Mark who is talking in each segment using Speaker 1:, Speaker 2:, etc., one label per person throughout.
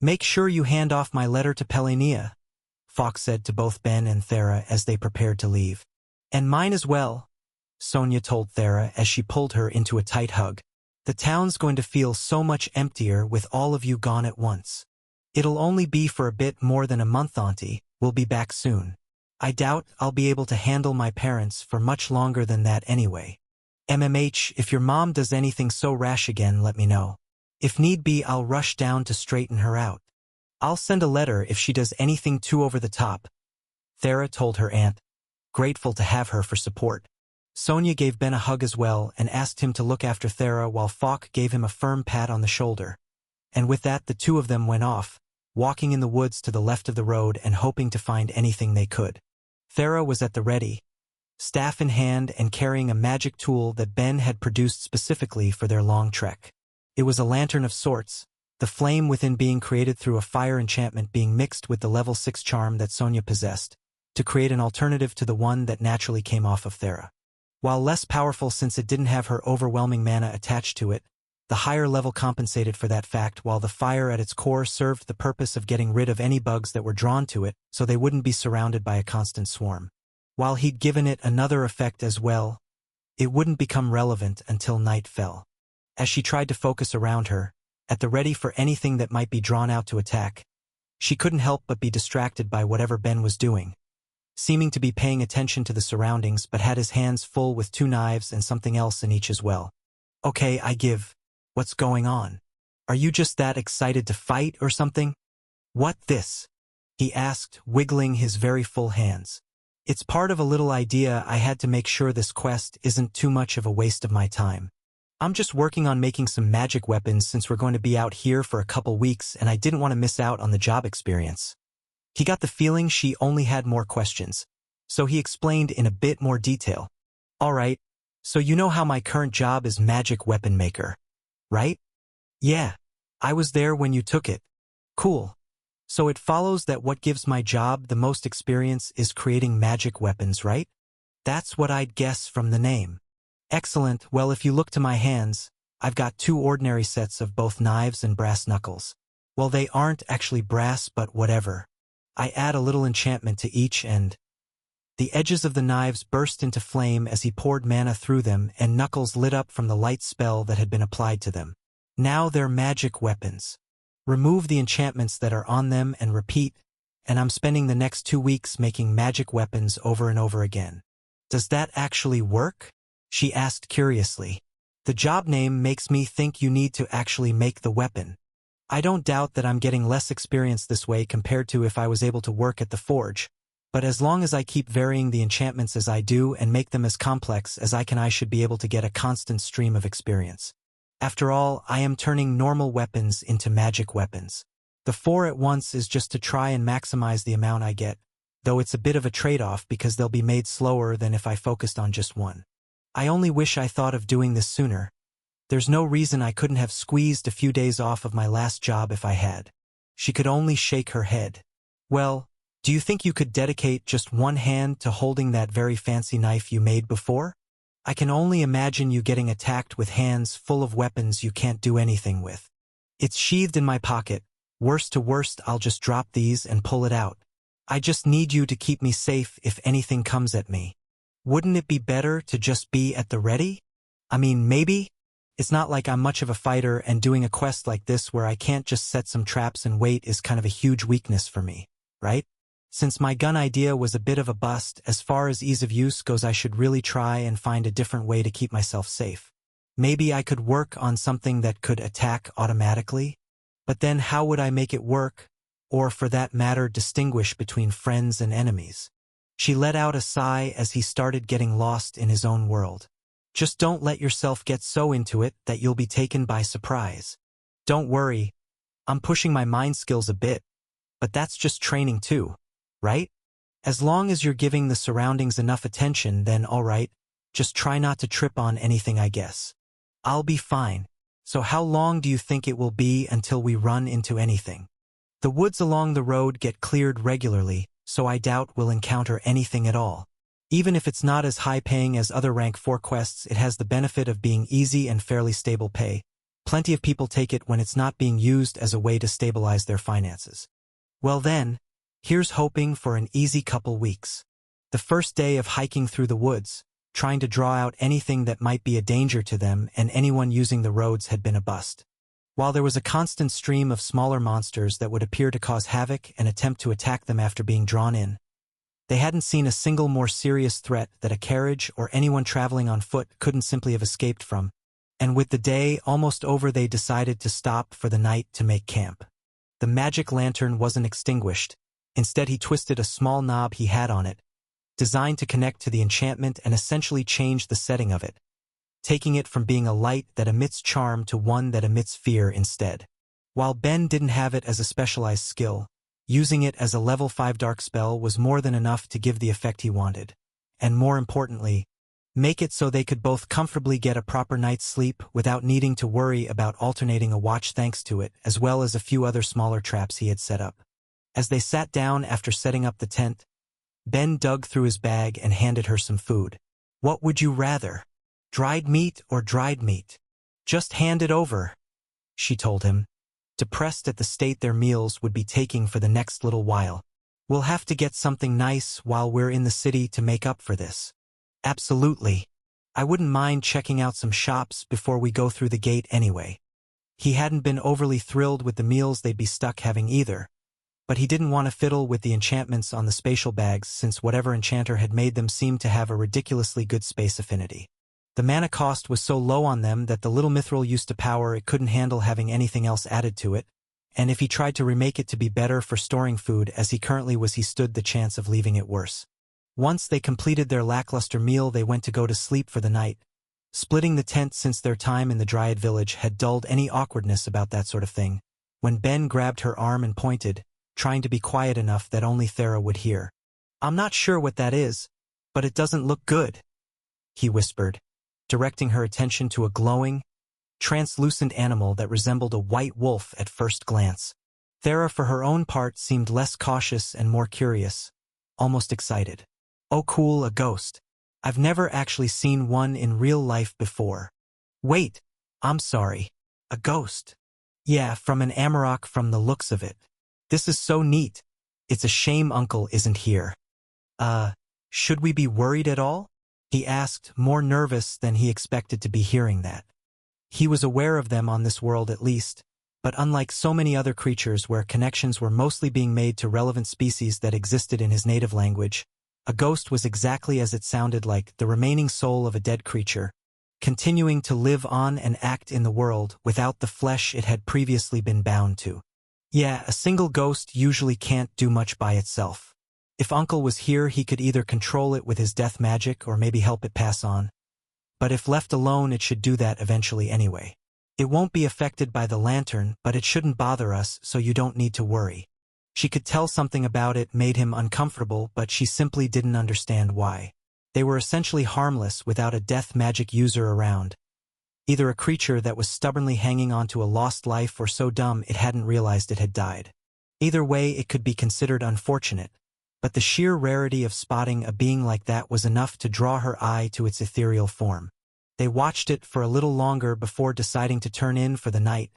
Speaker 1: Make sure you hand off my letter to Pelania, Fox said to both Ben and Thera as they prepared to leave. And mine as well, Sonia told Thera as she pulled her into a tight hug. The town's going to feel so much emptier with all of you gone at once. It'll only be for a bit more than a month, Auntie. We'll be back soon. I doubt I'll be able to handle my parents for much longer than that anyway. MMH, if your mom does anything so rash again, let me know. If need be, I'll rush down to straighten her out. I'll send a letter if she does anything too over the top, Thera told her aunt, grateful to have her for support. Sonia gave Ben a hug as well and asked him to look after Thera while Falk gave him a firm pat on the shoulder. And with that the two of them went off, walking in the woods to the left of the road and hoping to find anything they could. Thera was at the ready, staff in hand and carrying a magic tool that Ben had produced specifically for their long trek. It was a lantern of sorts, the flame within being created through a fire enchantment being mixed with the level 6 charm that Sonia possessed, to create an alternative to the one that naturally came off of Thera. While less powerful since it didn't have her overwhelming mana attached to it, the higher level compensated for that fact, while the fire at its core served the purpose of getting rid of any bugs that were drawn to it so they wouldn't be surrounded by a constant swarm. While he'd given it another effect as well, it wouldn't become relevant until night fell. As she tried to focus around her, at the ready for anything that might be drawn out to attack, she couldn't help but be distracted by whatever Ben was doing, seeming to be paying attention to the surroundings but had his hands full with 2 knives and something else in each as well. Okay, I give. What's going on? Are you just that excited to fight or something? What this? He asked, wiggling his very full hands. It's part of a little idea I had to make sure this quest isn't too much of a waste of my time. I'm just working on making some magic weapons since we're going to be out here for a couple weeks and I didn't want to miss out on the job experience. He got the feeling she only had more questions, so he explained in a bit more detail. Alright, so you know how my current job is magic weapon maker, right? Yeah, I was there when you took it. Cool. So it follows that what gives my job the most experience is creating magic weapons, right? That's what I'd guess from the name. Excellent. Well, if you look to my hands, I've got 2 ordinary sets of both knives and brass knuckles. Well, they aren't actually brass, but whatever. I add a little enchantment to each and the edges of the knives burst into flame as he poured mana through them and knuckles lit up from the light spell that had been applied to them. Now they're magic weapons. Remove the enchantments that are on them and repeat, and I'm spending the next 2 weeks making magic weapons over and over again. Does that actually work? She asked curiously. The job name makes me think you need to actually make the weapon. I don't doubt that I'm getting less experience this way compared to if I was able to work at the forge, but as long as I keep varying the enchantments as I do and make them as complex as I can, I should be able to get a constant stream of experience. After all, I am turning normal weapons into magic weapons. The 4 at once is just to try and maximize the amount I get, though it's a bit of a trade-off because they'll be made slower than if I focused on just one. I only wish I thought of doing this sooner. There's no reason I couldn't have squeezed a few days off of my last job if I had. She could only shake her head. Well, do you think you could dedicate just one hand to holding that very fancy knife you made before? I can only imagine you getting attacked with hands full of weapons you can't do anything with. It's sheathed in my pocket. Worst to worst, I'll just drop these and pull it out. I just need you to keep me safe if anything comes at me. Wouldn't it be better to just be at the ready? I mean, maybe? It's not like I'm much of a fighter, and doing a quest like this where I can't just set some traps and wait is kind of a huge weakness for me, right? Since my gun idea was a bit of a bust, as far as ease of use goes, I should really try and find a different way to keep myself safe. Maybe I could work on something that could attack automatically? But then how would I make it work, or for that matter distinguish between friends and enemies? She let out a sigh as he started getting lost in his own world. Just don't let yourself get so into it that you'll be taken by surprise. Don't worry, I'm pushing my mind skills a bit, but that's just training too, right? As long as you're giving the surroundings enough attention, then alright, just try not to trip on anything, I guess. I'll be fine. So how long do you think it will be until we run into anything? The woods along the road get cleared regularly, so I doubt we'll encounter anything at all. Even if it's not as high-paying as other rank 4 quests, it has the benefit of being easy and fairly stable pay, Plenty of people take it when it's not being used as a way to stabilize their finances. Well then, here's hoping for an easy couple weeks. The first day of hiking through the woods, trying to draw out anything that might be a danger to them and anyone using the roads had been a bust. While there was a constant stream of smaller monsters that would appear to cause havoc and attempt to attack them after being drawn in, they hadn't seen a single more serious threat that a carriage or anyone traveling on foot couldn't simply have escaped from. And with the day almost over, they decided to stop for the night to make camp. The magic lantern wasn't extinguished. Instead, he twisted a small knob he had on it, designed to connect to the enchantment and essentially change the setting of it, taking it from being a light that emits charm to one that emits fear instead. While Ben didn't have it as a specialized skill, using it as a level 5 dark spell was more than enough to give the effect he wanted, and more importantly, make it so they could both comfortably get a proper night's sleep without needing to worry about alternating a watch thanks to it, as well as a few other smaller traps he had set up. As they sat down after setting up the tent, Ben dug through his bag and handed her some food. "What would you rather? Dried meat or dried meat? Just hand it over," she told him, depressed at the state their meals would be taking for the next little while. "We'll have to get something nice while we're in the city to make up for this." "Absolutely. I wouldn't mind checking out some shops before we go through the gate anyway." He hadn't been overly thrilled with the meals they'd be stuck having either, but he didn't want to fiddle with the enchantments on the spatial bags since whatever enchanter had made them seemed to have a ridiculously good space affinity. The mana cost was so low on them that the little mithril used to power it couldn't handle having anything else added to it, and if he tried to remake it to be better for storing food as he currently was, he stood the chance of leaving it worse. Once they completed their lackluster meal, they went to go to sleep for the night, splitting the tent since their time in the Dryad village had dulled any awkwardness about that sort of thing, when Ben grabbed her arm and pointed, trying to be quiet enough that only Thera would hear. "I'm not sure what that is, but it doesn't look good," he whispered, directing her attention to a glowing, translucent animal that resembled a white wolf at first glance. Thera, for her own part, seemed less cautious and more curious, almost excited. "Oh cool, a ghost. I've never actually seen one in real life before." "Wait, I'm sorry. A ghost?" "Yeah, from an Amarok from the looks of it. This is so neat. It's a shame Uncle isn't here." Should we be worried at all?" he asked, more nervous than he expected to be hearing that. He was aware of them on this world at least, but unlike so many other creatures where connections were mostly being made to relevant species that existed in his native language, a ghost was exactly as it sounded, like the remaining soul of a dead creature, continuing to live on and act in the world without the flesh it had previously been bound to. Yeah, a single ghost usually can't do much by itself. If Uncle was here, he could either control it with his death magic or maybe help it pass on. But if left alone, it should do that eventually anyway. "It won't be affected by the lantern, but it shouldn't bother us, so you don't need to worry." She could tell something about it made him uncomfortable, but she simply didn't understand why. They were essentially harmless without a death magic user around. Either a creature that was stubbornly hanging on to a lost life or so dumb it hadn't realized it had died. Either way, it could be considered unfortunate, but the sheer rarity of spotting a being like that was enough to draw her eye to its ethereal form. They watched it for a little longer before deciding to turn in for the night,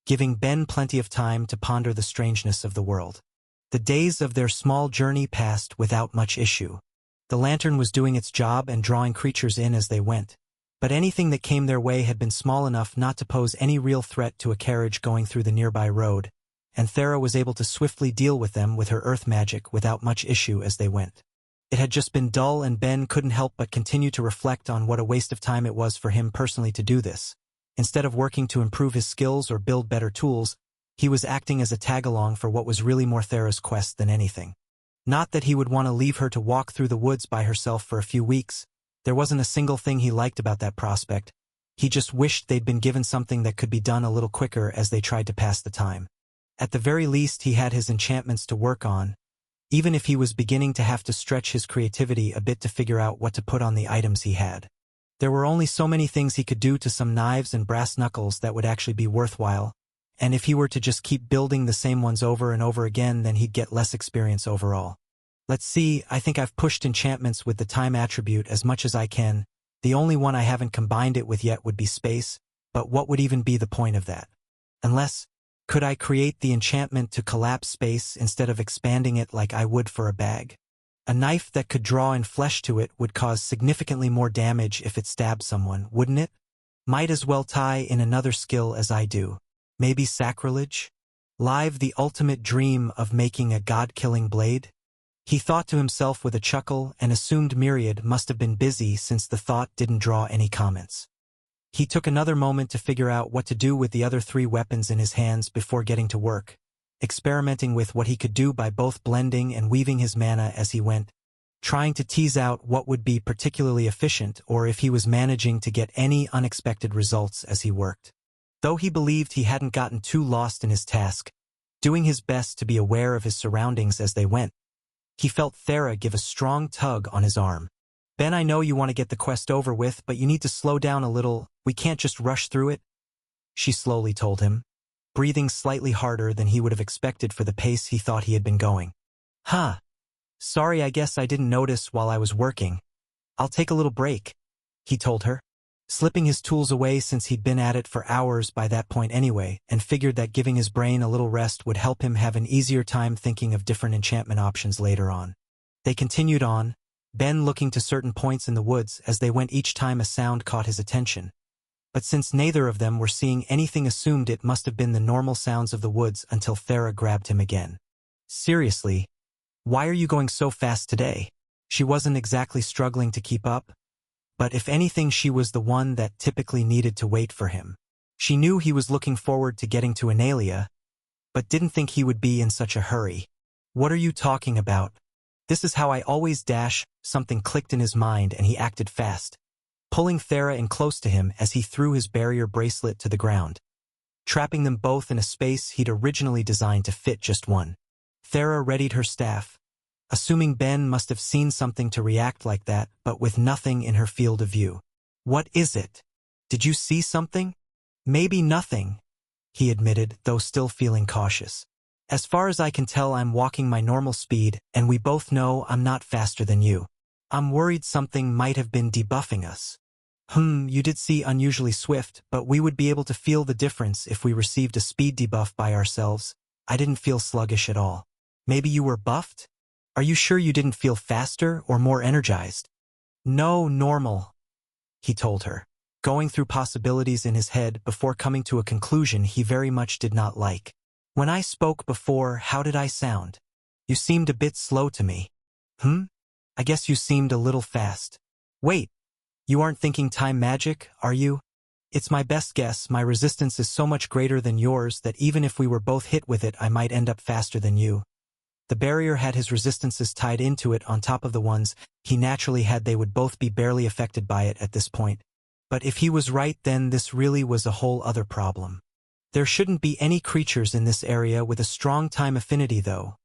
Speaker 1: giving Ben plenty of time to ponder the strangeness of the world. The days of their small journey passed without much issue. The lantern was doing its job and drawing creatures in as they went, but anything that came their way had been small enough not to pose any real threat to a carriage going through the nearby road, and Thera was able to swiftly deal with them with her earth magic without much issue as they went. It had just been dull, and Ben couldn't help but continue to reflect on what a waste of time it was for him personally to do this. Instead of working to improve his skills or build better tools, he was acting as a tag-along for what was really more Thera's quest than anything. Not that he would want to leave her to walk through the woods by herself for a few weeks. There wasn't a single thing he liked about that prospect. He just wished they'd been given something that could be done a little quicker as they tried to pass the time. At the very least, he had his enchantments to work on, even if he was beginning to have to stretch his creativity a bit to figure out what to put on the items he had. There were only so many things he could do to some knives and brass knuckles that would actually be worthwhile, and if he were to just keep building the same ones over and over again, then he'd get less experience overall. Let's see, I think I've pushed enchantments with the time attribute as much as I can. The only one I haven't combined it with yet would be space, But what would even be the point of that? Unless, could I create the enchantment to collapse space instead of expanding it like I would for a bag? A knife that could draw in flesh to it would cause significantly more damage if it stabbed someone, wouldn't it? Might as well tie in another skill as I do. Maybe sacrilege? Live the ultimate dream of making a god-killing blade? He thought to himself with a chuckle and assumed Myriad must have been busy since the thought didn't draw any comments. He took another moment to figure out what to do with the other 3 weapons in his hands before getting to work, experimenting with what he could do by both blending and weaving his mana as he went, trying to tease out what would be particularly efficient or if he was managing to get any unexpected results as he worked. Though he believed he hadn't gotten too lost in his task, doing his best to be aware of his surroundings as they went, he felt Thera give a strong tug on his arm. Ben, I know you want to get the quest over with, but you need to slow down a little. We can't just rush through it, she slowly told him, breathing slightly harder than he would have expected for the pace he thought he had been going. Huh. Sorry, I guess I didn't notice while I was working. I'll take a little break, he told her, slipping his tools away since he'd been at it for hours by that point anyway, and figured that giving his brain a little rest would help him have an easier time thinking of different enchantment options later on. They continued on, Ben looking to certain points in the woods as they went each time a sound caught his attention. But since neither of them were seeing anything, assumed it must have been the normal sounds of the woods until Thera grabbed him again. Seriously, why are you going so fast today? She wasn't exactly struggling to keep up, but if anything she was the one that typically needed to wait for him. She knew he was looking forward to getting to Analia, but didn't think he would be in such a hurry. What are you talking about? This is how I always dash. Something clicked in his mind and he acted fast, pulling Thera in close to him as he threw his barrier bracelet to the ground, trapping them both in a space he'd originally designed to fit just one. Thera readied her staff, assuming Ben must have seen something to react like that, but with nothing in her field of view. What is it? Did you see something? Maybe nothing, he admitted, though still feeling cautious. As far as I can tell, I'm walking my normal speed, and we both know I'm not faster than you. I'm worried something might have been debuffing us. You did see unusually swift, but we would be able to feel the difference if we received a speed debuff by ourselves. I didn't feel sluggish at all. Maybe you were buffed? Are you sure you didn't feel faster or more energized? No, normal, he told her, going through possibilities in his head before coming to a conclusion he very much did not like. When I spoke before, how did I sound? You seemed a bit slow to me. I guess you seemed a little fast. Wait, you aren't thinking time magic, are you? It's my best guess. My resistance is so much greater than yours that even if we were both hit with it, I might end up faster than you. The barrier had his resistances tied into it on top of the ones he naturally had. They would both be barely affected by it at this point. But if he was right, then this really was a whole other problem. There shouldn't be any creatures in this area with a strong time affinity though,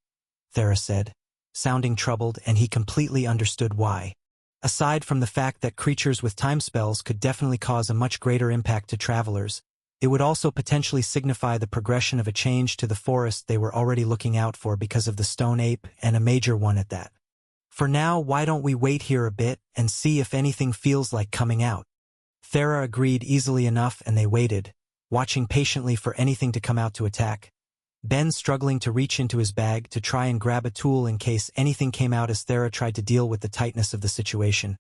Speaker 1: Thera said, sounding troubled, and he completely understood why. Aside from the fact that creatures with time spells could definitely cause a much greater impact to travelers, it would also potentially signify the progression of a change to the forest they were already looking out for because of the stone ape, and a major one at that. For now, why don't we wait here a bit and see if anything feels like coming out? Thera agreed easily enough, and they waited, watching patiently for anything to come out to attack. Ben struggling to reach into his bag to try and grab a tool in case anything came out as Thera tried to deal with the tightness of the situation.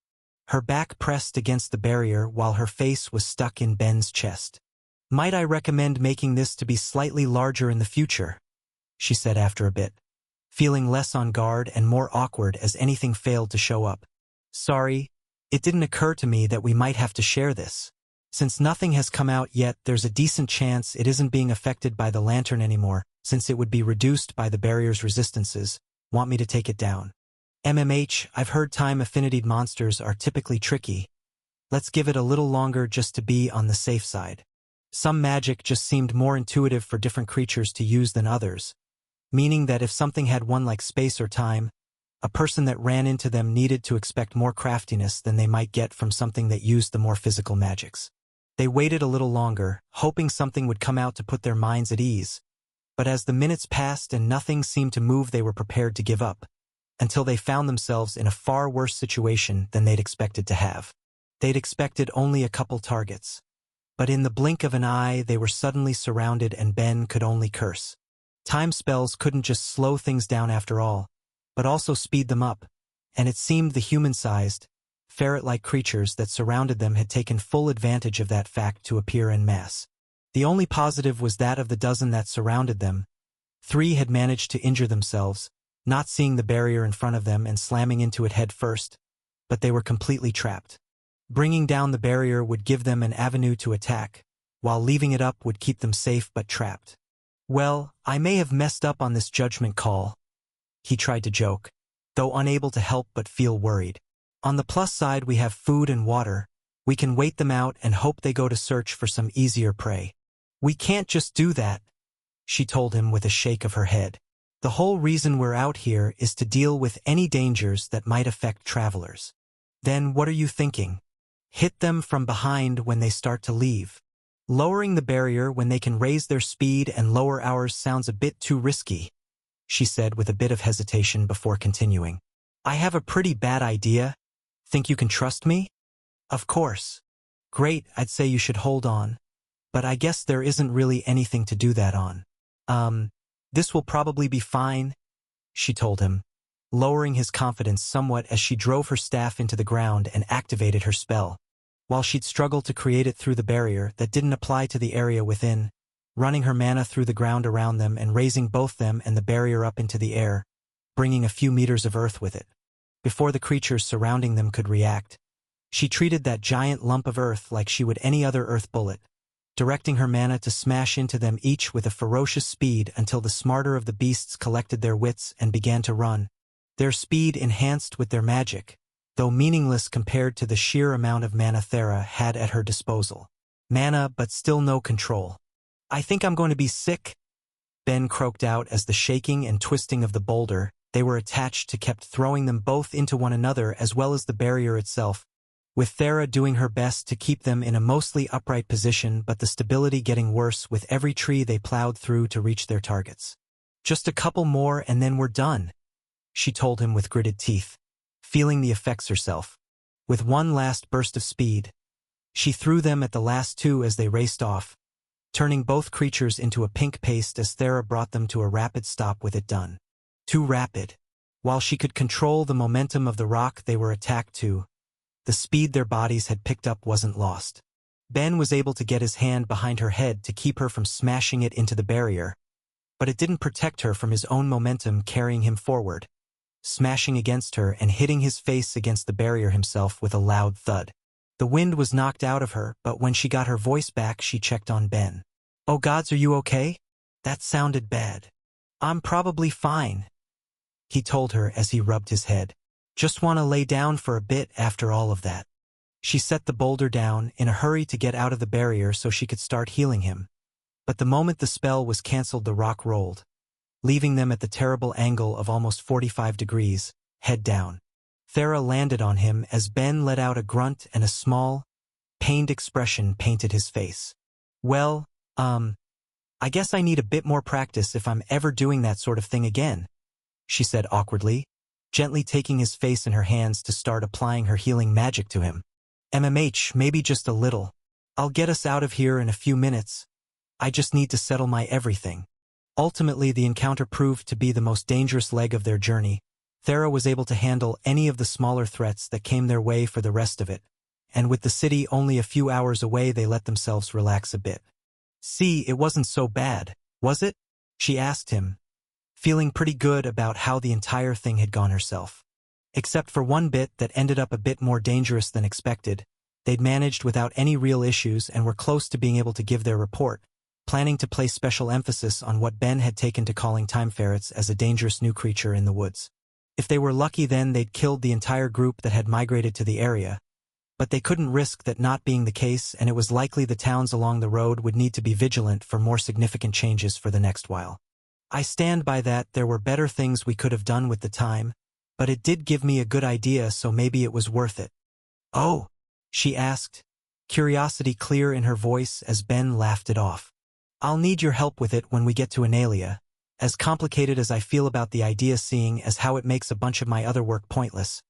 Speaker 1: Her back pressed against the barrier while her face was stuck in Ben's chest. Might I recommend making this to be slightly larger in the future? She said after a bit, feeling less on guard and more awkward as anything failed to show up. Sorry, it didn't occur to me that we might have to share this. Since nothing has come out yet, there's a decent chance it isn't being affected by the lantern anymore, since it would be reduced by the barrier's resistances. Want me to take it down? I've heard time affinity monsters are typically tricky. Let's give it a little longer just to be on the safe side. Some magic just seemed more intuitive for different creatures to use than others, meaning that if something had one like space or time, a person that ran into them needed to expect more craftiness than they might get from something that used the more physical magics. They waited a little longer, hoping something would come out to put their minds at ease, but as the minutes passed and nothing seemed to move, they were prepared to give up, until they found themselves in a far worse situation than they'd expected to have. They'd expected only a couple targets, But in the blink of an eye, they were suddenly surrounded and Ben could only curse. Time spells couldn't just slow things down after all, but also speed them up, and it seemed the human-sized, ferret-like creatures that surrounded them had taken full advantage of that fact to appear en masse. The only positive was that of the dozen that surrounded them, 3 had managed to injure themselves, not seeing the barrier in front of them and slamming into it head first, but they were completely trapped. Bringing down the barrier would give them an avenue to attack, while leaving it up would keep them safe but trapped. Well, I may have messed up on this judgment call, he tried to joke, though unable to help but feel worried. On the plus side, we have food and water. We can wait them out and hope they go to search for some easier prey. We can't just do that, she told him with a shake of her head. The whole reason we're out here is to deal with any dangers that might affect travelers. Then what are you thinking? Hit them from behind when they start to leave. Lowering the barrier when they can raise their speed and lower ours sounds a bit too risky, she said with a bit of hesitation before continuing. I have a pretty bad idea. Think you can trust me? Of course. Great, I'd say you should hold on. But I guess there isn't really anything to do that on. This will probably be fine, she told him, lowering his confidence somewhat as she drove her staff into the ground and activated her spell. While she'd struggled to create it through the barrier that didn't apply to the area within, running her mana through the ground around them and raising both them and the barrier up into the air, bringing a few meters of earth with it. Before the creatures surrounding them could react, she treated that giant lump of earth like she would any other earth bullet, directing her mana to smash into them each with a ferocious speed until the smarter of the beasts collected their wits and began to run, their speed enhanced with their magic, though meaningless compared to the sheer amount of mana Thera had at her disposal. Mana, but still no control. I think I'm going to be sick, Ben croaked out as the shaking and twisting of the boulder they were attached to kept throwing them both into one another as well as the barrier itself, with Thera doing her best to keep them in a mostly upright position but the stability getting worse with every tree they plowed through to reach their targets. Just a couple more and then we're done, she told him with gritted teeth, feeling the effects herself. With one last burst of speed, she threw them at the last 2 as they raced off, turning both creatures into a pink paste as Thera brought them to a rapid stop with it done. Too rapid. While she could control the momentum of the rock they were attacked to, the speed their bodies had picked up wasn't lost. Ben was able to get his hand behind her head to keep her from smashing it into the barrier, but it didn't protect her from his own momentum carrying him forward, smashing against her and hitting his face against the barrier himself with a loud thud. The wind was knocked out of her, but when she got her voice back she checked on Ben. Oh gods, are you okay? That sounded bad. I'm probably fine, he told her as he rubbed his head. Just want to lay down for a bit after all of that. She set the boulder down, in a hurry to get out of the barrier so she could start healing him. But the moment the spell was cancelled the rock rolled, leaving them at the terrible angle of almost 45 degrees, head down. Thera landed on him as Ben let out a grunt and a small, pained expression painted his face. Well, I guess I need a bit more practice if I'm ever doing that sort of thing again, she said awkwardly, gently taking his face in her hands to start applying her healing magic to him. Maybe just a little. I'll get us out of here in a few minutes. I just need to settle my everything. Ultimately, the encounter proved to be the most dangerous leg of their journey. Thera was able to handle any of the smaller threats that came their way for the rest of it, and with the city only a few hours away they let themselves relax a bit. See, it wasn't so bad, was it? She asked him, feeling pretty good about how the entire thing had gone herself. Except for one bit that ended up a bit more dangerous than expected, they'd managed without any real issues and were close to being able to give their report, planning to place special emphasis on what Ben had taken to calling time ferrets as a dangerous new creature in the woods. If they were lucky then they'd killed the entire group that had migrated to the area, but they couldn't risk that not being the case, and it was likely the towns along the road would need to be vigilant for more significant changes for the next while. I stand by that. There were better things we could have done with the time, but it did give me a good idea, so maybe it was worth it. Oh, she asked, curiosity clear in her voice as Ben laughed it off. I'll need your help with it when we get to Analia, as complicated as I feel about the idea seeing as how it makes a bunch of my other work pointless,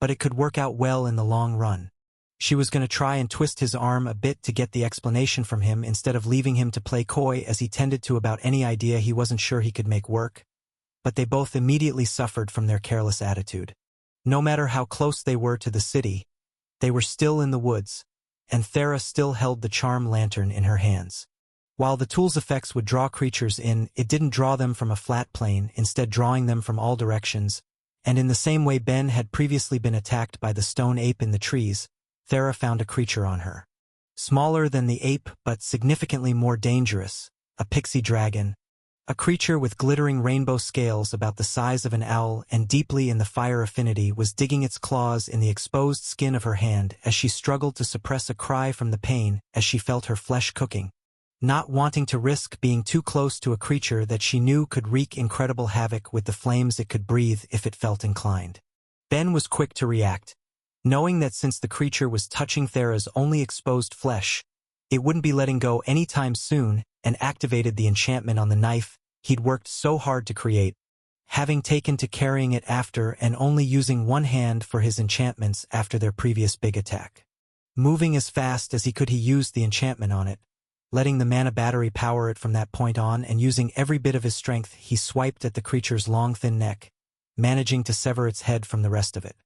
Speaker 1: but it could work out well in the long run. She was going to try and twist his arm a bit to get the explanation from him instead of leaving him to play coy as he tended to about any idea he wasn't sure he could make work. But they both immediately suffered from their careless attitude. No matter how close they were to the city, they were still in the woods, and Thera still held the charm lantern in her hands. While the tool's effects would draw creatures in, it didn't draw them from a flat plane, instead drawing them from all directions, and in the same way Ben had previously been attacked by the stone ape in the trees, Thera found a creature on her. Smaller than the ape but significantly more dangerous, a pixie dragon, a creature with glittering rainbow scales about the size of an owl and deeply in the fire affinity was digging its claws in the exposed skin of her hand as she struggled to suppress a cry from the pain as she felt her flesh cooking, not wanting to risk being too close to a creature that she knew could wreak incredible havoc with the flames it could breathe if it felt inclined. Ben was quick to react, knowing that since the creature was touching Thera's only exposed flesh, it wouldn't be letting go anytime soon, and activated the enchantment on the knife he'd worked so hard to create, having taken to carrying it after and only using one hand for his enchantments after their previous big attack. Moving as fast as he could, he used the enchantment on it, letting the mana battery power it from that point on, and using every bit of his strength he swiped at the creature's long thin neck, managing to sever its head from the rest of it.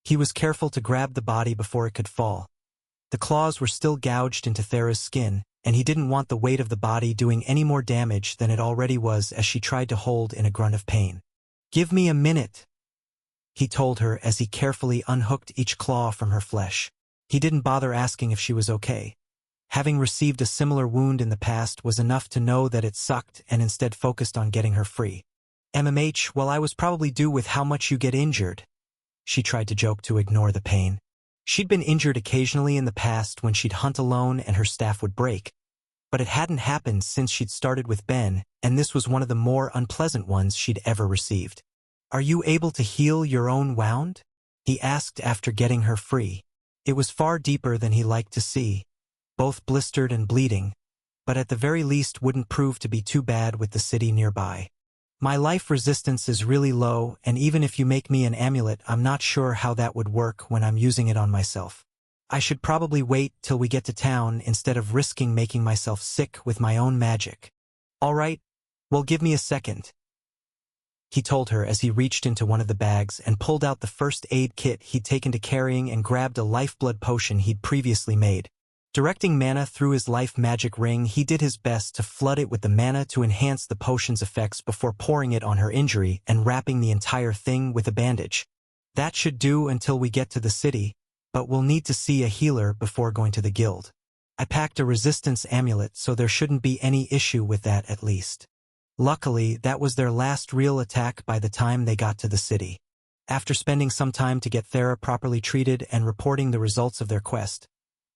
Speaker 1: He was careful to grab the body before it could fall. The claws were still gouged into Thera's skin, and he didn't want the weight of the body doing any more damage than it already was as she tried to hold in a grunt of pain. "Give me a minute," he told her as he carefully unhooked each claw from her flesh. He didn't bother asking if she was okay. Having received a similar wound in the past was enough to know that it sucked and instead focused on getting her free. Well, I was probably due with how much you get injured." She tried to joke to ignore the pain. She'd been injured occasionally in the past when she'd hunt alone and her staff would break, but it hadn't happened since she'd started with Ben, and this was one of the more unpleasant ones she'd ever received. "Are you able to heal your own wound?" he asked after getting her free. It was far deeper than he liked to see, both blistered and bleeding, but at the very least wouldn't prove to be too bad with the city nearby. "My life resistance is really low, and even if you make me an amulet, I'm not sure how that would work when I'm using it on myself. I should probably wait till we get to town instead of risking making myself sick with my own magic." "All right, well, give me a second," he told her as he reached into one of the bags and pulled out the first aid kit he'd taken to carrying and grabbed a lifeblood potion he'd previously made. Directing mana through his life magic ring, he did his best to flood it with the mana to enhance the potion's effects before pouring it on her injury and wrapping the entire thing with a bandage. "That should do until we get to the city, but we'll need to see a healer before going to the guild. I packed a resistance amulet, so there shouldn't be any issue with that at least." Luckily, that was their last real attack by the time they got to the city. After spending some time to get Thera properly treated and reporting the results of their quest,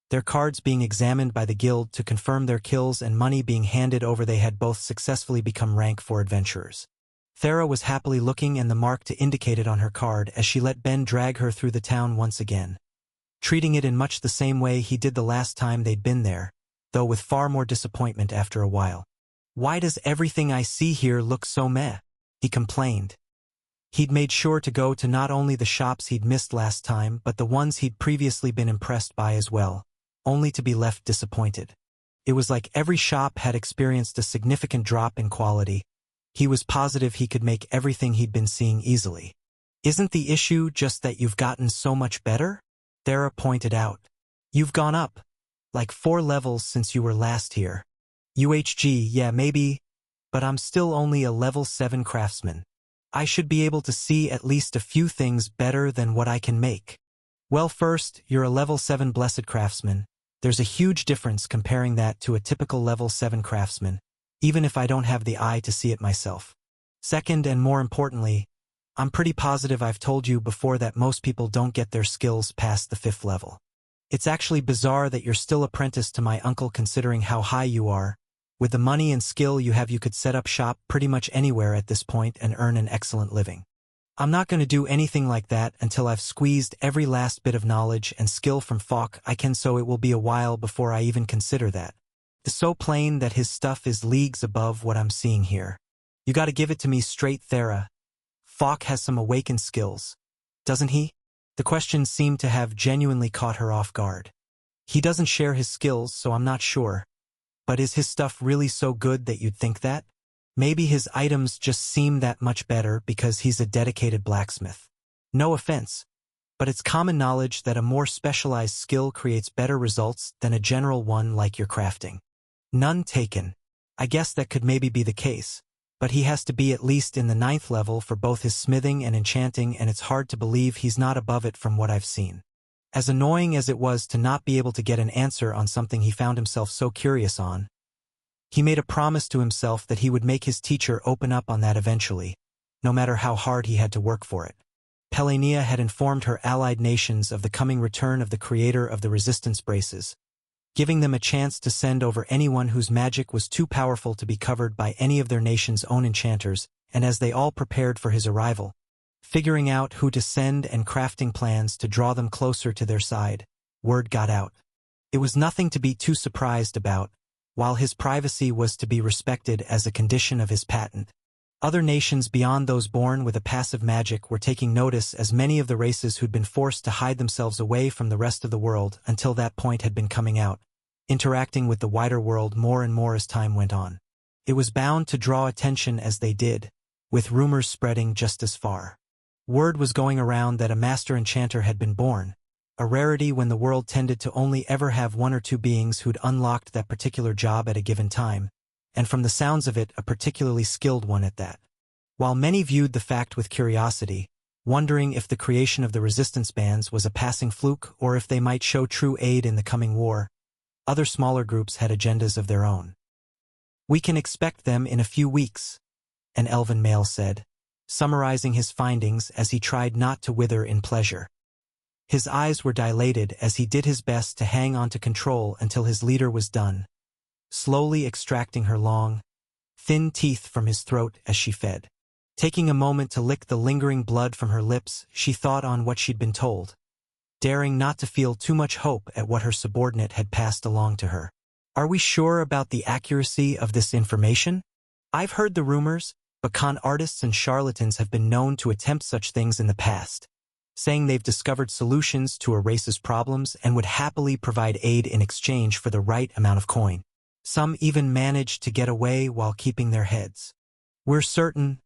Speaker 1: their cards being examined by the guild to confirm their kills and money being handed over, they had both successfully become rank 4 adventurers. Thera was happily looking and the mark to indicate it on her card as she let Ben drag her through the town once again, treating it in much the same way he did the last time they'd been there, though with far more disappointment after a while. "Why does everything I see here look so meh?" he complained. He'd made sure to go to not only the shops he'd missed last time but the ones he'd previously been impressed by as well, only to be left disappointed. It was like every shop had experienced a significant drop in quality. He was positive he could make everything he'd been seeing easily. "Isn't the issue just that you've gotten so much better?" Thera pointed out. "You've gone up like 4 levels since you were last here." Yeah, maybe, but I'm still only a level 7 craftsman. I should be able to see at least a few things better than what I can make." "Well, first, you're a level 7 blessed craftsman. There's a huge difference comparing that to a typical level 7 craftsman, even if I don't have the eye to see it myself. Second, and more importantly, I'm pretty positive I've told you before that most people don't get their skills past the 5th level. It's actually bizarre that you're still apprenticed to my uncle considering how high you are. With the money and skill you have, you could set up shop pretty much anywhere at this point and earn an excellent living. I'm not going to do anything like that until I've squeezed every last bit of knowledge and skill from Falk I can, so it will be a while before I even consider that. It's so plain that his stuff is leagues above what I'm seeing here. You gotta give it to me straight, Thera. Falk has some awakened skills, doesn't he?" The question seemed to have genuinely caught her off guard. He doesn't share his skills, so I'm not sure. But is his stuff really so good that you'd think that? Maybe his items just seem that much better because he's a dedicated blacksmith. No offense, but it's common knowledge that a more specialized skill creates better results than a general one like your crafting. None taken. I guess that could maybe be the case, but he has to be at least in the 9th level for both his smithing and enchanting, and it's hard to believe he's not above it from what I've seen. As annoying as it was to not be able to get an answer on something he found himself so curious on, he made a promise to himself that he would make his teacher open up on that eventually, no matter how hard he had to work for it. Pelania had informed her allied nations of the coming return of the creator of the resistance braces, giving them a chance to send over anyone whose magic was too powerful to be covered by any of their nation's own enchanters, and as they all prepared for his arrival, figuring out who to send and crafting plans to draw them closer to their side, word got out. It was nothing to be too surprised about, while his privacy was to be respected as a condition of his patent. Other nations beyond those born with a passive magic were taking notice, as many of the races who'd been forced to hide themselves away from the rest of the world until that point had been coming out, interacting with the wider world more and more as time went on. It was bound to draw attention as they did, with rumors spreading just as far. Word was going around that a master enchanter had been born, a rarity when the world tended to only ever have 1 or 2 beings who'd unlocked that particular job at a given time, and from the sounds of it, a particularly skilled one at that. While many viewed the fact with curiosity, wondering if the creation of the resistance bands was a passing fluke or if they might show true aid in the coming war, other smaller groups had agendas of their own. "We can expect them in a few weeks," an elven male said, summarizing his findings as he tried not to wither in pleasure. His eyes were dilated as he did his best to hang on to control until his leader was done, slowly extracting her long, thin teeth from his throat as she fed. Taking a moment to lick the lingering blood from her lips, she thought on what she'd been told, daring not to feel too much hope at what her subordinate had passed along to her. "Are we sure about the accuracy of this information? I've heard the rumors, but con artists and charlatans have been known to attempt such things in the past, saying they've discovered solutions to a race's problems and would happily provide aid in exchange for the right amount of coin. Some even managed to get away while keeping their heads." "We're certain,"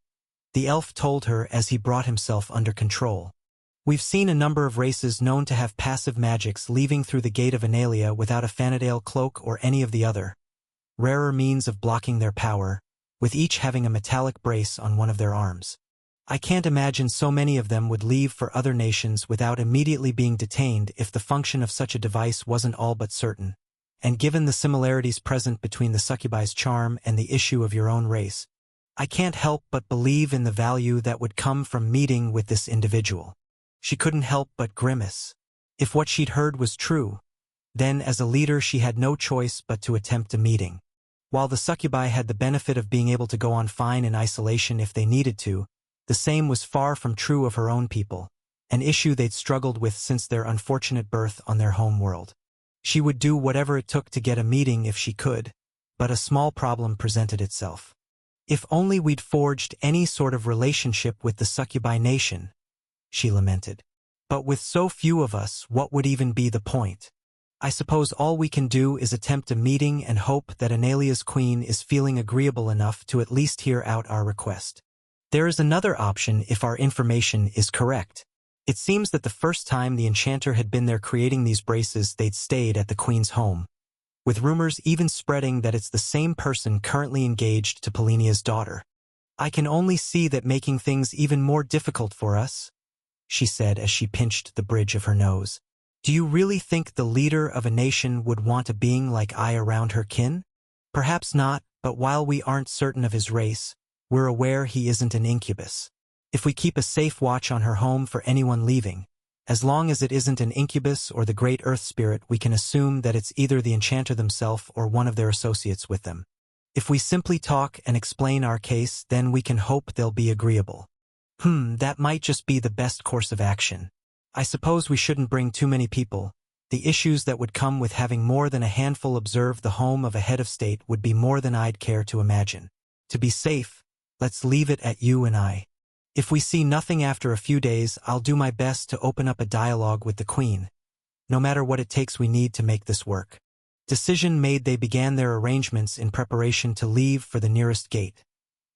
Speaker 1: the elf told her as he brought himself under control. "We've seen a number of races known to have passive magics leaving through the gate of Analia without a Fanadale cloak or any of the other rarer means of blocking their power, with each having a metallic brace on one of their arms. I can't imagine so many of them would leave for other nations without immediately being detained if the function of such a device wasn't all but certain. And given the similarities present between the succubi's charm and the issue of your own race, I can't help but believe in the value that would come from meeting with this individual." She couldn't help but grimace. If what she'd heard was true, then as a leader she had no choice but to attempt a meeting. While the succubi had the benefit of being able to go on fine in isolation if they needed to, the same was far from true of her own people, an issue they'd struggled with since their unfortunate birth on their home world. She would do whatever it took to get a meeting if she could, but a small problem presented itself. "If only we'd forged any sort of relationship with the succubi nation," she lamented. "But with so few of us, what would even be the point? I suppose all we can do is attempt a meeting and hope that Analia's queen is feeling agreeable enough to at least hear out our request. There is another option if our information is correct. It seems that the first time the enchanter had been there creating these braces, they'd stayed at the queen's home, with rumors even spreading that it's the same person currently engaged to Pelenia's daughter. I can only see that making things even more difficult for us," she said as she pinched the bridge of her nose. "Do you really think the leader of a nation would want a being like I around her kin? Perhaps not, but while we aren't certain of his race, we're aware he isn't an incubus. If we keep a safe watch on her home for anyone leaving, as long as it isn't an incubus or the great earth spirit, we can assume that it's either the enchanter themselves or one of their associates with them. If we simply talk and explain our case, then we can hope they'll be agreeable." That might just be the best course of action. I suppose we shouldn't bring too many people. The issues that would come with having more than a handful observe the home of a head of state would be more than I'd care to imagine. To be safe, let's leave it at you and I." If we see nothing after a few days, I'll do my best to open up a dialogue with the queen. No matter what it takes, we need to make this work." Decision made, they began their arrangements in preparation to leave for the nearest gate.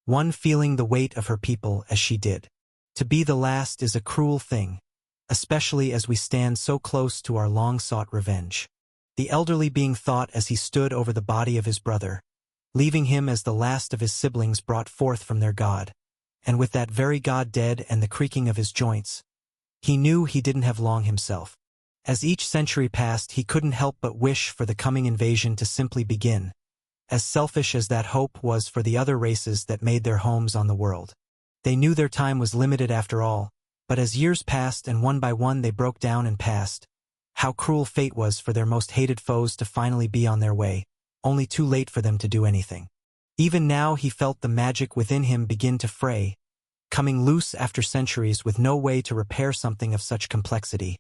Speaker 1: One feeling the weight of her people as she did. To be the last is a cruel thing, especially as we stand so close to our long-sought revenge. The elderly being thought as he stood over the body of his brother, leaving him as the last of his siblings brought forth from their God. And with that very God dead and the creaking of his joints, he knew he didn't have long himself. As each century passed, he couldn't help but wish for the coming invasion to simply begin, as selfish as that hope was for the other races that made their homes on the world. They knew their time was limited after all, but as years passed and one by one they broke down and passed, how cruel fate was for their most hated foes to finally be on their way, only too late for them to do anything. Even now he felt the magic within him begin to fray, coming loose after centuries with no way to repair something of such complexity,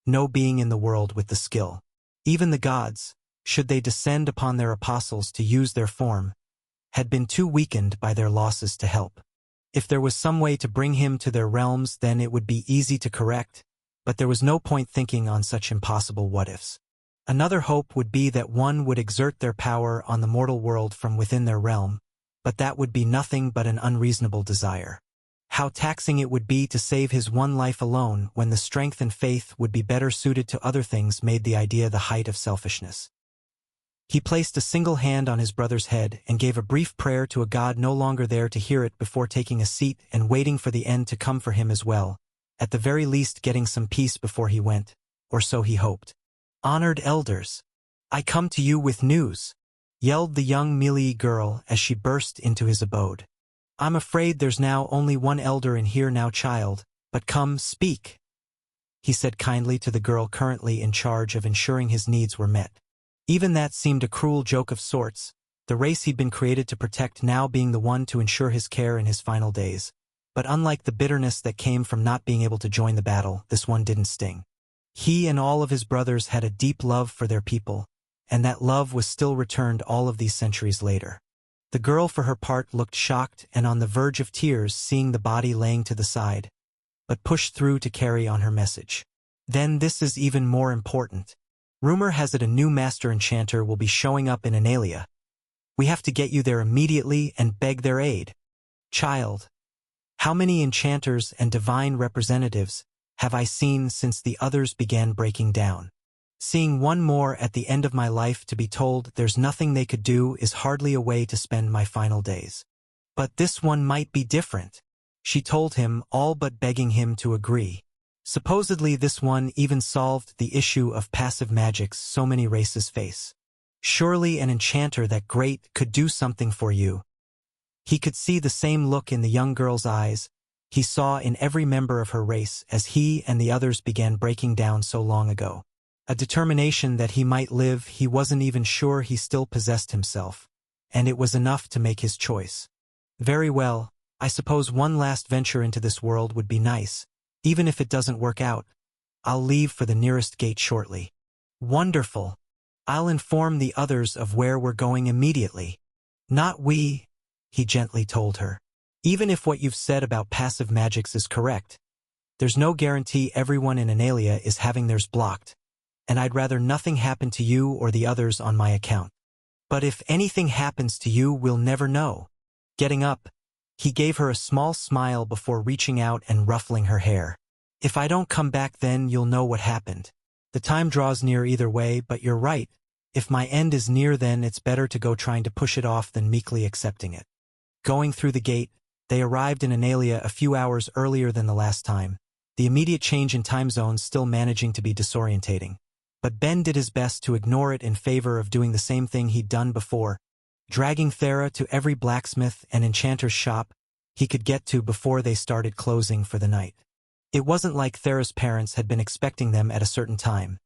Speaker 1: no being in the world with the skill. Even the gods, should they descend upon their apostles to use their form, had been too weakened by their losses to help. If there was some way to bring him to their realms, then it would be easy to correct, but there was no point thinking on such impossible what-ifs. Another hope would be that one would exert their power on the mortal world from within their realm, but that would be nothing but an unreasonable desire. How taxing it would be to save his one life alone when the strength and faith would be better suited to other things made the idea the height of selfishness. He placed a single hand on his brother's head and gave a brief prayer to a God no longer there to hear it before taking a seat and waiting for the end to come for him as well, at the very least getting some peace before he went, or so he hoped. "Honored elders, I come to you with news," yelled the young Mealy girl as she burst into his abode. "I'm afraid there's now only one elder in here now, child, but come, speak," he said kindly to the girl currently in charge of ensuring his needs were met. Even that seemed a cruel joke of sorts, the race he'd been created to protect now being the one to ensure his care in his final days. But unlike the bitterness that came from not being able to join the battle, this one didn't sting. He and all of his brothers had a deep love for their people, and that love was still returned all of these centuries later. The girl, for her part, looked shocked and on the verge of tears seeing the body laying to the side, but pushed through to carry on her message. "Then this is even more important. Rumor has it a new master enchanter will be showing up in Analia. We have to get you there immediately and beg their aid. Child, how many enchanters and divine representatives have I seen since the others began breaking down? Seeing one more at the end of my life to be told there's nothing they could do is hardly a way to spend my final days. But this one might be different," she told him, all but begging him to agree. Supposedly this one even solved the issue of passive magics so many races face. Surely an enchanter that great could do something for you. He could see the same look in the young girl's eyes he saw in every member of her race as he and the others began breaking down so long ago. A determination that he might live he wasn't even sure he still possessed himself, and it was enough to make his choice. "Very well, I suppose one last venture into this world would be nice. Even if it doesn't work out, I'll leave for the nearest gate shortly." "Wonderful. I'll inform the others of where we're going immediately." "Not we," he gently told her. "Even if what you've said about passive magics is correct, there's no guarantee everyone in Analia is having theirs blocked, and I'd rather nothing happen to you or the others on my account. But if anything happens to you, we'll never know." Getting up, he gave her a small smile before reaching out and ruffling her hair. "If I don't come back, then you'll know what happened. The time draws near either way, but you're right. If my end is near, then it's better to go trying to push it off than meekly accepting it." Going through the gate, they arrived in Analia a few hours earlier than the last time, the immediate change in time zones still managing to be disorientating. But Ben did his best to ignore it in favor of doing the same thing he'd done before, dragging Thera to every blacksmith and enchanter's shop he could get to before they started closing for the night. It wasn't like Thera's parents had been expecting them at a certain time.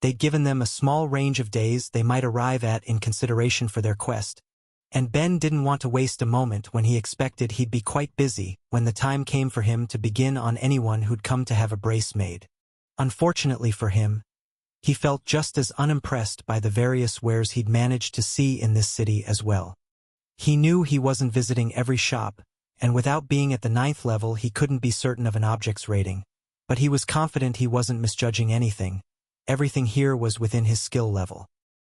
Speaker 1: They'd given them a small range of days they might arrive at in consideration for their quest, and Ben didn't want to waste a moment when he expected he'd be quite busy when the time came for him to begin on anyone who'd come to have a brace made. Unfortunately for him, he felt just as unimpressed by the various wares he'd managed to see in this city as well. He knew he wasn't visiting every shop, and without being at the 9th level he couldn't be certain of an object's rating. But he was confident he wasn't misjudging anything. Everything here was within his skill level.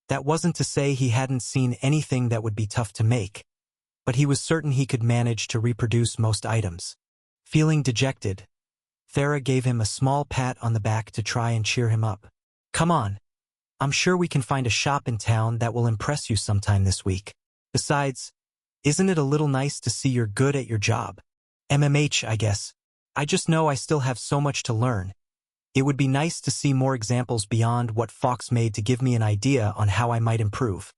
Speaker 1: That wasn't to say he hadn't seen anything that would be tough to make, but he was certain he could manage to reproduce most items. Feeling dejected, Thera gave him a small pat on the back to try and cheer him up. "Come on. I'm sure we can find a shop in town that will impress you sometime this week. Besides, isn't it a little nice to see you're good at your job? MMH, I guess. I just know I still have so much to learn. It would be nice to see more examples beyond what Fox made to give me an idea on how I might improve.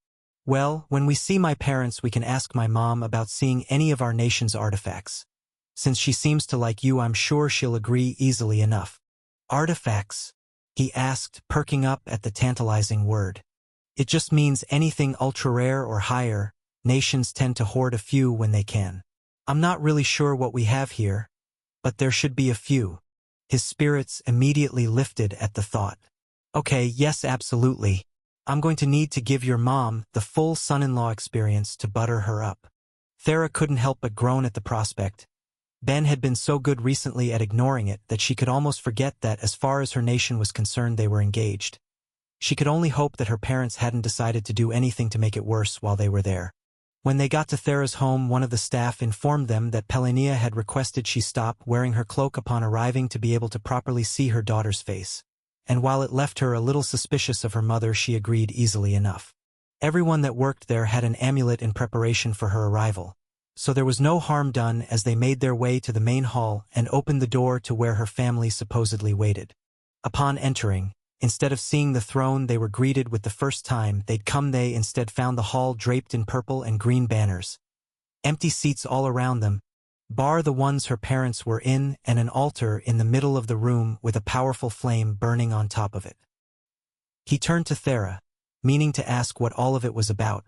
Speaker 1: Well, when we see my parents we can ask my mom about seeing any of our nation's artifacts. Since she seems to like you, I'm sure she'll agree easily enough." "Artifacts?" he asked, perking up at the tantalizing word. "It just means anything ultra-rare or higher. Nations tend to hoard a few when they can. I'm not really sure what we have here, but there should be a few." His spirits immediately lifted at the thought. "Okay, yes, absolutely. I'm going to need to give your mom the full son-in-law experience to butter her up." Thera couldn't help but groan at the prospect. Ben had been so good recently at ignoring it that she could almost forget that as far as her nation was concerned they were engaged. She could only hope that her parents hadn't decided to do anything to make it worse while they were there. When they got to Thera's home, one of the staff informed them that Pelenia had requested she stop wearing her cloak upon arriving to be able to properly see her daughter's face. And while it left her a little suspicious of her mother, she agreed easily enough. Everyone that worked there had an amulet in preparation for her arrival, so there was no harm done as they made their way to the main hall and opened the door to where her family supposedly waited. Upon entering, instead of seeing the throne they were greeted with the first time they'd come, they instead found the hall draped in purple and green banners. Empty seats all around them, bar the ones her parents were in, and an altar in the middle of the room with a powerful flame burning on top of it. He turned to Thera, meaning to ask what all of it was about,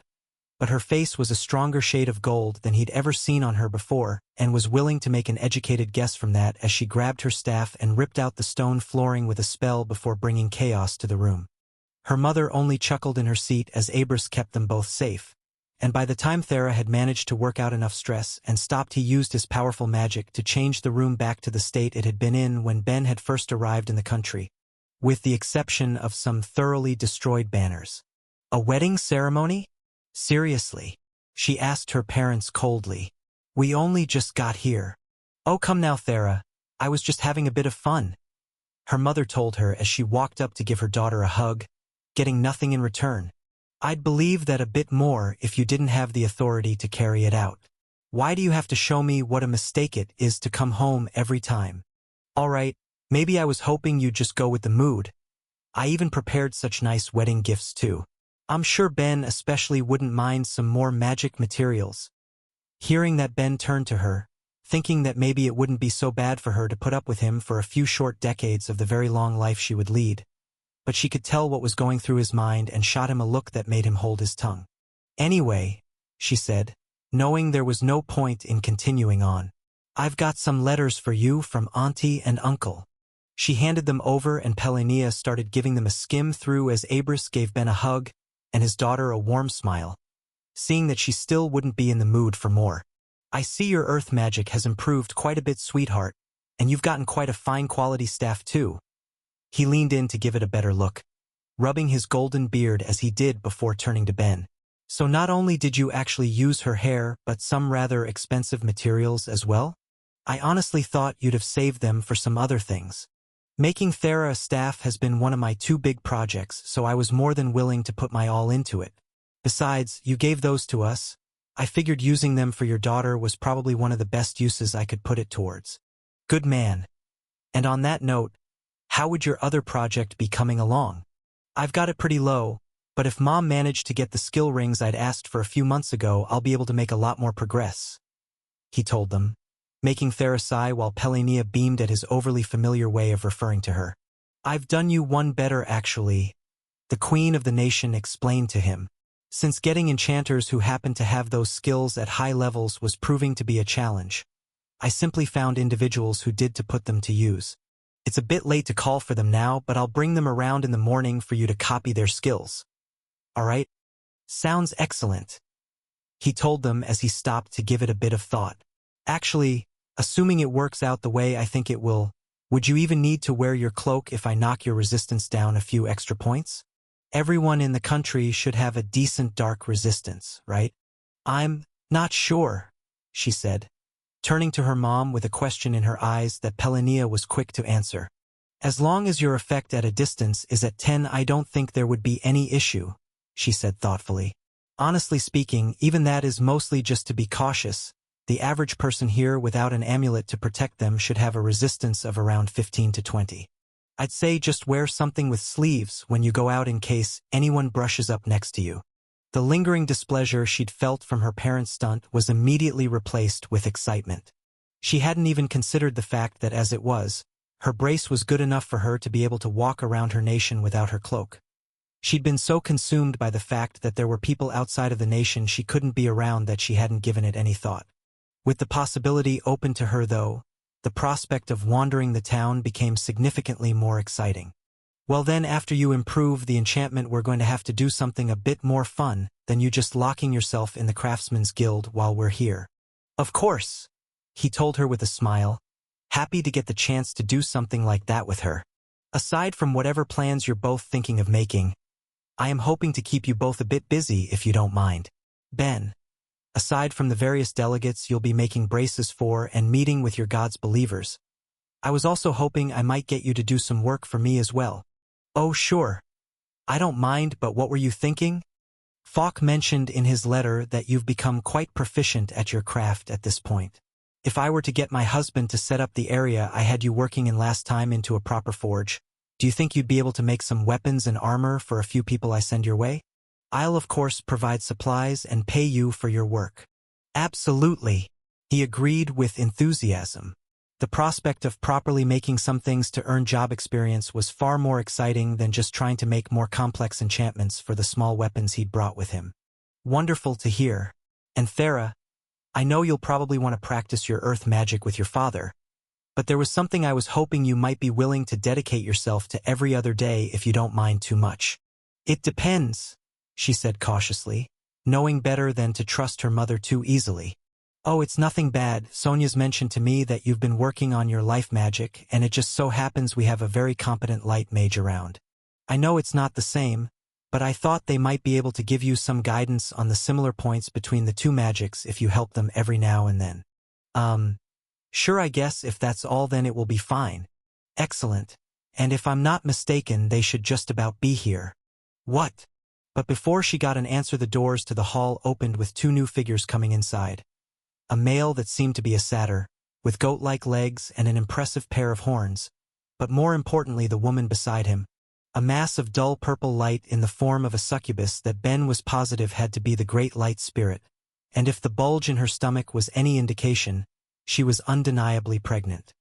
Speaker 1: but her face was a stronger shade of gold than he'd ever seen on her before, and was willing to make an educated guess from that as she grabbed her staff and ripped out the stone flooring with a spell before bringing chaos to the room. Her mother only chuckled in her seat as Abris kept them both safe, and by the time Thera had managed to work out enough stress and stopped, he used his powerful magic to change the room back to the state it had been in when Ben had first arrived in the country, with the exception of some thoroughly destroyed banners. "A wedding ceremony? Seriously?" she asked her parents coldly. "We only just got here." "Oh, come now, Thera. I was just having a bit of fun," her mother told her as she walked up to give her daughter a hug, getting nothing in return. "I'd believe that a bit more if you didn't have the authority to carry it out. Why do you have to show me what a mistake it is to come home every time? All right, maybe I was hoping you'd just go with the mood. I even prepared such nice wedding gifts too. I'm sure Ben especially wouldn't mind some more magic materials." Hearing that, Ben turned to her, thinking that maybe it wouldn't be so bad for her to put up with him for a few short decades of the very long life she would lead. But she could tell what was going through his mind and shot him a look that made him hold his tongue. "Anyway," she said, knowing there was no point in continuing on, "I've got some letters for you from Auntie and Uncle." She handed them over and Pelenia started giving them a skim through as Abris gave Ben a hug and his daughter a warm smile, seeing that she still wouldn't be in the mood for more. "I see your earth magic has improved quite a bit, sweetheart, and you've gotten quite a fine quality staff too." He leaned in to give it a better look, rubbing his golden beard as he did before turning to Ben. "So not only did you actually use her hair, but some rather expensive materials as well? I honestly thought you'd have saved them for some other things. Making Thera a staff has been one of my 2 big projects, so I was more than willing to put my all into it. Besides, you gave those to us. I figured using them for your daughter was probably one of the best uses I could put it towards." "Good man. And on that note, how would your other project be coming along?" "I've got it pretty low, but if Mom managed to get the skill rings I'd asked for a few months ago, I'll be able to make a lot more progress," he told them, making Thera sigh while Pelenia beamed at his overly familiar way of referring to her. "I've done you one better, actually," the queen of the nation explained to him. Since getting enchanters who happened to have those skills at high levels was proving to be a challenge, I simply found individuals who did to put them to use. It's a bit late to call for them now, but I'll bring them around in the morning for you to copy their skills. All right? Sounds excellent," he told them as he stopped to give it a bit of thought. Actually, assuming it works out the way I think it will, would you even need to wear your cloak if I knock your resistance down a few extra points? Everyone in the country should have a decent dark resistance, right? I'm not sure, she said, turning to her mom with a question in her eyes that Pelania was quick to answer. As long as your effect at a distance is at 10, I don't think there would be any issue, she said thoughtfully. Honestly speaking, even that is mostly just to be cautious. The average person here without an amulet to protect them should have a resistance of around 15 to 20. I'd say just wear something with sleeves when you go out in case anyone brushes up next to you. The lingering displeasure she'd felt from her parents' stunt was immediately replaced with excitement. She hadn't even considered the fact that as it was, her brace was good enough for her to be able to walk around her nation without her cloak. She'd been so consumed by the fact that there were people outside of the nation she couldn't be around that she hadn't given it any thought. With the possibility open to her, though, the prospect of wandering the town became significantly more exciting. Well then, after you improve the enchantment, we're going to have to do something a bit more fun than you just locking yourself in the Craftsman's Guild while we're here. Of course, he told her with a smile, happy to get the chance to do something like that with her. Aside from whatever plans you're both thinking of making, I am hoping to keep you both a bit busy if you don't mind. Ben, aside from the various delegates you'll be making braces for and meeting with your god's believers, I was also hoping I might get you to do some work for me as well. Oh sure. I don't mind, but what were you thinking? Falk mentioned in his letter that you've become quite proficient at your craft at this point. If I were to get my husband to set up the area I had you working in last time into a proper forge, do you think you'd be able to make some weapons and armor for a few people I send your way? I'll of course provide supplies and pay you for your work. Absolutely, he agreed with enthusiasm. The prospect of properly making some things to earn job experience was far more exciting than just trying to make more complex enchantments for the small weapons he'd brought with him. Wonderful to hear. And Thera, I know you'll probably want to practice your earth magic with your father, but there was something I was hoping you might be willing to dedicate yourself to every other day if you don't mind too much. It depends, she said cautiously, knowing better than to trust her mother too easily. Oh, it's nothing bad. Sonia's mentioned to me that you've been working on your life magic, and it just so happens we have a very competent light mage around. I know it's not the same, but I thought they might be able to give you some guidance on the similar points between the two magics if you help them every now and then. Sure, I guess if that's all then it will be fine. Excellent. And if I'm not mistaken, they should just about be here. What? But before she got an answer, the doors to the hall opened with two new figures coming inside. A male that seemed to be a satyr, with goat-like legs and an impressive pair of horns, but more importantly the woman beside him, a mass of dull purple light in the form of a succubus that Ben was positive had to be the Great Light Spirit, and if the bulge in her stomach was any indication, she was undeniably pregnant.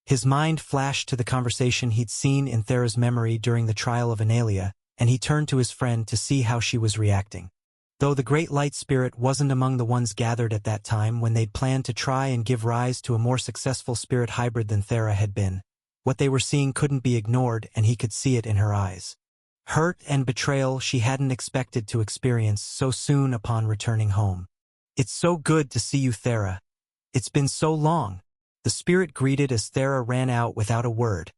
Speaker 1: His mind flashed to the conversation he'd seen in Thera's memory during the trial of Analia, and he turned to his friend to see how she was reacting. Though the Great Light Spirit wasn't among the ones gathered at that time when they'd planned to try and give rise to a more successful spirit hybrid than Thera had been, what they were seeing couldn't be ignored, and he could see it in her eyes. Hurt and betrayal she hadn't expected to experience so soon upon returning home. It's so good to see you, Thera. It's been so long, the spirit greeted as Thera ran out without a word,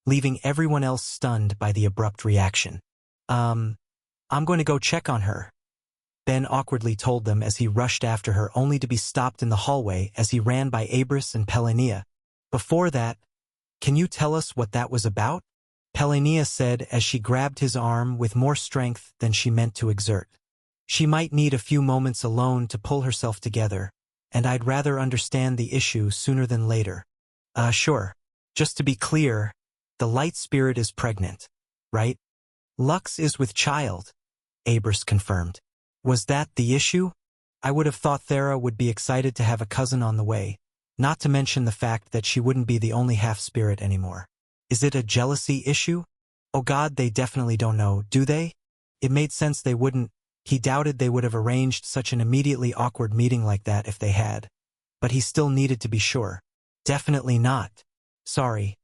Speaker 1: leaving everyone else stunned by the abrupt reaction. I'm going to go check on her, Ben awkwardly told them as he rushed after her, only to be stopped in the hallway as he ran by Abris and Pelania. Before that, can you tell us what that was about? Pelania said as she grabbed his arm with more strength than she meant to exert. She might need a few moments alone to pull herself together, and I'd rather understand the issue sooner than later. Sure. Just to be clear, the light spirit is pregnant, right? Lux is with child, Abris confirmed. Was that the issue? I would have thought Thera would be excited to have a cousin on the way, not to mention the fact that she wouldn't be the only half-spirit anymore. Is it a jealousy issue? Oh God, they definitely don't know, do they? It made sense they wouldn't. He doubted they would have arranged such an immediately awkward meeting like that if they had. But he still needed to be sure. Definitely not. Sorry.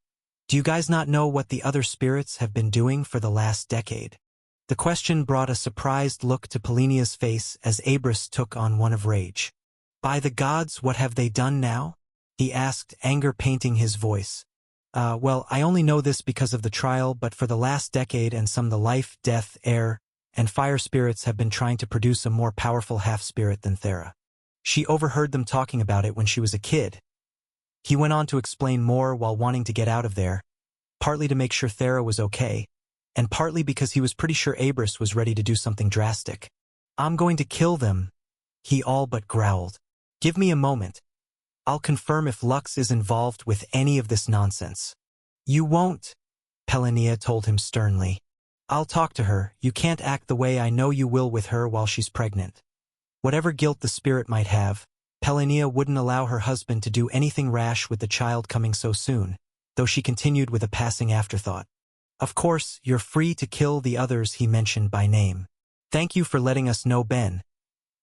Speaker 1: Do you guys not know what the other spirits have been doing for the last decade? The question brought a surprised look to Pelinia's face as Abris took on one of rage. By the gods, what have they done now? He asked, anger painting his voice. Well, I only know this because of the trial, but for the last decade and some the life, death, air, and fire spirits have been trying to produce a more powerful half-spirit than Thera. She overheard them talking about it when she was a kid. He went on to explain more while wanting to get out of there, partly to make sure Thera was okay, and partly because he was pretty sure Abris was ready to do something drastic. I'm going to kill them, he all but growled. Give me a moment. I'll confirm if Lux is involved with any of this nonsense. You won't, Pelania told him sternly. I'll talk to her. You can't act the way I know you will with her while she's pregnant. Whatever guilt the spirit might have, Pelania wouldn't allow her husband to do anything rash with the child coming so soon, though she continued with a passing afterthought. Of course, you're free to kill the others he mentioned by name. Thank you for letting us know, Ben.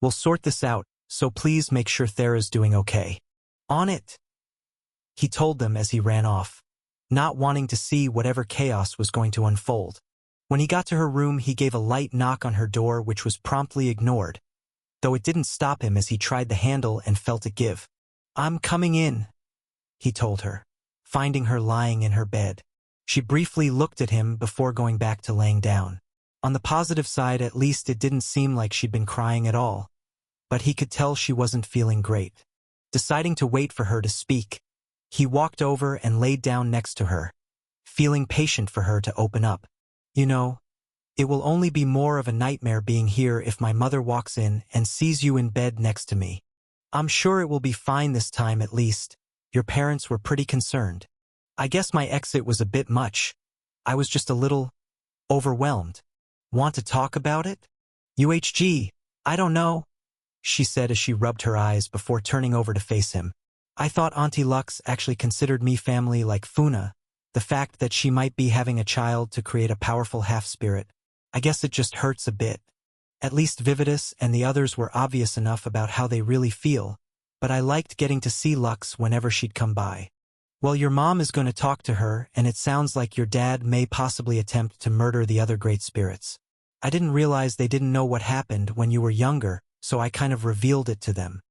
Speaker 1: We'll sort this out, so please make sure Thera's doing okay. On it, he told them as he ran off, not wanting to see whatever chaos was going to unfold. When he got to her room, he gave a light knock on her door, which was promptly ignored, though it didn't stop him as he tried the handle and felt it give. I'm coming in, he told her, finding her lying in her bed. She briefly looked at him before going back to laying down. On the positive side, at least it didn't seem like she'd been crying at all, but he could tell she wasn't feeling great. Deciding to wait for her to speak, he walked over and laid down next to her, feeling patient for her to open up. You know, it will only be more of a nightmare being here if my mother walks in and sees you in bed next to me. I'm sure it will be fine this time at least. Your parents were pretty concerned. I guess my exit was a bit much. I was just a little overwhelmed. Want to talk about it? UHG, I don't know, she said as she rubbed her eyes before turning over to face him. I thought Auntie Lux actually considered me family like Funa. The fact that she might be having a child to create a powerful half-spirit, I guess it just hurts a bit. At least Vividus and the others were obvious enough about how they really feel, but I liked getting to see Lux whenever she'd come by. Well, your mom is going to talk to her, and it sounds like your dad may possibly attempt to murder the other great spirits. I didn't realize they didn't know what happened when you were younger, so I kind of revealed it to them.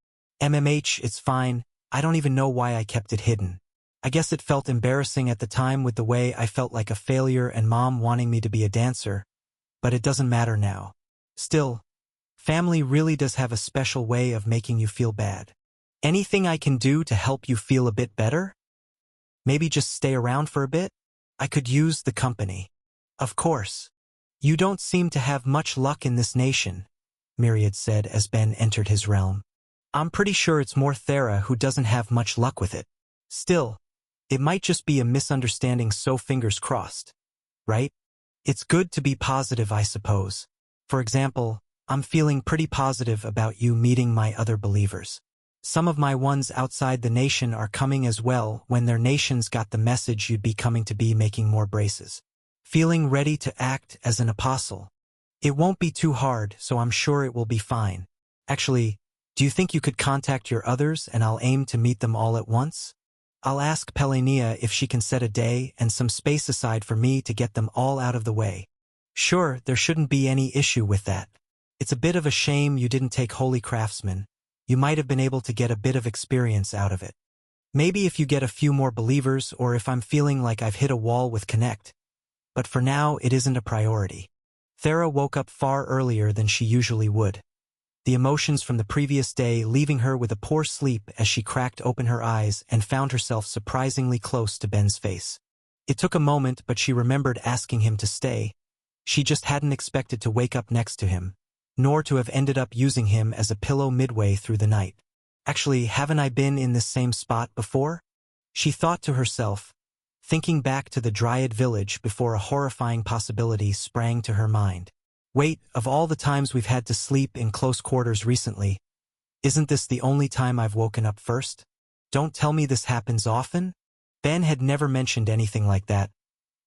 Speaker 1: MMH, it's fine. I don't even know why I kept it hidden. I guess it felt embarrassing at the time with the way I felt like a failure and mom wanting me to be a dancer, but it doesn't matter now. Still, family really does have a special way of making you feel bad. Anything I can do to help you feel a bit better? Maybe just stay around for a bit? I could use the company. Of course. You don't seem to have much luck in this nation, Myriad said as Ben entered his realm. I'm pretty sure it's more Thera who doesn't have much luck with it. Still, it might just be a misunderstanding, so fingers crossed. Right? It's good to be positive, I suppose. For example, I'm feeling pretty positive about you meeting my other believers. Some of my ones outside the nation are coming as well when their nations got the message you'd be coming to be making more braces. Feeling ready to act as an apostle. It won't be too hard, so I'm sure it will be fine. Actually, do you think you could contact your others and I'll aim to meet them all at once? I'll ask Pelania if she can set a day and some space aside for me to get them all out of the way. Sure, there shouldn't be any issue with that. It's a bit of a shame you didn't take Holy Craftsman. You might have been able to get a bit of experience out of it. Maybe if you get a few more believers or if I'm feeling like I've hit a wall with Connect. But for now, it isn't a priority. Thera woke up far earlier than she usually would. The emotions from the previous day leaving her with a poor sleep as she cracked open her eyes and found herself surprisingly close to Ben's face. It took a moment, but she remembered asking him to stay. She just hadn't expected to wake up next to him, nor to have ended up using him as a pillow midway through the night. Actually, haven't I been in this same spot before? She thought to herself, thinking back to the Dryad village before a horrifying possibility sprang to her mind. Wait, of all the times we've had to sleep in close quarters recently, isn't this the only time I've woken up first? Don't tell me this happens often? Ben had never mentioned anything like that,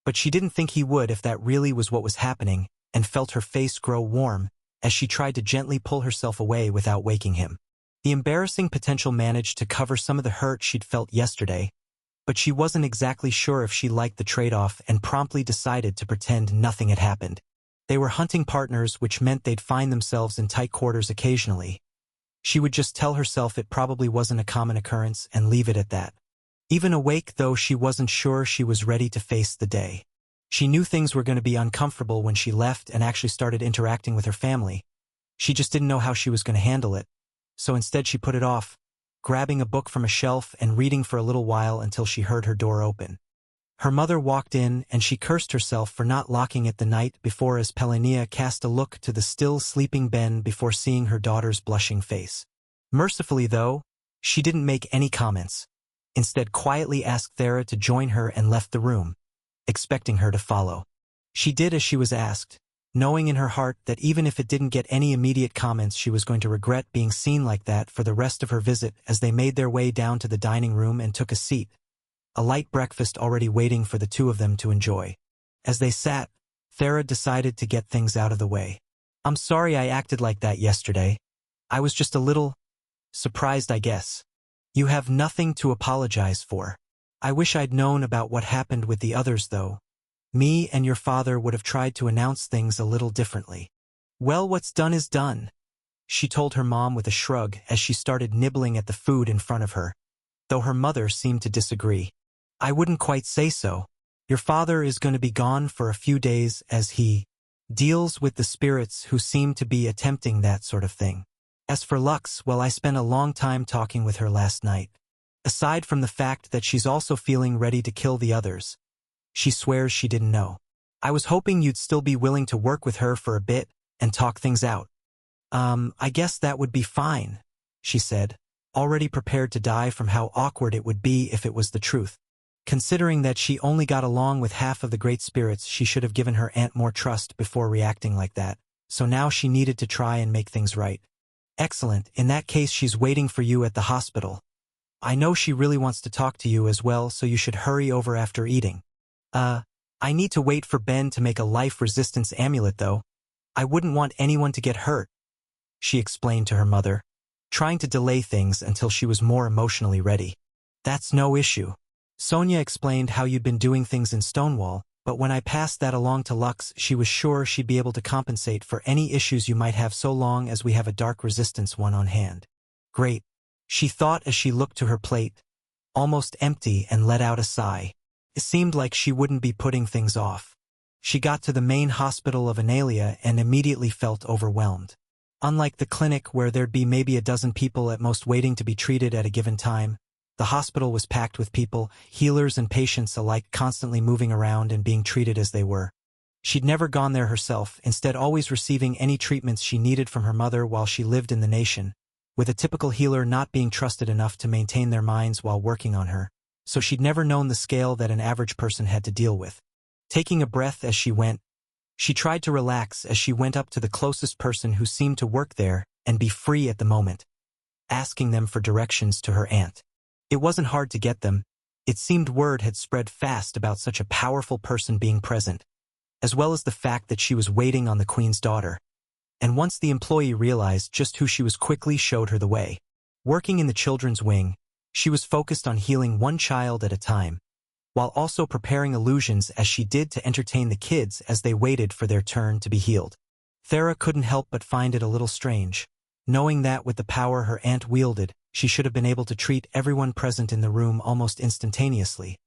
Speaker 1: but she didn't think he would if that really was what was happening, and felt her face grow warm as she tried to gently pull herself away without waking him. The embarrassing potential managed to cover some of the hurt she'd felt yesterday, but she wasn't exactly sure if she liked the trade-off and promptly decided to pretend nothing had happened. They were hunting partners, which meant they'd find themselves in tight quarters occasionally. She would just tell herself it probably wasn't a common occurrence and leave it at that. Even awake, though, she wasn't sure she was ready to face the day. She knew things were going to be uncomfortable when she left and actually started interacting with her family. She just didn't know how she was going to handle it. So instead she put it off, grabbing a book from a shelf and reading for a little while until she heard her door open. Her mother walked in and she cursed herself for not locking it the night before as Pelenia cast a look to the still sleeping Ben before seeing her daughter's blushing face. Mercifully, though, she didn't make any comments. Instead quietly asked Thera to join her and left the room, expecting her to follow. She did as she was asked, knowing in her heart that even if it didn't get any immediate comments, she was going to regret being seen like that for the rest of her visit. As they made their way down to the dining room and took a seat, a light breakfast already waiting for the two of them to enjoy. As they sat, Thera decided to get things out of the way. "I'm sorry I acted like that yesterday. I was just a little surprised, I guess." "You have nothing to apologize for. I wish I'd known about what happened with the others, though. Me and your father would have tried to announce things a little differently." "Well, what's done is done," she told her mom with a shrug as she started nibbling at the food in front of her, though her mother seemed to disagree. "I wouldn't quite say so. Your father is going to be gone for a few days as he deals with the spirits who seem to be attempting that sort of thing. As for Lux, well, I spent a long time talking with her last night. Aside from the fact that she's also feeling ready to kill the others, she swears she didn't know. I was hoping you'd still be willing to work with her for a bit and talk things out." I guess that would be fine," she said, already prepared to die from how awkward it would be if it was the truth. Considering that she only got along with half of the great spirits, she should have given her aunt more trust before reacting like that, so now she needed to try and make things right. "Excellent, in that case she's waiting for you at the hospital. I know she really wants to talk to you as well, so you should hurry over after eating." I need to wait for Ben to make a life resistance amulet, though. I wouldn't want anyone to get hurt," she explained to her mother, trying to delay things until she was more emotionally ready. "That's no issue. Sonia explained how you'd been doing things in Stonewall, but when I passed that along to Lux, she was sure she'd be able to compensate for any issues you might have so long as we have a dark resistance one on hand." "Great," she thought as she looked to her plate, almost empty, and let out a sigh. It seemed like she wouldn't be putting things off. She got to the main hospital of Analia and immediately felt overwhelmed. Unlike the clinic where there'd be maybe a dozen people at most waiting to be treated at a given time, the hospital was packed with people, healers and patients alike, constantly moving around and being treated as they were. She'd never gone there herself, instead always receiving any treatments she needed from her mother while she lived in the nation, with a typical healer not being trusted enough to maintain their minds while working on her, so she'd never known the scale that an average person had to deal with. Taking a breath as she went, she tried to relax as she went up to the closest person who seemed to work there and be free at the moment, asking them for directions to her aunt. It wasn't hard to get them. It seemed word had spread fast about such a powerful person being present, as well as the fact that she was waiting on the Queen's daughter. And once the employee realized just who she was, quickly showed her the way. Working in the children's wing, she was focused on healing one child at a time, while also preparing illusions as she did to entertain the kids as they waited for their turn to be healed. Thera couldn't help but find it a little strange, knowing that with the power her aunt wielded, she should have been able to treat everyone present in the room almost instantaneously,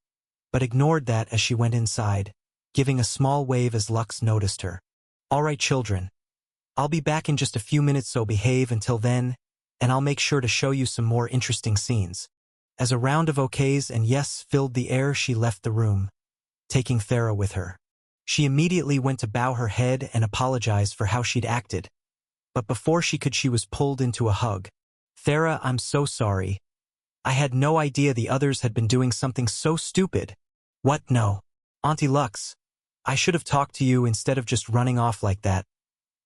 Speaker 1: but ignored that as she went inside, giving a small wave as Lux noticed her. "All right, children. I'll be back in just a few minutes, so behave until then, and I'll make sure to show you some more interesting scenes." As a round of okays and yes filled the air, she left the room, taking Thera with her. She immediately went to bow her head and apologize for how she'd acted, but before she could, she was pulled into a hug. "Thera, I'm so sorry. I had no idea the others had been doing something so stupid." "What? No. Auntie Lux, I should have talked to you instead of just running off like that.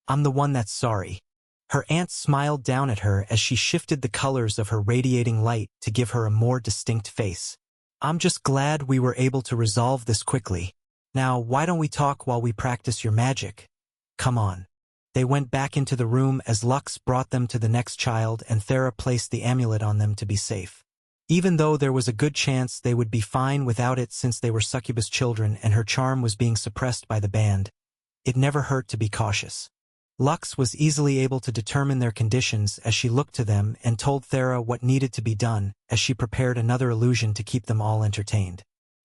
Speaker 1: I'm the one that's sorry." Her aunt smiled down at her as she shifted the colors of her radiating light to give her a more distinct face. "I'm just glad we were able to resolve this quickly. Now, why don't we talk while we practice your magic? Come on." They went back into the room as Lux brought them to the next child and Thera placed the amulet on them to be safe. Even though there was a good chance they would be fine without it since they were succubus children and her charm was being suppressed by the band, it never hurt to be cautious. Lux was easily able to determine their conditions as she looked to them and told Thera what needed to be done as she prepared another illusion to keep them all entertained.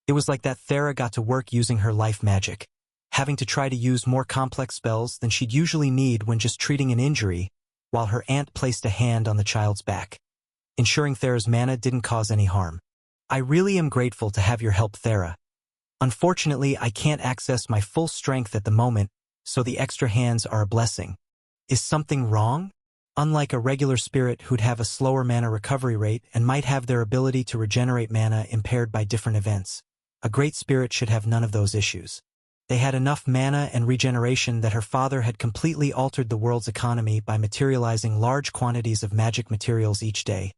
Speaker 1: It was like that Thera got to work using her life magic, having to try to use more complex spells than she'd usually need when just treating an injury, while her aunt placed a hand on the child's back, ensuring Thera's mana didn't cause any harm. I really am grateful to have your help, Thera. Unfortunately, I can't access my full strength at the moment, so the extra hands are a blessing. Is something wrong? Unlike a regular spirit who'd have a slower mana recovery rate and might have their ability to regenerate mana impaired by different events, a great spirit should have none of those issues. They had enough mana and regeneration that her father had completely altered the world's economy by materializing large quantities of magic materials each day.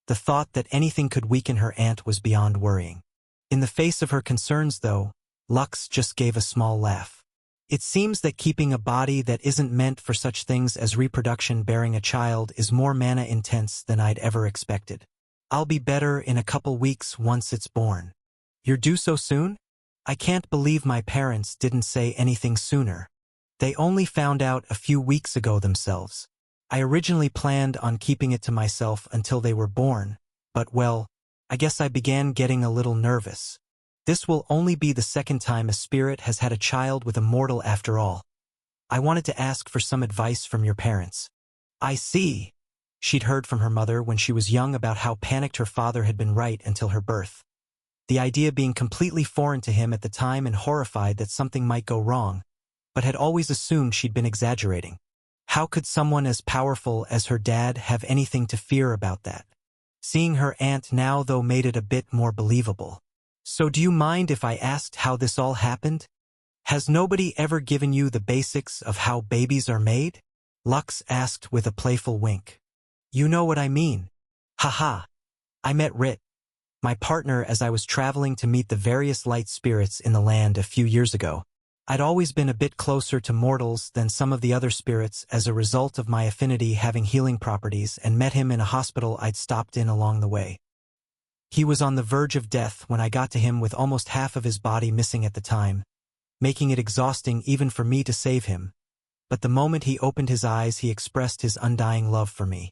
Speaker 1: The thought that anything could weaken her aunt was beyond worrying. In the face of her concerns, though, Lux just gave a small laugh. It seems that keeping a body that isn't meant for such things as reproduction bearing a child is more mana-intense than I'd ever expected. I'll be better in a couple weeks once it's born. You're due so soon? I can't believe my parents didn't say anything sooner. They only found out a few weeks ago themselves. I originally planned on keeping it to myself until they were born, but well, I guess I began getting a little nervous. This will only be the second time a spirit has had a child with a mortal after all. I wanted to ask for some advice from your parents. I see. She'd heard from her mother when she was young about how panicked her father had been right until her birth. The idea being completely foreign to him at the time and horrified that something might go wrong, but had always assumed she'd been exaggerating. How could someone as powerful as her dad have anything to fear about that? Seeing her aunt now, though, made it a bit more believable. So do you mind if I asked how this all happened? Has nobody ever given you the basics of how babies are made? Lux asked with a playful wink. You know what I mean. Haha. I met Rit, my partner, as I was traveling to meet the various light spirits in the land a few years ago. I'd always been a bit closer to mortals than some of the other spirits as a result of my affinity having healing properties, and met him in a hospital I'd stopped in along the way. He was on the verge of death when I got to him with almost half of his body missing at the time, making it exhausting even for me to save him. But the moment he opened his eyes, he expressed his undying love for me.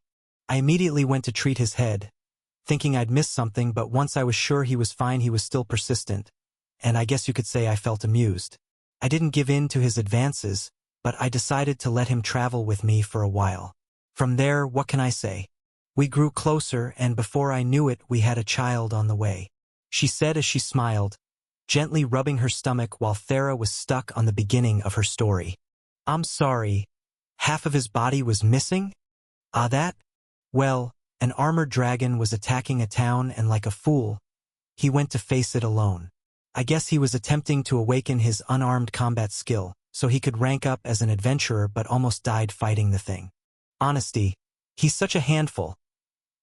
Speaker 1: I immediately went to treat his head, thinking I'd missed something, but once I was sure he was fine, he was still persistent, and I guess you could say I felt amused. I didn't give in to his advances, but I decided to let him travel with me for a while. From there, what can I say? We grew closer, and before I knew it, we had a child on the way. She said as she smiled, gently rubbing her stomach while Thera was stuck on the beginning of her story. I'm sorry. Half of his body was missing? That? Well, an armored dragon was attacking a town, and like a fool, he went to face it alone. I guess he was attempting to awaken his unarmed combat skill, so he could rank up as an adventurer, but almost died fighting the thing. Honesty, he's such a handful,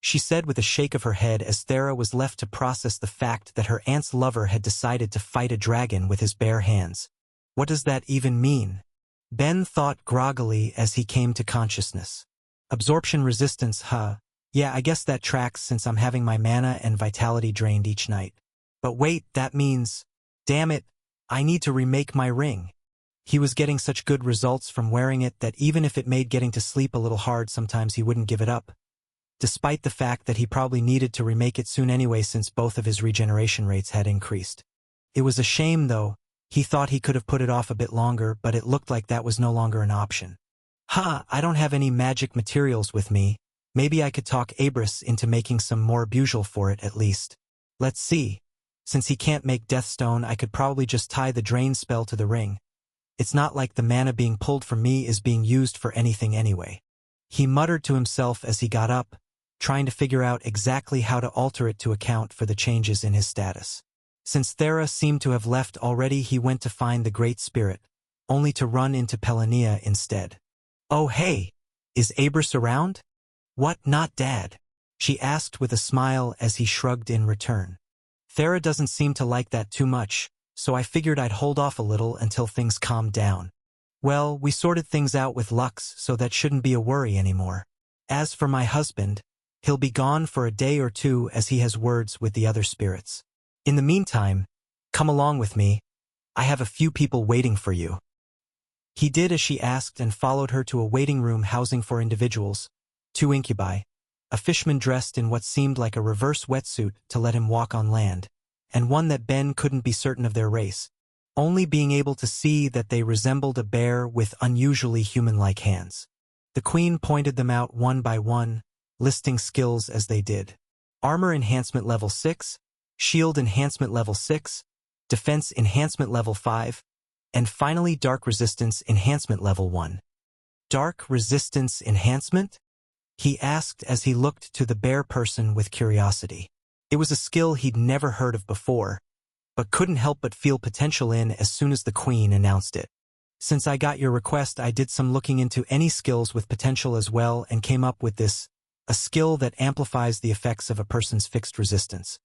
Speaker 1: she said with a shake of her head as Thera was left to process the fact that her aunt's lover had decided to fight a dragon with his bare hands. What does that even mean? Ben thought groggily as he came to consciousness. Absorption resistance, huh? Yeah, I guess that tracks since I'm having my mana and vitality drained each night. But wait, that means, damn it, I need to remake my ring. He was getting such good results from wearing it that even if it made getting to sleep a little hard, sometimes he wouldn't give it up, despite the fact that he probably needed to remake it soon anyway since both of his regeneration rates had increased. It was a shame, though. He thought he could have put it off a bit longer, but it looked like that was no longer an option. I don't have any magic materials with me. Maybe I could talk Abris into making some more bujal for it at least. Let's see. Since he can't make Deathstone, I could probably just tie the drain spell to the ring. It's not like the mana being pulled from me is being used for anything anyway. He muttered to himself as he got up, trying to figure out exactly how to alter it to account for the changes in his status. Since Thera seemed to have left already, he went to find the Great Spirit, only to run into Pelania instead. Oh hey, is Abris around? What, not Dad? She asked with a smile as he shrugged in return. Thera doesn't seem to like that too much, so I figured I'd hold off a little until things calmed down. Well, we sorted things out with Lux, so that shouldn't be a worry anymore. As for my husband, he'll be gone for a day or two as he has words with the other spirits. In the meantime, come along with me. I have a few people waiting for you. He did as she asked and followed her to a waiting room housing for individuals, 2 incubi, a fishman dressed in what seemed like a reverse wetsuit to let him walk on land, and one that Ben couldn't be certain of their race, only being able to see that they resembled a bear with unusually human-like hands. The Queen pointed them out one by one, listing skills as they did. Armor Enhancement Level 6, Shield Enhancement Level 6, Defense Enhancement Level 5, and finally Dark Resistance Enhancement Level 1. Dark Resistance Enhancement? He asked as he looked to the bear person with curiosity. It was a skill he'd never heard of before, but couldn't help but feel potential in as soon as the Queen announced it. Since I got your request, I did some looking into any skills with potential as well and came up with this, a skill that amplifies the effects of a person's fixed resistance.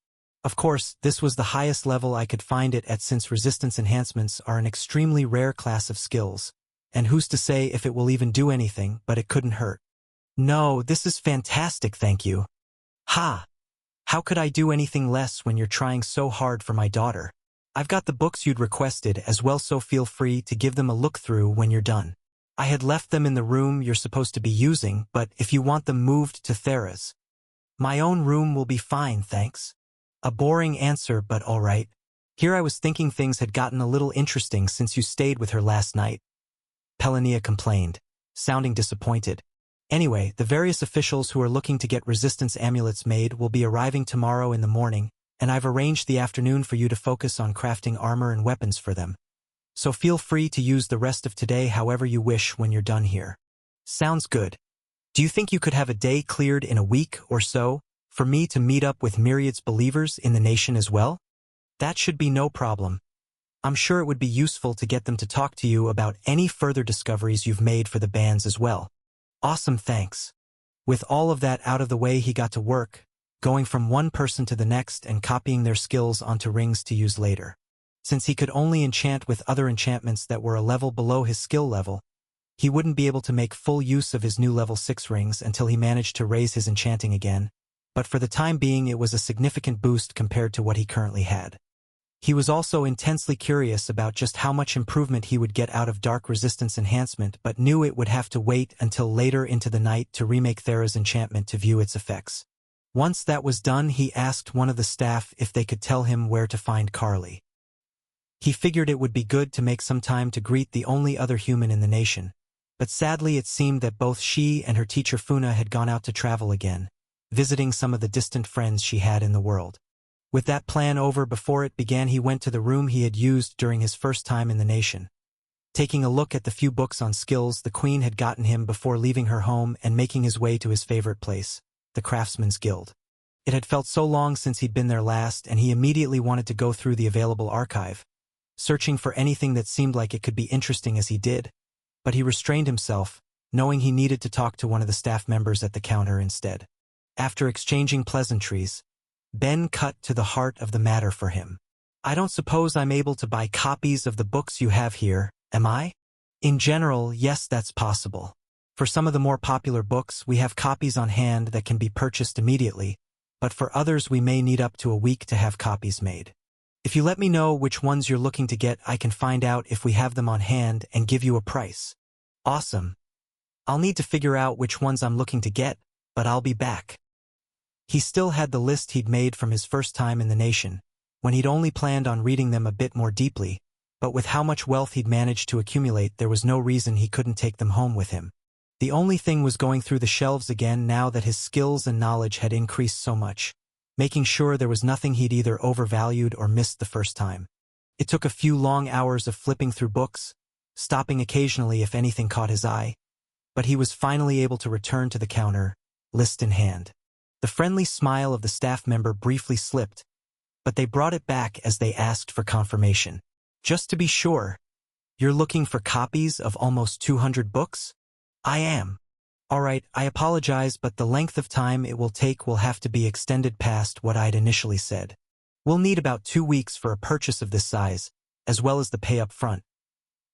Speaker 1: Of course, this was the highest level I could find it at since resistance enhancements are an extremely rare class of skills, and who's to say if it will even do anything, but it couldn't hurt. No, this is fantastic, thank you. Ha! How could I do anything less when you're trying so hard for my daughter? I've got the books you'd requested as well, so feel free to give them a look through when you're done. I had left them in the room you're supposed to be using, but if you want them moved to Thera's. My own room will be fine, thanks. A boring answer, but all right. Here I was thinking things had gotten a little interesting since you stayed with her last night. Pelonia complained, sounding disappointed. Anyway, the various officials who are looking to get resistance amulets made will be arriving tomorrow in the morning, and I've arranged the afternoon for you to focus on crafting armor and weapons for them. So feel free to use the rest of today however you wish when you're done here. Sounds good. Do you think you could have a day cleared in a week or so for me to meet up with Myriad's believers in the nation as well? That should be no problem. I'm sure it would be useful to get them to talk to you about any further discoveries you've made for the bands as well. Awesome, thanks. With all of that out of the way, he got to work, going from one person to the next and copying their skills onto rings to use later. Since he could only enchant with other enchantments that were a level below his skill level, he wouldn't be able to make full use of his new level 6 rings until he managed to raise his enchanting again, but for the time being it was a significant boost compared to what he currently had. He was also intensely curious about just how much improvement he would get out of Dark Resistance Enhancement, but knew it would have to wait until later into the night to remake Thera's enchantment to view its effects. Once that was done, he asked one of the staff if they could tell him where to find Carly. He figured it would be good to make some time to greet the only other human in the nation, but sadly it seemed that both she and her teacher Funa had gone out to travel again, visiting some of the distant friends she had in the world. With that plan over before it began, he went to the room he had used during his first time in the nation. Taking a look at the few books on skills the Queen had gotten him before leaving her home and making his way to his favorite place, the Craftsman's Guild. It had felt so long since he'd been there last, and he immediately wanted to go through the available archive, searching for anything that seemed like it could be interesting as he did, but he restrained himself, knowing he needed to talk to one of the staff members at the counter instead. After exchanging pleasantries, Ben cut to the heart of the matter for him. I don't suppose I'm able to buy copies of the books you have here, am I? In general, yes, that's possible. For some of the more popular books, we have copies on hand that can be purchased immediately, but for others we may need up to a week to have copies made. If you let me know which ones you're looking to get, I can find out if we have them on hand and give you a price. Awesome. I'll need to figure out which ones I'm looking to get, but I'll be back. He still had the list he'd made from his first time in the nation, when he'd only planned on reading them a bit more deeply, but with how much wealth he'd managed to accumulate, there was no reason he couldn't take them home with him. The only thing was going through the shelves again now that his skills and knowledge had increased so much, making sure there was nothing he'd either overvalued or missed the first time. It took a few long hours of flipping through books, stopping occasionally if anything caught his eye, but he was finally able to return to the counter, list in hand. The friendly smile of the staff member briefly slipped, but they brought it back as they asked for confirmation. Just to be sure, you're looking for copies of almost 200 books? I am. All right, I apologize, but the length of time it will take will have to be extended past what I'd initially said. We'll need about 2 weeks for a purchase of this size, as well as the pay up front.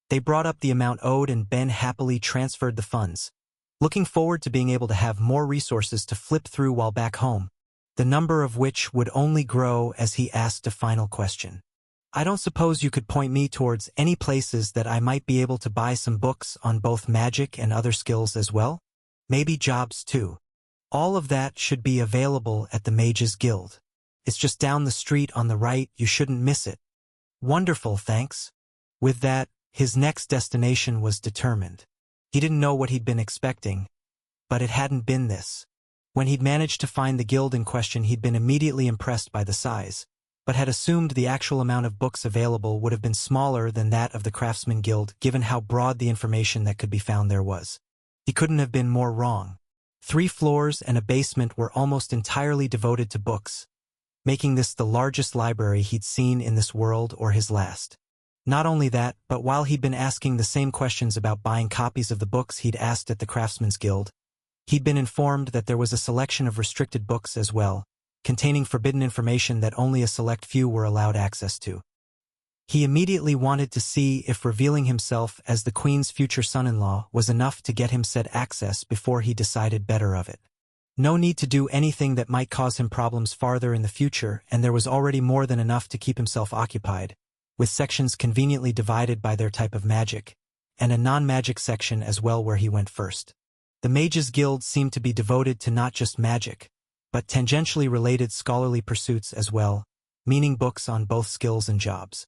Speaker 1: They brought up the amount owed and Ben happily transferred the funds, looking forward to being able to have more resources to flip through while back home, the number of which would only grow as he asked a final question. I don't suppose you could point me towards any places that I might be able to buy some books on both magic and other skills as well? Maybe jobs too. All of that should be available at the Mages Guild. It's just down the street on the right, you shouldn't miss it. Wonderful, thanks. With that, his next destination was determined. He didn't know what he'd been expecting, but it hadn't been this. When he'd managed to find the guild in question, he'd been immediately impressed by the size, but had assumed the actual amount of books available would have been smaller than that of the Craftsman Guild given how broad the information that could be found there was. He couldn't have been more wrong. 3 floors and a basement were almost entirely devoted to books, making this the largest library he'd seen in this world or his last. Not only that, but while he'd been asking the same questions about buying copies of the books he'd asked at the Craftsman's Guild, he'd been informed that there was a selection of restricted books as well, containing forbidden information that only a select few were allowed access to. He immediately wanted to see if revealing himself as the Queen's future son-in-law was enough to get him said access before he decided better of it. No need to do anything that might cause him problems farther in the future, and there was already more than enough to keep himself occupied, with sections conveniently divided by their type of magic, and a non-magic section as well where he went first. The Mages Guild seemed to be devoted to not just magic, but tangentially related scholarly pursuits as well, meaning books on both skills and jobs.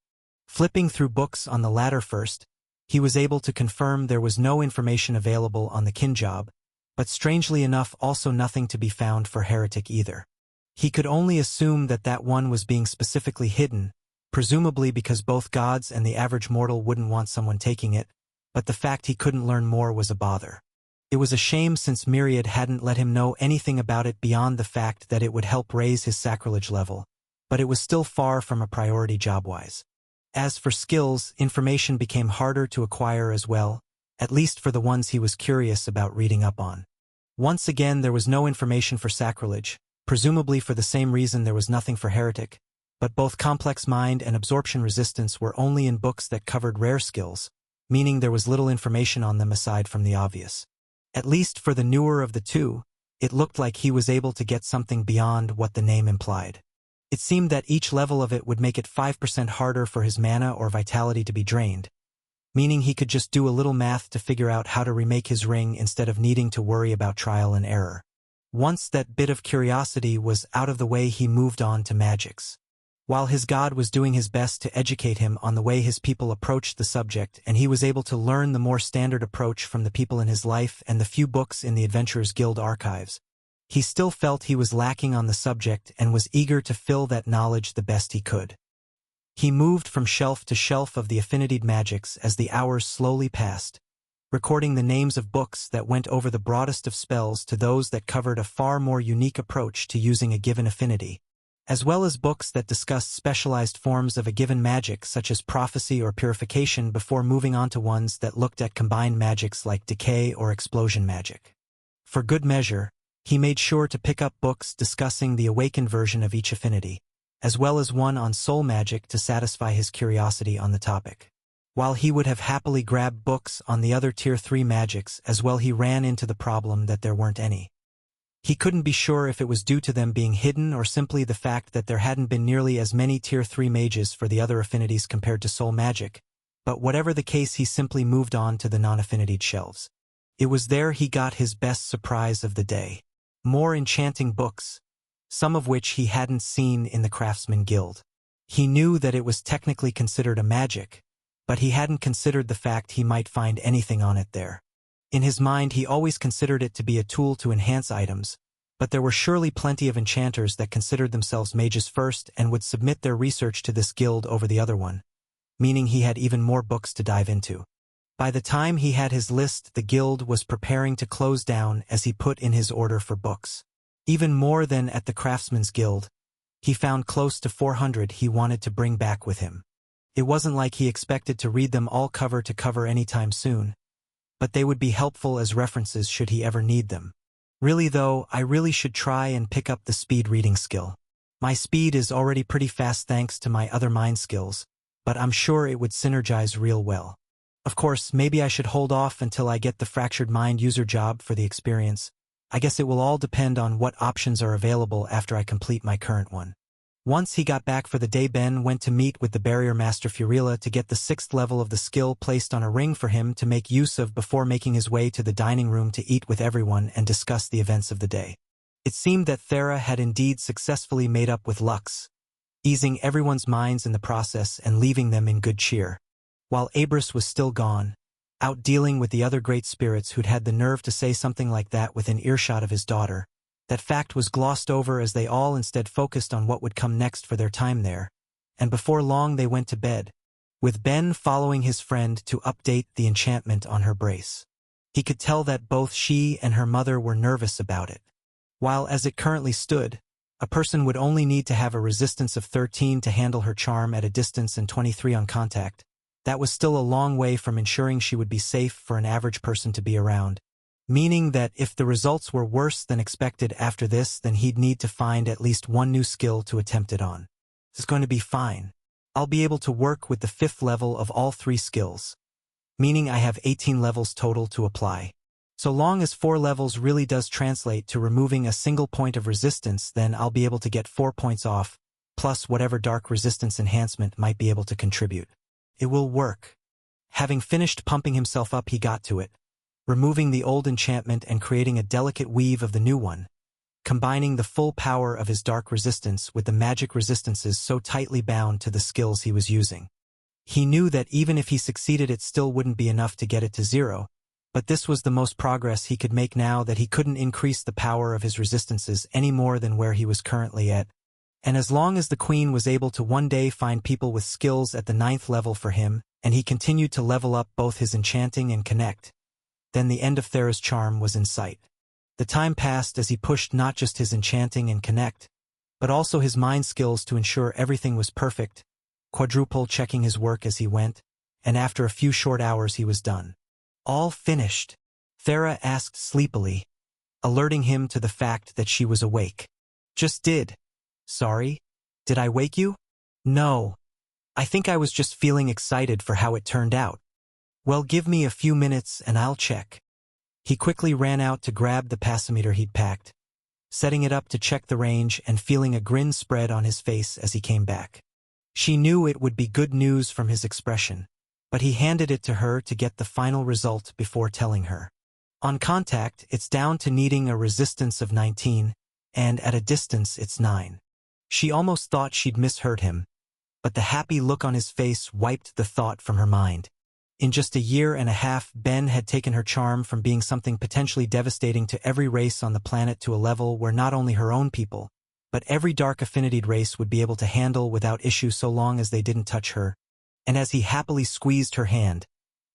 Speaker 1: Flipping through books on the latter first, he was able to confirm there was no information available on the kin job, but strangely enough also nothing to be found for heretic either. He could only assume that that one was being specifically hidden, presumably because both gods and the average mortal wouldn't want someone taking it, but the fact he couldn't learn more was a bother. It was a shame since Myriad hadn't let him know anything about it beyond the fact that it would help raise his sacrilege level, but it was still far from a priority job-wise. As for skills, information became harder to acquire as well, at least for the ones he was curious about reading up on. Once again, there was no information for sacrilege, presumably for the same reason there was nothing for heretic, but both complex mind and absorption resistance were only in books that covered rare skills, meaning there was little information on them aside from the obvious. At least for the newer of the two, it looked like he was able to get something beyond what the name implied. It seemed that each level of it would make it 5% harder for his mana or vitality to be drained, meaning he could just do a little math to figure out how to remake his ring instead of needing to worry about trial and error. Once that bit of curiosity was out of the way, he moved on to magics. While his god was doing his best to educate him on the way his people approached the subject, and he was able to learn the more standard approach from the people in his life and the few books in the Adventurers Guild archives, he still felt he was lacking on the subject and was eager to fill that knowledge the best he could. He moved from shelf to shelf of the affinitied magics as the hours slowly passed, recording the names of books that went over the broadest of spells to those that covered a far more unique approach to using a given affinity, as well as books that discussed specialized forms of a given magic such as prophecy or purification before moving on to ones that looked at combined magics like decay or explosion magic. For good measure, he made sure to pick up books discussing the awakened version of each affinity, as well as one on soul magic to satisfy his curiosity on the topic. While he would have happily grabbed books on the other Tier 3 magics as well, he ran into the problem that there weren't any. He couldn't be sure if it was due to them being hidden or simply the fact that there hadn't been nearly as many Tier 3 mages for the other affinities compared to soul magic, but whatever the case, he simply moved on to the non-affinitied shelves. It was there he got his best surprise of the day. More enchanting books, some of which he hadn't seen in the Craftsman Guild. He knew that it was technically considered a magic, but he hadn't considered the fact he might find anything on it there. In his mind, he always considered it to be a tool to enhance items, but there were surely plenty of enchanters that considered themselves mages first and would submit their research to this guild over the other one, meaning he had even more books to dive into. By the time he had his list, the guild was preparing to close down as he put in his order for books. Even more than at the Craftsman's Guild, he found close to 400 he wanted to bring back with him. It wasn't like he expected to read them all cover to cover anytime soon, but they would be helpful as references should he ever need them. Really though, I really should try and pick up the speed reading skill. My speed is already pretty fast thanks to my other mind skills, but I'm sure it would synergize real well. Of course, maybe I should hold off until I get the Fractured Mind user job for the experience. I guess it will all depend on what options are available after I complete my current one. Once he got back for the day, Ben went to meet with the barrier master Furila to get the 6th level of the skill placed on a ring for him to make use of before making his way to the dining room to eat with everyone and discuss the events of the day. It seemed that Thera had indeed successfully made up with Lux, easing everyone's minds in the process and leaving them in good cheer. While Abris was still gone, out dealing with the other great spirits who'd had the nerve to say something like that within earshot of his daughter, that fact was glossed over as they all instead focused on what would come next for their time there, and before long they went to bed, with Ben following his friend to update the enchantment on her brace. He could tell that both she and her mother were nervous about it. While as it currently stood, a person would only need to have a resistance of 13 to handle her charm at a distance and 23 on contact. That was still a long way from ensuring she would be safe for an average person to be around. Meaning that if the results were worse than expected after this, then he'd need to find at least one new skill to attempt it on. It's going to be fine. I'll be able to work with the 5th level of all 3 skills. Meaning I have 18 levels total to apply. So long as 4 levels really does translate to removing a single point of resistance, then I'll be able to get 4 points off, plus whatever dark resistance enhancement might be able to contribute. It will work. Having finished pumping himself up, he got to it, removing the old enchantment and creating a delicate weave of the new one, combining the full power of his dark resistance with the magic resistances so tightly bound to the skills he was using. He knew that even if he succeeded, it still wouldn't be enough to get it to 0, but this was the most progress he could make now that he couldn't increase the power of his resistances any more than where he was currently at. And as long as the Queen was able to one day find people with skills at the 9th level for him, and he continued to level up both his enchanting and connect, then the end of Thera's charm was in sight. The time passed as he pushed not just his enchanting and connect, but also his mind skills to ensure everything was perfect, quadruple checking his work as he went, and after a few short hours he was done. All finished? Thera asked sleepily, alerting him to the fact that she was awake. Just did. Sorry? Did I wake you? No. I think I was just feeling excited for how it turned out. Well, give me a few minutes and I'll check. He quickly ran out to grab the passimeter he'd packed, setting it up to check the range and feeling a grin spread on his face as he came back. She knew it would be good news from his expression, but he handed it to her to get the final result before telling her. On contact, it's down to needing a resistance of 19, and at a distance it's 9. She almost thought she'd misheard him, but the happy look on his face wiped the thought from her mind. In just a year and a half, Ben had taken her charm from being something potentially devastating to every race on the planet to a level where not only her own people, but every dark affinitied race would be able to handle without issue so long as they didn't touch her. And as he happily squeezed her hand,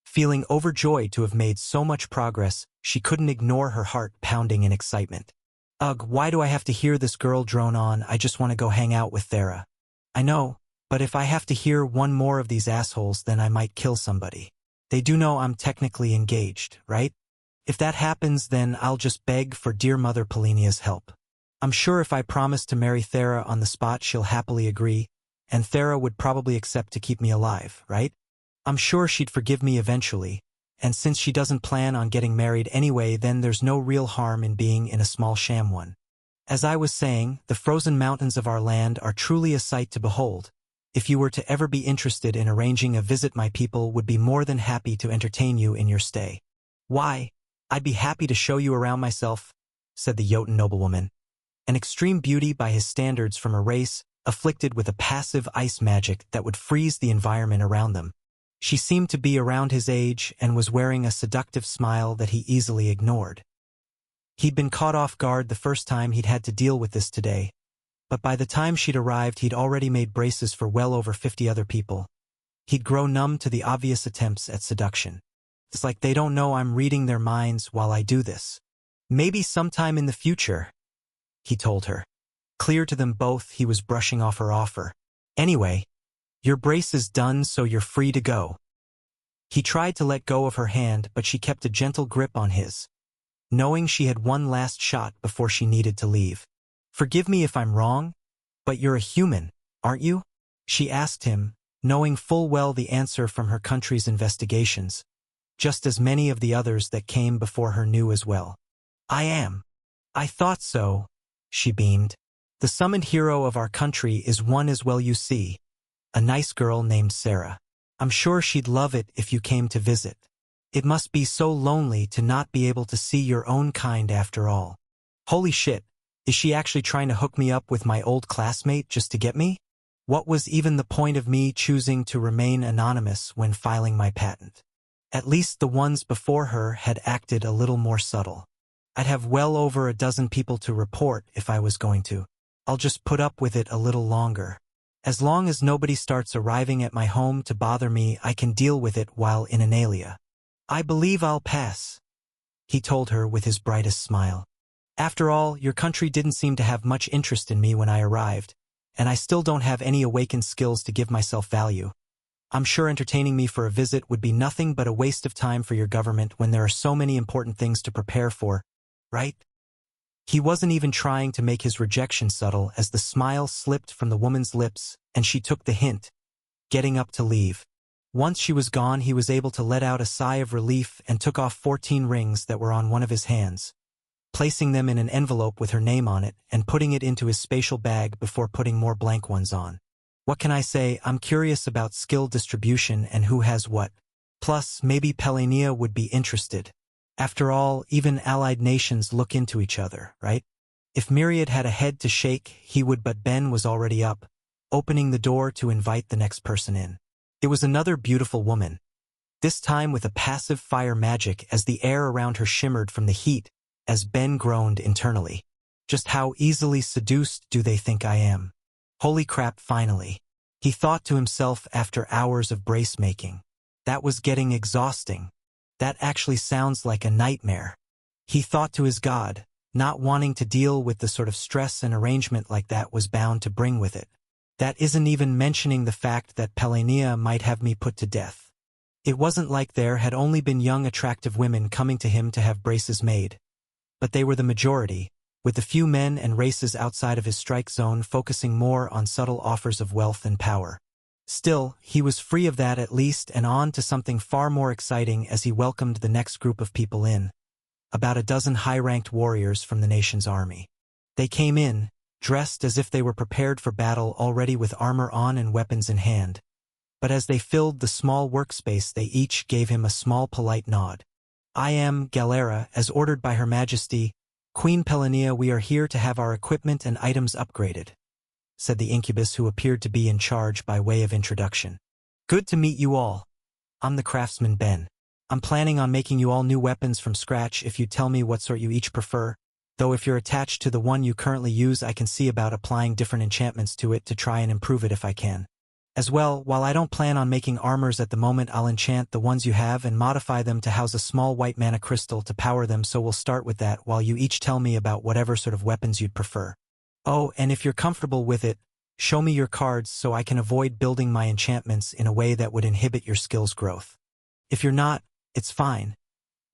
Speaker 1: feeling overjoyed to have made so much progress, she couldn't ignore her heart pounding in excitement. Ugh, why do I have to hear this girl drone on? I just want to go hang out with Thera. I know, but if I have to hear one more of these assholes, then I might kill somebody. They do know I'm technically engaged, right? If that happens, then I'll just beg for dear Mother Polinia's help. I'm sure if I promise to marry Thera on the spot, she'll happily agree, and Thera would probably accept to keep me alive, right? I'm sure she'd forgive me eventually, and since she doesn't plan on getting married anyway, then there's no real harm in being in a small sham one. As I was saying, the frozen mountains of our land are truly a sight to behold. If you were to ever be interested in arranging a visit, my people would be more than happy to entertain you in your stay. Why, I'd be happy to show you around myself, said the Jotun noblewoman. An extreme beauty by his standards from a race afflicted with a passive ice magic that would freeze the environment around them. She seemed to be around his age and was wearing a seductive smile that he easily ignored. He'd been caught off guard the first time he'd had to deal with this today, but by the time she'd arrived, he'd already made braces for well over 50 other people. He'd grow numb to the obvious attempts at seduction. It's like they don't know I'm reading their minds while I do this. Maybe sometime in the future, he told her. Clear to them both, he was brushing off her offer. Anyway, your brace is done, so you're free to go. He tried to let go of her hand, but she kept a gentle grip on his, knowing she had one last shot before she needed to leave. Forgive me if I'm wrong, but you're a human, aren't you? She asked him, knowing full well the answer from her country's investigations, just as many of the others that came before her knew as well. I am. I thought so, she beamed. The summoned hero of our country is one as well you see. A nice girl named Sarah. I'm sure she'd love it if you came to visit. It must be so lonely to not be able to see your own kind after all. Holy shit, is she actually trying to hook me up with my old classmate just to get me? What was even the point of me choosing to remain anonymous when filing my patent? At least the ones before her had acted a little more subtle. I'd have well over a dozen people to report if I was going to. I'll just put up with it a little longer. As long as nobody starts arriving at my home to bother me, I can deal with it while in Analia. I believe I'll pass, he told her with his brightest smile. After all, your country didn't seem to have much interest in me when I arrived, and I still don't have any awakened skills to give myself value. I'm sure entertaining me for a visit would be nothing but a waste of time for your government when there are so many important things to prepare for, right? He wasn't even trying to make his rejection subtle as the smile slipped from the woman's lips and she took the hint, getting up to leave. Once she was gone, he was able to let out a sigh of relief and took off 14 rings that were on one of his hands, placing them in an envelope with her name on it and putting it into his spatial bag before putting more blank ones on. What can I say? I'm curious about skill distribution and who has what. Plus, maybe Pelania would be interested. After all, even allied nations look into each other, right? If Myriad had a head to shake, he would, but Ben was already up, opening the door to invite the next person in. It was another beautiful woman, this time with a passive fire magic as the air around her shimmered from the heat as Ben groaned internally. Just how easily seduced do they think I am? Holy crap, finally. He thought to himself after hours of brace making. That was getting exhausting. That actually sounds like a nightmare. He thought to his God, not wanting to deal with the sort of stress an arrangement like that was bound to bring with it. That isn't even mentioning the fact that Pelania might have me put to death. It wasn't like there had only been young attractive women coming to him to have braces made. But they were the majority, with the few men and races outside of his strike zone focusing more on subtle offers of wealth and power. Still, he was free of that at least and on to something far more exciting as he welcomed the next group of people in. About a dozen high-ranked warriors from the nation's army. They came in, dressed as if they were prepared for battle already with armor on and weapons in hand. But as they filled the small workspace, they each gave him a small polite nod. I am Galera, as ordered by Her Majesty, Queen Pelania. We are here to have our equipment and items upgraded, said the incubus who appeared to be in charge by way of introduction. Good to meet you all. I'm the craftsman Ben. I'm planning on making you all new weapons from scratch if you tell me what sort you each prefer, though if you're attached to the one you currently use I can see about applying different enchantments to it to try and improve it if I can. As well, while I don't plan on making armors at the moment, I'll enchant the ones you have and modify them to house a small white mana crystal to power them, so we'll start with that while you each tell me about whatever sort of weapons you'd prefer. Oh, and if you're comfortable with it, show me your cards so I can avoid building my enchantments in a way that would inhibit your skill's growth. If you're not, it's fine.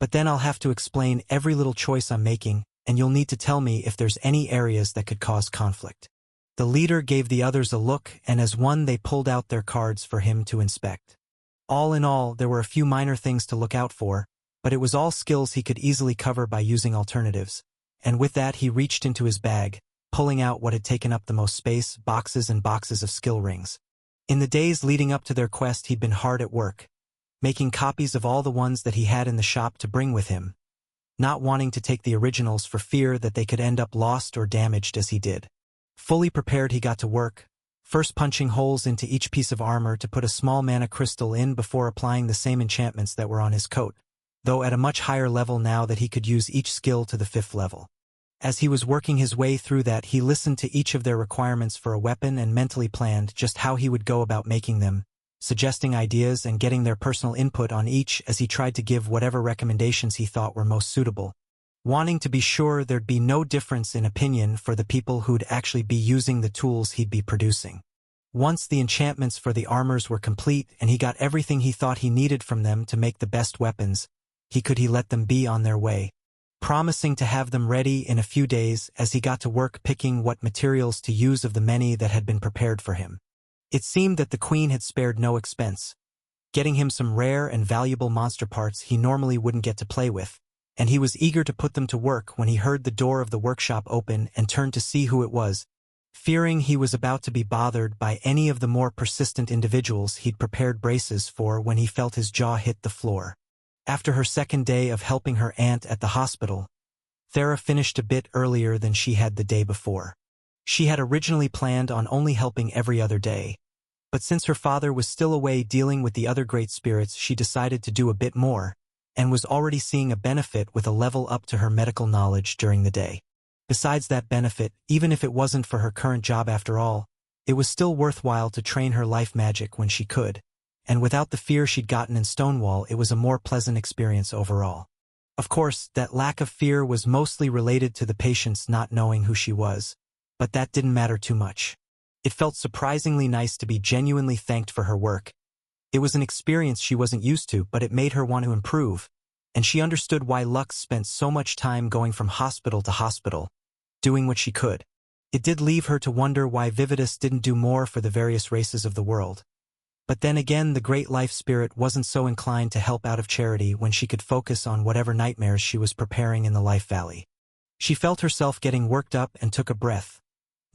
Speaker 1: But then I'll have to explain every little choice I'm making, and you'll need to tell me if there's any areas that could cause conflict. The leader gave the others a look, and as one they pulled out their cards for him to inspect. All in all, there were a few minor things to look out for, but it was all skills he could easily cover by using alternatives, and with that he reached into his bag, pulling out what had taken up the most space, boxes and boxes of skill rings. In the days leading up to their quest he'd been hard at work, making copies of all the ones that he had in the shop to bring with him, not wanting to take the originals for fear that they could end up lost or damaged as he did. Fully prepared he got to work, first punching holes into each piece of armor to put a small mana crystal in before applying the same enchantments that were on his coat, though at a much higher level now that he could use each skill to the 5th level. As he was working his way through that, he listened to each of their requirements for a weapon and mentally planned just how he would go about making them, suggesting ideas and getting their personal input on each as he tried to give whatever recommendations he thought were most suitable, wanting to be sure there'd be no difference in opinion for the people who'd actually be using the tools he'd be producing. Once the enchantments for the armors were complete and he got everything he thought he needed from them to make the best weapons, he let them be on their way, promising to have them ready in a few days as he got to work picking what materials to use of the many that had been prepared for him. It seemed that the queen had spared no expense, getting him some rare and valuable monster parts he normally wouldn't get to play with, and he was eager to put them to work when he heard the door of the workshop open and turned to see who it was, Fearing he was about to be bothered by any of the more persistent individuals he'd prepared braces for when he felt his jaw hit the floor. After her second day of helping her aunt at the hospital, Thera finished a bit earlier than she had the day before. She had originally planned on only helping every other day, but since her father was still away dealing with the other great spirits, she decided to do a bit more, and was already seeing a benefit with a level up to her medical knowledge during the day. Besides that benefit, even if it wasn't for her current job after all, it was still worthwhile to train her life magic when she could, and without the fear she'd gotten in Stonewall, it was a more pleasant experience overall. Of course, that lack of fear was mostly related to the patients not knowing who she was, but that didn't matter too much. It felt surprisingly nice to be genuinely thanked for her work. It was an experience she wasn't used to, but it made her want to improve, and she understood why Lux spent so much time going from hospital to hospital, doing what she could. It did leave her to wonder why Vividus didn't do more for the various races of the world. But then again, the great life spirit wasn't so inclined to help out of charity when she could focus on whatever nightmares she was preparing in the Life Valley. She felt herself getting worked up and took a breath,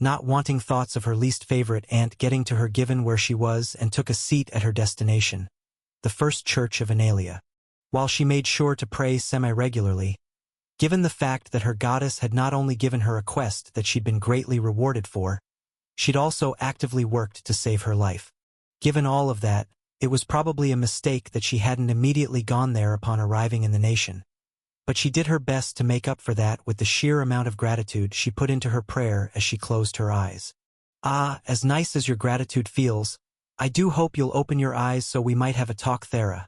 Speaker 1: not wanting thoughts of her least favorite aunt getting to her given where she was, and took a seat at her destination, the First Church of Analia. While she made sure to pray semi-regularly, given the fact that her goddess had not only given her a quest that she'd been greatly rewarded for, she'd also actively worked to save her life. Given all of that, it was probably a mistake that she hadn't immediately gone there upon arriving in the nation. But she did her best to make up for that with the sheer amount of gratitude she put into her prayer as she closed her eyes. "Ah, as nice as your gratitude feels, I do hope you'll open your eyes so we might have a talk, Thera."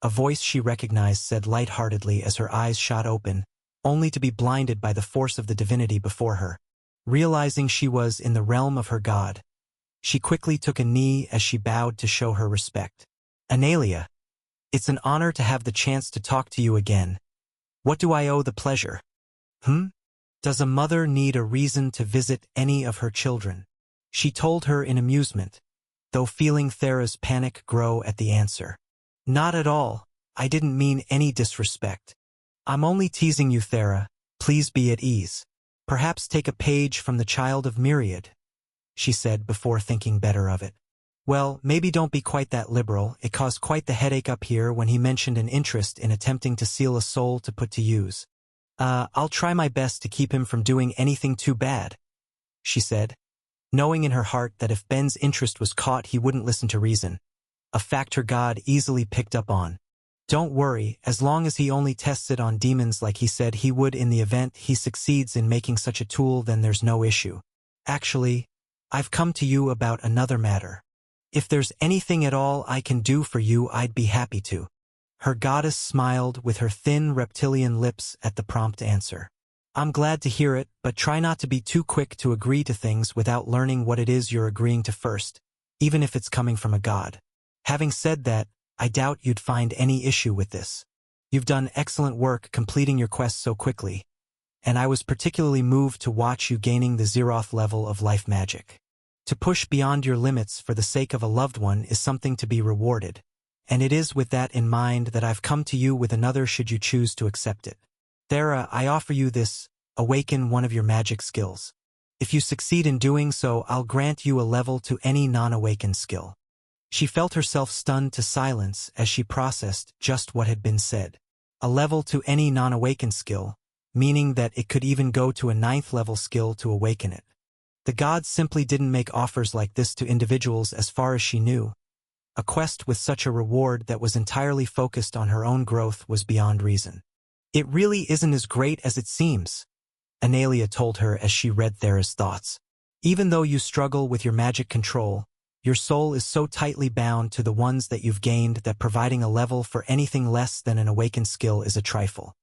Speaker 1: A voice she recognized said light-heartedly as her eyes shot open, only to be blinded by the force of the divinity before her. Realizing she was in the realm of her god, she quickly took a knee as she bowed to show her respect. "Analia, it's an honor to have the chance to talk to you again. What do I owe the pleasure?" Does a mother need a reason to visit any of her children?" she told her in amusement, though feeling Thera's panic grow at the answer. "Not at all. I didn't mean any disrespect. I'm only teasing you, Thera. Please be at ease. Perhaps take a page from the Child of Myriad," she said before thinking better of it. "Well, maybe don't be quite that liberal. It caused quite the headache up here when he mentioned an interest in attempting to seal a soul to put to use. I'll try my best to keep him from doing anything too bad," she said, knowing in her heart that if Ben's interest was caught he wouldn't listen to reason, a fact her god easily picked up on. "Don't worry, as long as he only tests it on demons like he said he would in the event he succeeds in making such a tool, then there's no issue. Actually, I've come to you about another matter. If there's anything at all I can do for you, I'd be happy to." Her goddess smiled with her thin reptilian lips at the prompt answer. "I'm glad to hear it, but try not to be too quick to agree to things without learning what it is you're agreeing to first, even if it's coming from a god. Having said that, I doubt you'd find any issue with this. You've done excellent work completing your quest so quickly, and I was particularly moved to watch you gaining the Zeroth level of life magic. To push beyond your limits for the sake of a loved one is something to be rewarded, and it is with that in mind that I've come to you with another should you choose to accept it. Thera, I offer you this, awaken one of your magic skills. If you succeed in doing so, I'll grant you a level to any non-awakened skill." She felt herself stunned to silence as she processed just what had been said. A level to any non-awakened skill, meaning that it could even go to a 9th level skill to awaken it. The gods simply didn't make offers like this to individuals as far as she knew. A quest with such a reward that was entirely focused on her own growth was beyond reason. "It really isn't as great as it seems," Analia told her as she read Thera's thoughts. "Even though you struggle with your magic control, your soul is so tightly bound to the ones that you've gained that providing a level for anything less than an awakened skill is a trifle.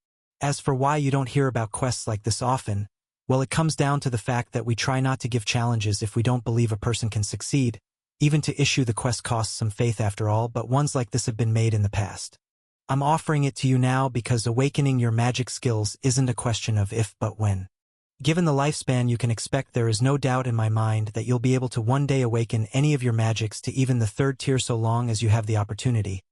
Speaker 1: As for why you don't hear about quests like this often, well, it comes down to the fact that we try not to give challenges if we don't believe a person can succeed. Even to issue the quest costs some faith after all, but ones like this have been made in the past. I'm offering it to you now because awakening your magic skills isn't a question of if but when. Given the lifespan you can expect, there is no doubt in my mind that you'll be able to one day awaken any of your magics to even the 3rd tier so long as you have the opportunity.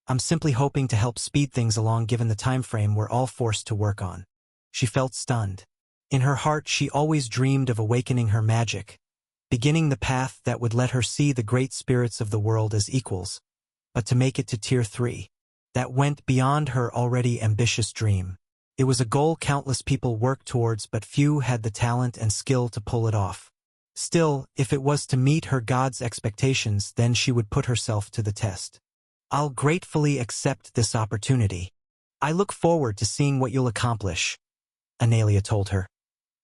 Speaker 1: I'm simply hoping to help speed things along given the time frame we're all forced to work on." She felt stunned. In her heart she always dreamed of awakening her magic, beginning the path that would let her see the great spirits of the world as equals. But to make it to Tier 3, that went beyond her already ambitious dream. It was a goal countless people worked towards, but few had the talent and skill to pull it off. Still, if it was to meet her god's expectations, then she would put herself to the test. I'll gratefully accept this opportunity. I look forward to seeing what you'll accomplish, Analea told her,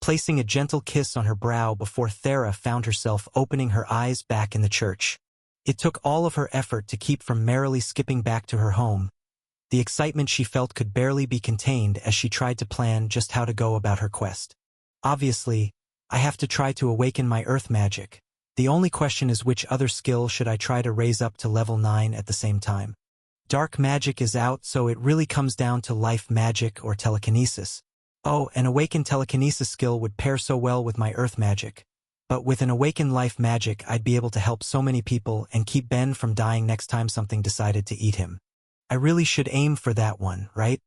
Speaker 1: placing a gentle kiss on her brow before Thera found herself opening her eyes back in the church. It took all of her effort to keep from merrily skipping back to her home. The excitement she felt could barely be contained as she tried to plan just how to go about her quest. Obviously, I have to try to awaken my earth magic. The only question is which other skill should I try to raise up to level 9 at the same time. Dark magic is out, so it really comes down to life magic or telekinesis. Oh, an awakened telekinesis skill would pair so well with my earth magic. But with an awakened life magic, I'd be able to help so many people and keep Ben from dying next time something decided to eat him. I really should aim for that one, right?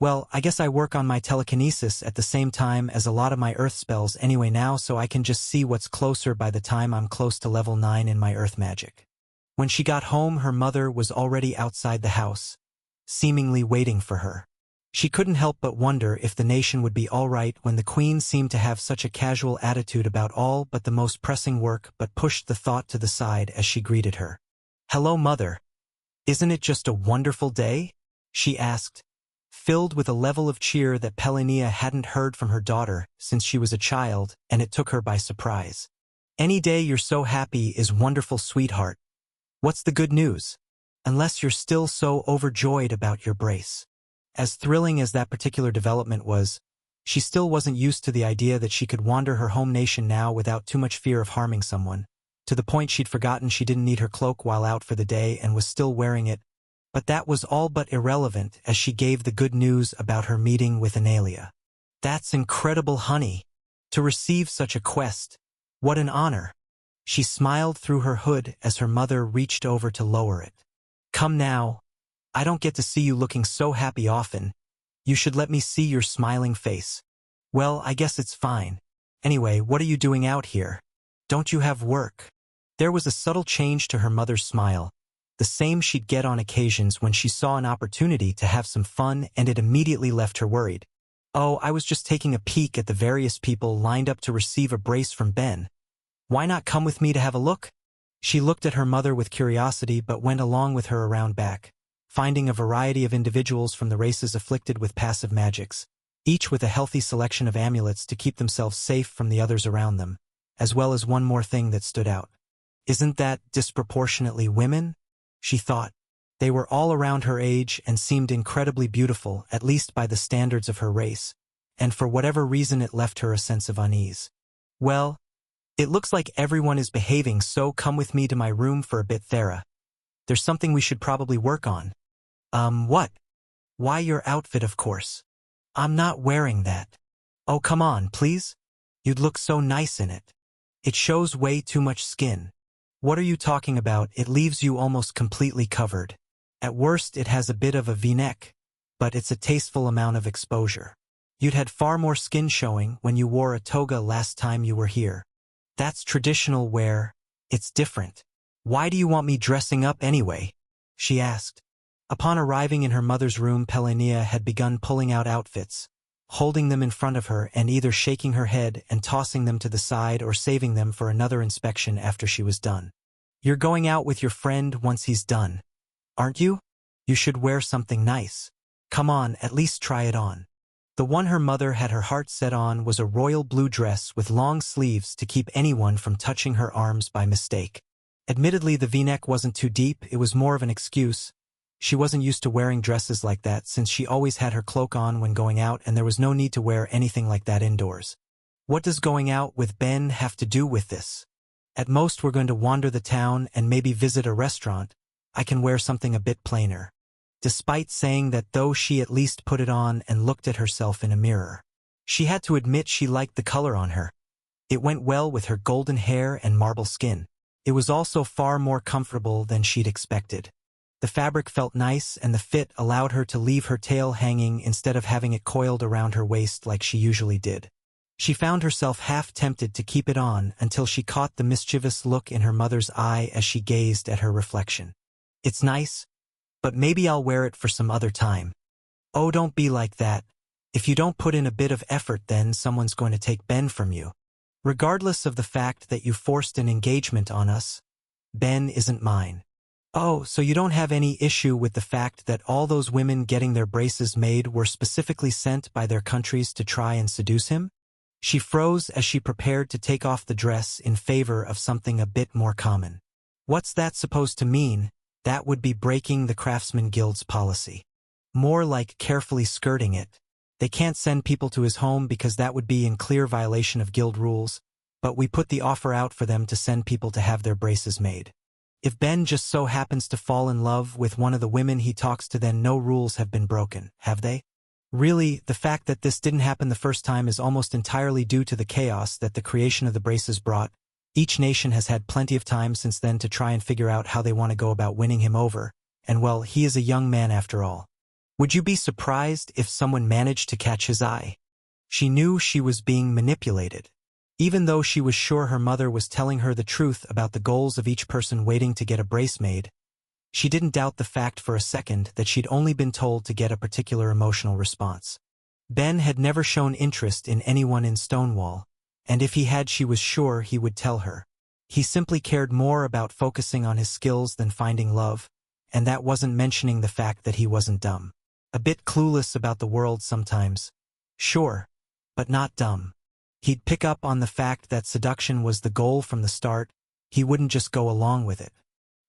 Speaker 1: Well, I guess I work on my telekinesis at the same time as a lot of my earth spells anyway now, so I can just see what's closer by the time I'm close to level 9 in my earth magic. When she got home, her mother was already outside the house, seemingly waiting for her. She couldn't help but wonder if the nation would be all right when the queen seemed to have such a casual attitude about all but the most pressing work, but pushed the thought to the side as she greeted her. "Hello, Mother. Isn't it just a wonderful day?" she asked, filled with a level of cheer that Pelinea hadn't heard from her daughter since she was a child, and it took her by surprise. "Any day you're so happy is wonderful, sweetheart. What's the good news? Unless you're still so overjoyed about your brace." As thrilling as that particular development was, she still wasn't used to the idea that she could wander her home nation now without too much fear of harming someone, to the point she'd forgotten she didn't need her cloak while out for the day and was still wearing it. But that was all but irrelevant as she gave the good news about her meeting with Analea. "That's incredible, honey. To receive such a quest. What an honor." She smiled through her hood as her mother reached over to lower it. "Come now. I don't get to see you looking so happy often. You should let me see your smiling face." "Well, I guess it's fine. Anyway, what are you doing out here? Don't you have work?" There was a subtle change to her mother's smile, the same she'd get on occasions when she saw an opportunity to have some fun, and it immediately left her worried. "Oh, I was just taking a peek at the various people lined up to receive a brace from Ben. Why not come with me to have a look?" She looked at her mother with curiosity but went along with her around back, finding a variety of individuals from the races afflicted with passive magics, each with a healthy selection of amulets to keep themselves safe from the others around them, as well as one more thing that stood out. "Isn't that disproportionately women?" she thought. They were all around her age and seemed incredibly beautiful, at least by the standards of her race, and for whatever reason it left her a sense of unease. "Well, it looks like everyone is behaving, so come with me to my room for a bit, Thera. There's something we should probably work on." What?" "Why, your outfit, of course." "I'm not wearing that." "Oh, come on, please. You'd look so nice in it. It shows way too much skin." "What are you talking about? It leaves you almost completely covered. At worst, it has a bit of a V-neck, but it's a tasteful amount of exposure. You'd had far more skin showing when you wore a toga last time you were here. That's traditional wear. It's different. Why do you want me dressing up anyway?" she asked. Upon arriving in her mother's room, Pelinea had begun pulling out outfits, holding them in front of her and either shaking her head and tossing them to the side or saving them for another inspection after she was done. "You're going out with your friend once he's done, aren't you? You should wear something nice. Come on, at least try it on." The one her mother had her heart set on was a royal blue dress with long sleeves to keep anyone from touching her arms by mistake. Admittedly, the V-neck wasn't too deep, it was more of an excuse. She wasn't used to wearing dresses like that since she always had her cloak on when going out, and there was no need to wear anything like that indoors. "What does going out with Ben have to do with this? At most we're going to wander the town and maybe visit a restaurant. I can wear something a bit plainer." Despite saying that, though, she at least put it on and looked at herself in a mirror. She had to admit she liked the color on her. It went well with her golden hair and marble skin. It was also far more comfortable than she'd expected. The fabric felt nice, and the fit allowed her to leave her tail hanging instead of having it coiled around her waist like she usually did. She found herself half tempted to keep it on until she caught the mischievous look in her mother's eye as she gazed at her reflection. "It's nice, but maybe I'll wear it for some other time." "Oh, don't be like that. If you don't put in a bit of effort, then someone's going to take Ben from you. Regardless of the fact that you forced an engagement on us, Ben isn't mine." "Oh, so you don't have any issue with the fact that all those women getting their braces made were specifically sent by their countries to try and seduce him?" She froze as she prepared to take off the dress in favor of something a bit more common. "What's that supposed to mean? That would be breaking the Craftsman Guild's policy. More like carefully skirting it. They can't send people to his home because that would be in clear violation of guild rules, but we put the offer out for them to send people to have their braces made. If Ben just so happens to fall in love with one of the women he talks to, then no rules have been broken, have they? Really, the fact that this didn't happen the first time is almost entirely due to the chaos that the creation of the braces brought. Each nation has had plenty of time since then to try and figure out how they want to go about winning him over, and well, he is a young man after all. Would you be surprised if someone managed to catch his eye?" She knew she was being manipulated. Even though she was sure her mother was telling her the truth about the goals of each person waiting to get a brace made, she didn't doubt the fact for a second that she'd only been told to get a particular emotional response. Ben had never shown interest in anyone in Stonewall, and if he had, she was sure he would tell her. He simply cared more about focusing on his skills than finding love, and that wasn't mentioning the fact that he wasn't dumb. A bit clueless about the world sometimes. Sure, but not dumb. He'd pick up on the fact that seduction was the goal from the start. He wouldn't just go along with it.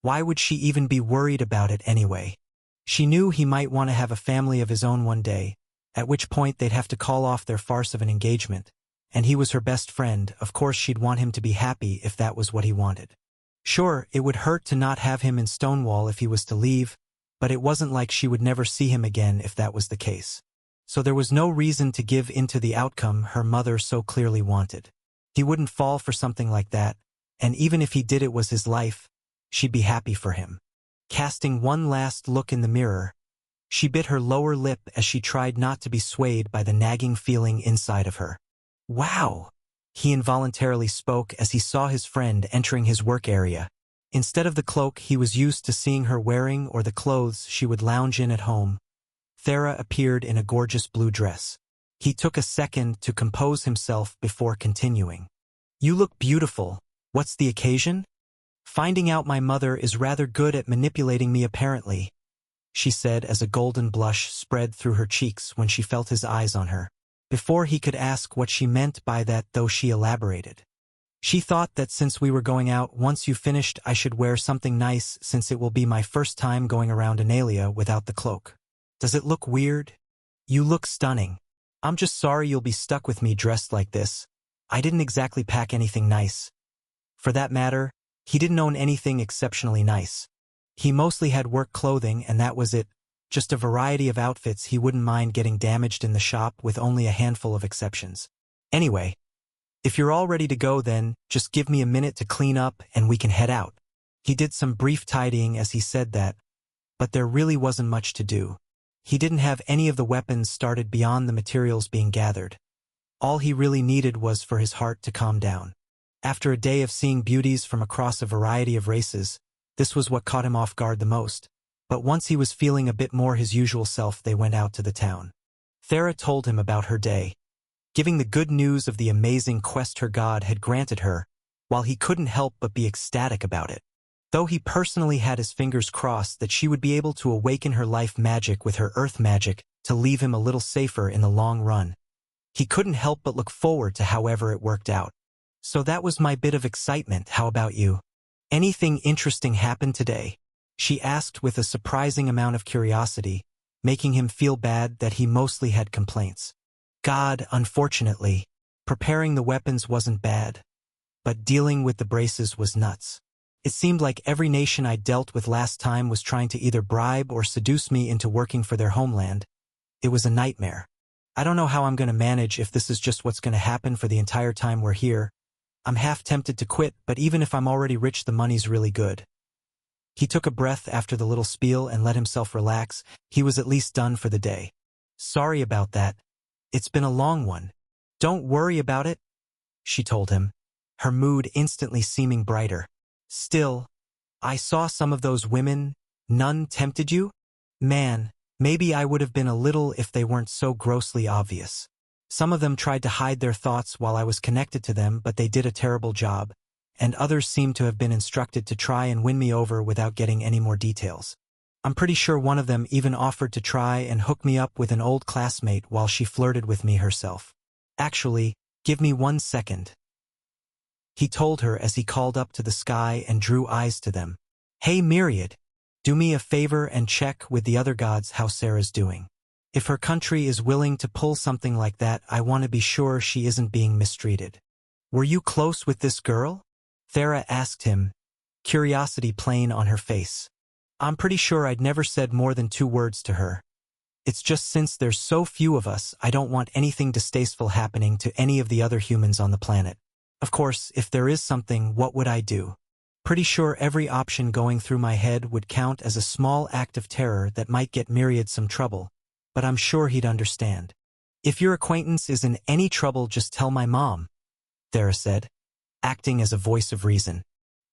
Speaker 1: Why would she even be worried about it anyway? She knew he might want to have a family of his own one day, at which point they'd have to call off their farce of an engagement, and he was her best friend. Of course she'd want him to be happy if that was what he wanted. Sure, it would hurt to not have him in Stonewall if he was to leave, but it wasn't like she would never see him again if that was the case. So there was no reason to give in to the outcome her mother so clearly wanted. He wouldn't fall for something like that, and even if he did, it was his life. She'd be happy for him. Casting one last look in the mirror, she bit her lower lip as she tried not to be swayed by the nagging feeling inside of her. "Wow!" he involuntarily spoke as he saw his friend entering his work area. Instead of the cloak he was used to seeing her wearing or the clothes she would lounge in at home, Thera appeared in a gorgeous blue dress. He took a second to compose himself before continuing. "You look beautiful. What's the occasion?" "Finding out my mother is rather good at manipulating me apparently," she said as a golden blush spread through her cheeks when she felt his eyes on her. Before he could ask what she meant by that, though, she elaborated. "She thought that since we were going out, once you finished, I should wear something nice since it will be my first time going around Analia without the cloak. Does it look weird?" "You look stunning. I'm just sorry you'll be stuck with me dressed like this. I didn't exactly pack anything nice." For that matter, he didn't own anything exceptionally nice. He mostly had work clothing, and that was it. Just a variety of outfits he wouldn't mind getting damaged in the shop, with only a handful of exceptions. "Anyway, if you're all ready to go, then just give me a minute to clean up and we can head out." He did some brief tidying as he said that, but there really wasn't much to do. He didn't have any of the weapons started beyond the materials being gathered. All he really needed was for his heart to calm down. After a day of seeing beauties from across a variety of races, this was what caught him off guard the most. But once he was feeling a bit more his usual self, they went out to the town. Thera told him about her day, giving the good news of the amazing quest her god had granted her, while he couldn't help but be ecstatic about it. Though he personally had his fingers crossed that she would be able to awaken her life magic with her earth magic to leave him a little safer in the long run, he couldn't help but look forward to however it worked out. "So that was my bit of excitement. How about you? Anything interesting happened today?" she asked with a surprising amount of curiosity, making him feel bad that he mostly had complaints. God, unfortunately, preparing the weapons wasn't bad, but dealing with the braces was nuts. It seemed like every nation I dealt with last time was trying to either bribe or seduce me into working for their homeland. It was a nightmare. I don't know how I'm going to manage if this is just what's going to happen for the entire time we're here. I'm half tempted to quit, but even if I'm already rich, the money's really good. He took a breath after the little spiel and let himself relax. He was at least done for the day. "Sorry about that. It's been a long one." Don't worry about it, she told him, her mood instantly seeming brighter. Still, I saw some of those women. None tempted you? Man, maybe I would have been a little if they weren't so grossly obvious. Some of them tried to hide their thoughts while I was connected to them, but they did a terrible job, and others seemed to have been instructed to try and win me over without getting any more details. I'm pretty sure one of them even offered to try and hook me up with an old classmate while she flirted with me herself. Actually, give me 1 second, he told her as he called up to the sky and drew eyes to them. Hey Myriad, do me a favor and check with the other gods how Sarah's doing. If her country is willing to pull something like that, I want to be sure she isn't being mistreated. Were you close with this girl? Thera asked him, curiosity plain on her face. I'm pretty sure I'd never said more than 2 words to her. It's just since there's so few of us, I don't want anything distasteful happening to any of the other humans on the planet. Of course, if there is something, what would I do? Pretty sure every option going through my head would count as a small act of terror that might get Myriad some trouble, but I'm sure he'd understand. If your acquaintance is in any trouble, just tell my mom, Thera said, acting as a voice of reason.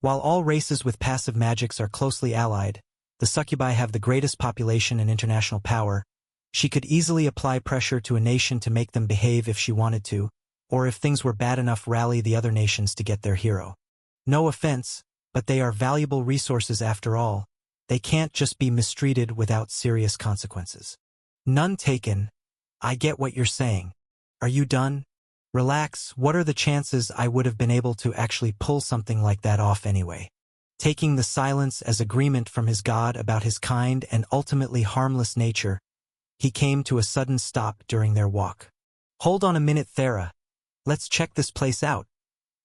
Speaker 1: While all races with passive magics are closely allied, the succubi have the greatest population and international power. She could easily apply pressure to a nation to make them behave if she wanted to, or if things were bad enough, rally the other nations to get their hero. No offense, but they are valuable resources after all. They can't just be mistreated without serious consequences. None taken. I get what you're saying. Are you done? Relax, what are the chances I would have been able to actually pull something like that off anyway? Taking the silence as agreement from his god about his kind and ultimately harmless nature, he came to a sudden stop during their walk. Hold on a minute, Thera. Let's check this place out,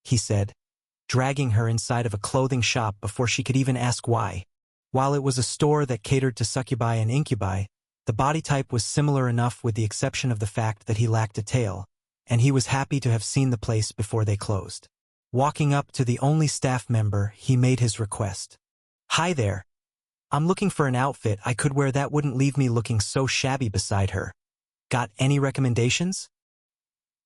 Speaker 1: he said, dragging her inside of a clothing shop before she could even ask why. While it was a store that catered to succubi and incubi, the body type was similar enough with the exception of the fact that he lacked a tail, and he was happy to have seen the place before they closed. Walking up to the only staff member, he made his request. Hi there. I'm looking for an outfit I could wear that wouldn't leave me looking so shabby beside her. Got any recommendations?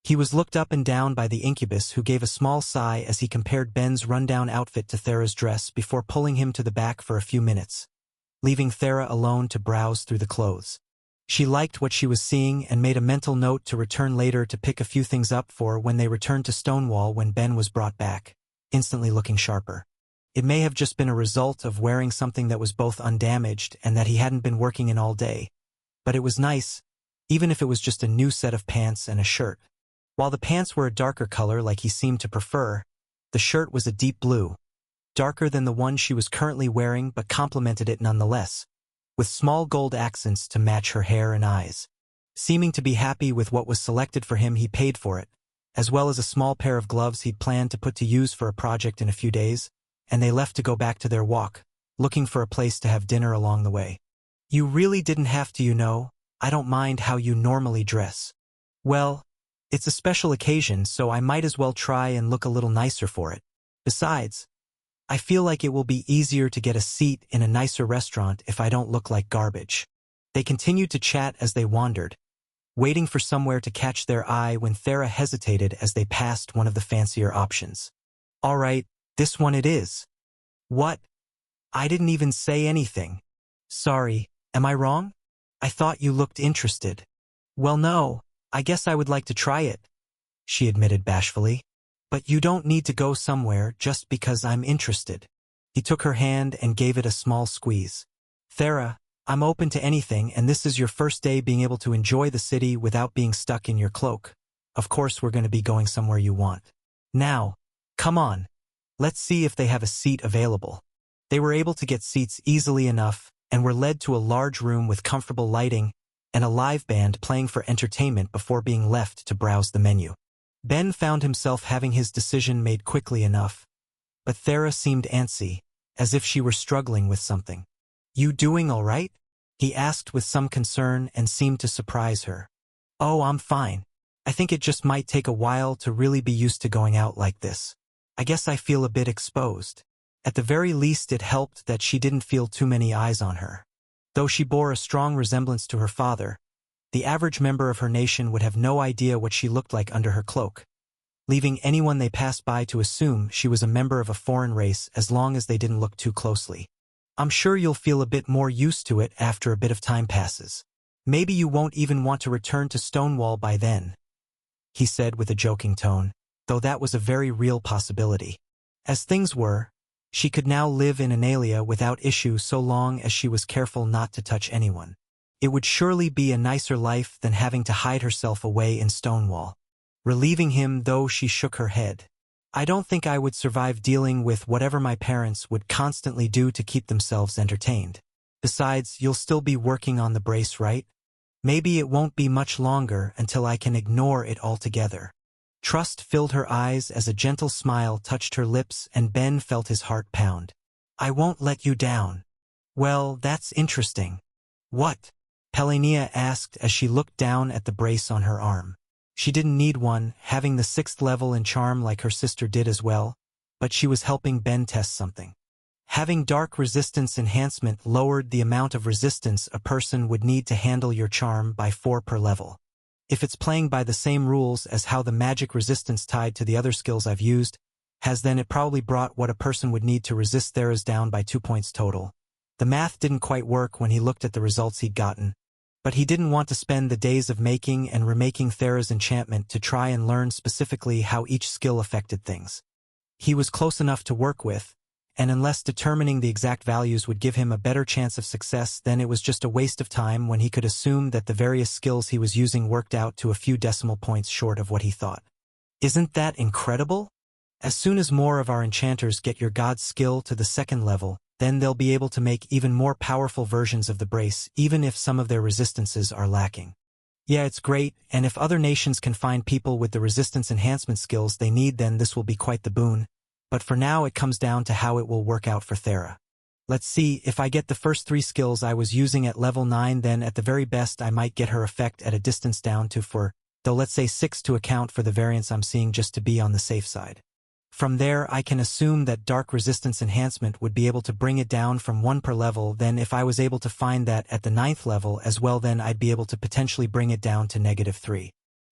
Speaker 1: He was looked up and down by the incubus, who gave a small sigh as he compared Ben's rundown outfit to Thera's dress before pulling him to the back for a few minutes, leaving Thera alone to browse through the clothes. She liked what she was seeing and made a mental note to return later to pick a few things up for when they returned to Stonewall when Ben was brought back, instantly looking sharper. It may have just been a result of wearing something that was both undamaged and that he hadn't been working in all day, but it was nice, even if it was just a new set of pants and a shirt. While the pants were a darker color like he seemed to prefer, the shirt was a deep blue, darker than the one she was currently wearing but complemented it nonetheless, with small gold accents to match her hair and eyes. Seeming to be happy with what was selected for him, he paid for it, as well as a small pair of gloves he'd planned to put to use for a project in a few days, and they left to go back to their walk, looking for a place to have dinner along the way. You really didn't have to, you know. I don't mind how you normally dress. Well, it's a special occasion, so I might as well try and look a little nicer for it. Besides, I feel like it will be easier to get a seat in a nicer restaurant if I don't look like garbage. They continued to chat as they wandered, waiting for somewhere to catch their eye when Thera hesitated as they passed one of the fancier options. All right, this one it is. What? I didn't even say anything. Sorry, am I wrong? I thought you looked interested. Well, no, I guess I would like to try it, she admitted bashfully. But you don't need to go somewhere just because I'm interested. He took her hand and gave it a small squeeze. Thera, I'm open to anything, and this is your first day being able to enjoy the city without being stuck in your cloak. Of course we're going to be going somewhere you want. Now, come on. Let's see if they have a seat available. They were able to get seats easily enough and were led to a large room with comfortable lighting and a live band playing for entertainment before being left to browse the menu. Ben found himself having his decision made quickly enough, but Thera seemed antsy, as if she were struggling with something. You doing all right? He asked with some concern and seemed to surprise her. Oh, I'm fine. I think it just might take a while to really be used to going out like this. I guess I feel a bit exposed. At the very least, it helped that she didn't feel too many eyes on her. Though she bore a strong resemblance to her father, the average member of her nation would have no idea what she looked like under her cloak, leaving anyone they passed by to assume she was a member of a foreign race as long as they didn't look too closely. I'm sure you'll feel a bit more used to it after a bit of time passes. Maybe you won't even want to return to Stonewall by then, he said with a joking tone, though that was a very real possibility. As things were, she could now live in Analia without issue so long as she was careful not to touch anyone. It would surely be a nicer life than having to hide herself away in Stonewall. Relieving him, though, she shook her head. I don't think I would survive dealing with whatever my parents would constantly do to keep themselves entertained. Besides, you'll still be working on the brace, right? Maybe it won't be much longer until I can ignore it altogether. Trust filled her eyes as a gentle smile touched her lips and Ben felt his heart pound. I won't let you down. Well, that's interesting. What? Pelania asked as she looked down at the brace on her arm. She didn't need one, having the 6th level in charm like her sister did as well, but she was helping Ben test something. Having dark resistance enhancement lowered the amount of resistance a person would need to handle your charm by 4 per level. If it's playing by the same rules as how the magic resistance tied to the other skills I've used has, then it probably brought what a person would need to resist Thera's down by 2 points total. The math didn't quite work when he looked at the results he'd gotten, but he didn't want to spend the days of making and remaking Thera's enchantment to try and learn specifically how each skill affected things. He was close enough to work with, and unless determining the exact values would give him a better chance of success, then it was just a waste of time when he could assume that the various skills he was using worked out to a few decimal points short of what he thought. Isn't that incredible? As soon as more of our enchanters get your god skill to the 2nd level, then they'll be able to make even more powerful versions of the brace, even if some of their resistances are lacking. Yeah, it's great, and if other nations can find people with the resistance enhancement skills they need, then this will be quite the boon. But for now it comes down to how it will work out for Thera. Let's see, if I get the first 3 skills I was using at level 9, then at the very best I might get her effect at a distance down to 4, though let's say 6 to account for the variance I'm seeing just to be on the safe side. From there I can assume that dark resistance enhancement would be able to bring it down from 1 per level. Then if I was able to find that at the 9th level as well, then I'd be able to potentially bring it down to -3.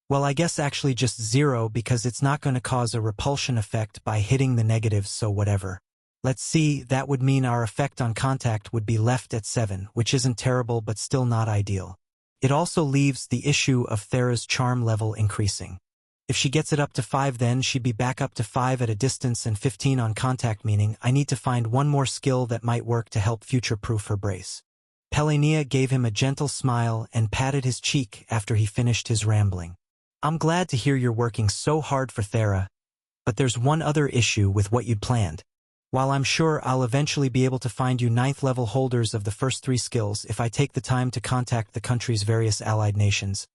Speaker 1: Well, I guess actually just 0, because it's not going to cause a repulsion effect by hitting the negatives, so whatever. Let's see, that would mean our effect on contact would be left at 7, which isn't terrible but still not ideal. It also leaves the issue of Thera's charm level increasing. If she gets it up to 5, then she'd be back up to 5 at a distance and 15 on contact, meaning I need to find one more skill that might work to help future-proof her brace. Pelania gave him a gentle smile and patted his cheek after he finished his rambling. I'm glad to hear you're working so hard for Thera, but there's one other issue with what you'd planned. While I'm sure I'll eventually be able to find you 9th level holders of the first 3 skills if I take the time to contact the country's various allied nations,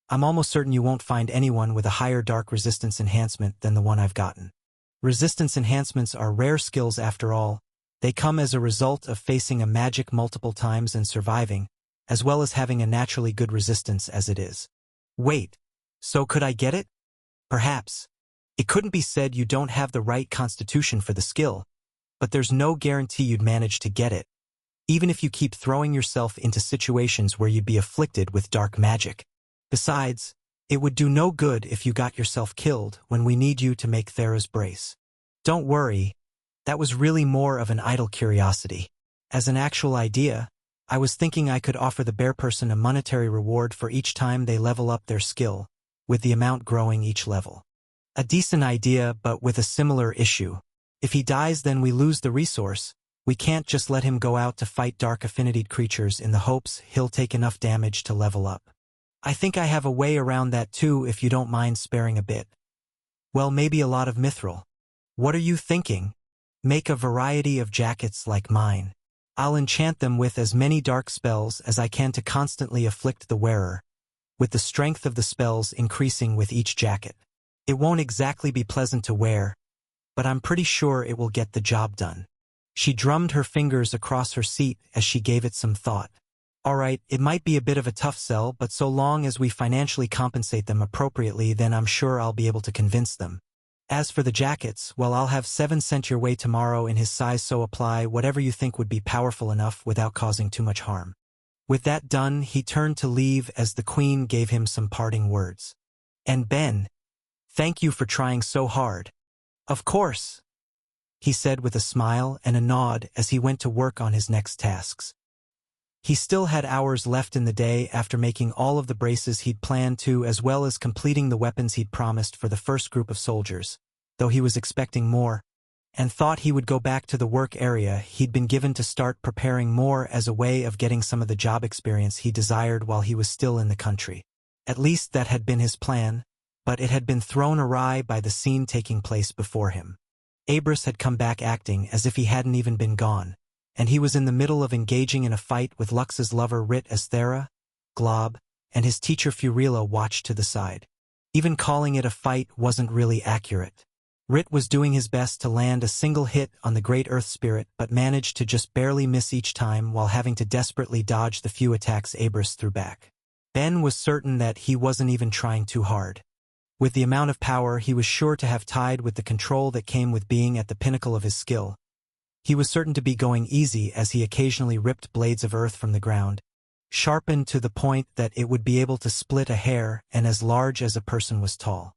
Speaker 1: I'm almost certain you won't find anyone with a higher dark resistance enhancement than the one I've gotten. Resistance enhancements are rare skills after all. They come as a result of facing a magic multiple times and surviving, as well as having a naturally good resistance as it is. Wait, so could I get it? Perhaps. It couldn't be said you don't have the right constitution for the skill, but there's no guarantee you'd manage to get it, even if you keep throwing yourself into situations where you'd be afflicted with dark magic. Besides, it would do no good if you got yourself killed when we need you to make Thera's brace. Don't worry, that was really more of an idle curiosity. As an actual idea, I was thinking I could offer the bear person a monetary reward for each time they level up their skill, with the amount growing each level. A decent idea, but with a similar issue. If he dies, then we lose the resource. We can't just let him go out to fight dark affinitied creatures in the hopes he'll take enough damage to level up. I think I have a way around that too, if you don't mind sparing a bit. Well, maybe a lot of mithril. What are you thinking? Make a variety of jackets like mine. I'll enchant them with as many dark spells as I can to constantly afflict the wearer, with the strength of the spells increasing with each jacket. It won't exactly be pleasant to wear, but I'm pretty sure it will get the job done. She drummed her fingers across her seat as she gave it some thought. All right, it might be a bit of a tough sell, but so long as we financially compensate them appropriately, then I'm sure I'll be able to convince them. As for the jackets, well, I'll have 7 sent your way tomorrow in his size, so apply whatever you think would be powerful enough without causing too much harm. With that done, he turned to leave as the queen gave him some parting words. "And Ben, thank you for trying so hard." "Of course," he said with a smile and a nod as he went to work on his next tasks. He still had hours left in the day after making all of the braces he'd planned to, as well as completing the weapons he'd promised for the first group of soldiers, though he was expecting more, and thought he would go back to the work area he'd been given to start preparing more as a way of getting some of the job experience he desired while he was still in the country. At least that had been his plan, but it had been thrown awry by the scene taking place before him. Abrys had come back acting as if he hadn't even been gone, and he was in the middle of engaging in a fight with Lux's lover Rit as Thera, Glob, and his teacher Furila watched to the side. Even calling it a fight wasn't really accurate. Rit was doing his best to land a single hit on the Great Earth Spirit but managed to just barely miss each time while having to desperately dodge the few attacks Abrys threw back. Ben was certain that he wasn't even trying too hard. With the amount of power he was sure to have tied with the control that came with being at the pinnacle of his skill, he was certain to be going easy as he occasionally ripped blades of earth from the ground, sharpened to the point that it would be able to split a hair and as large as a person was tall.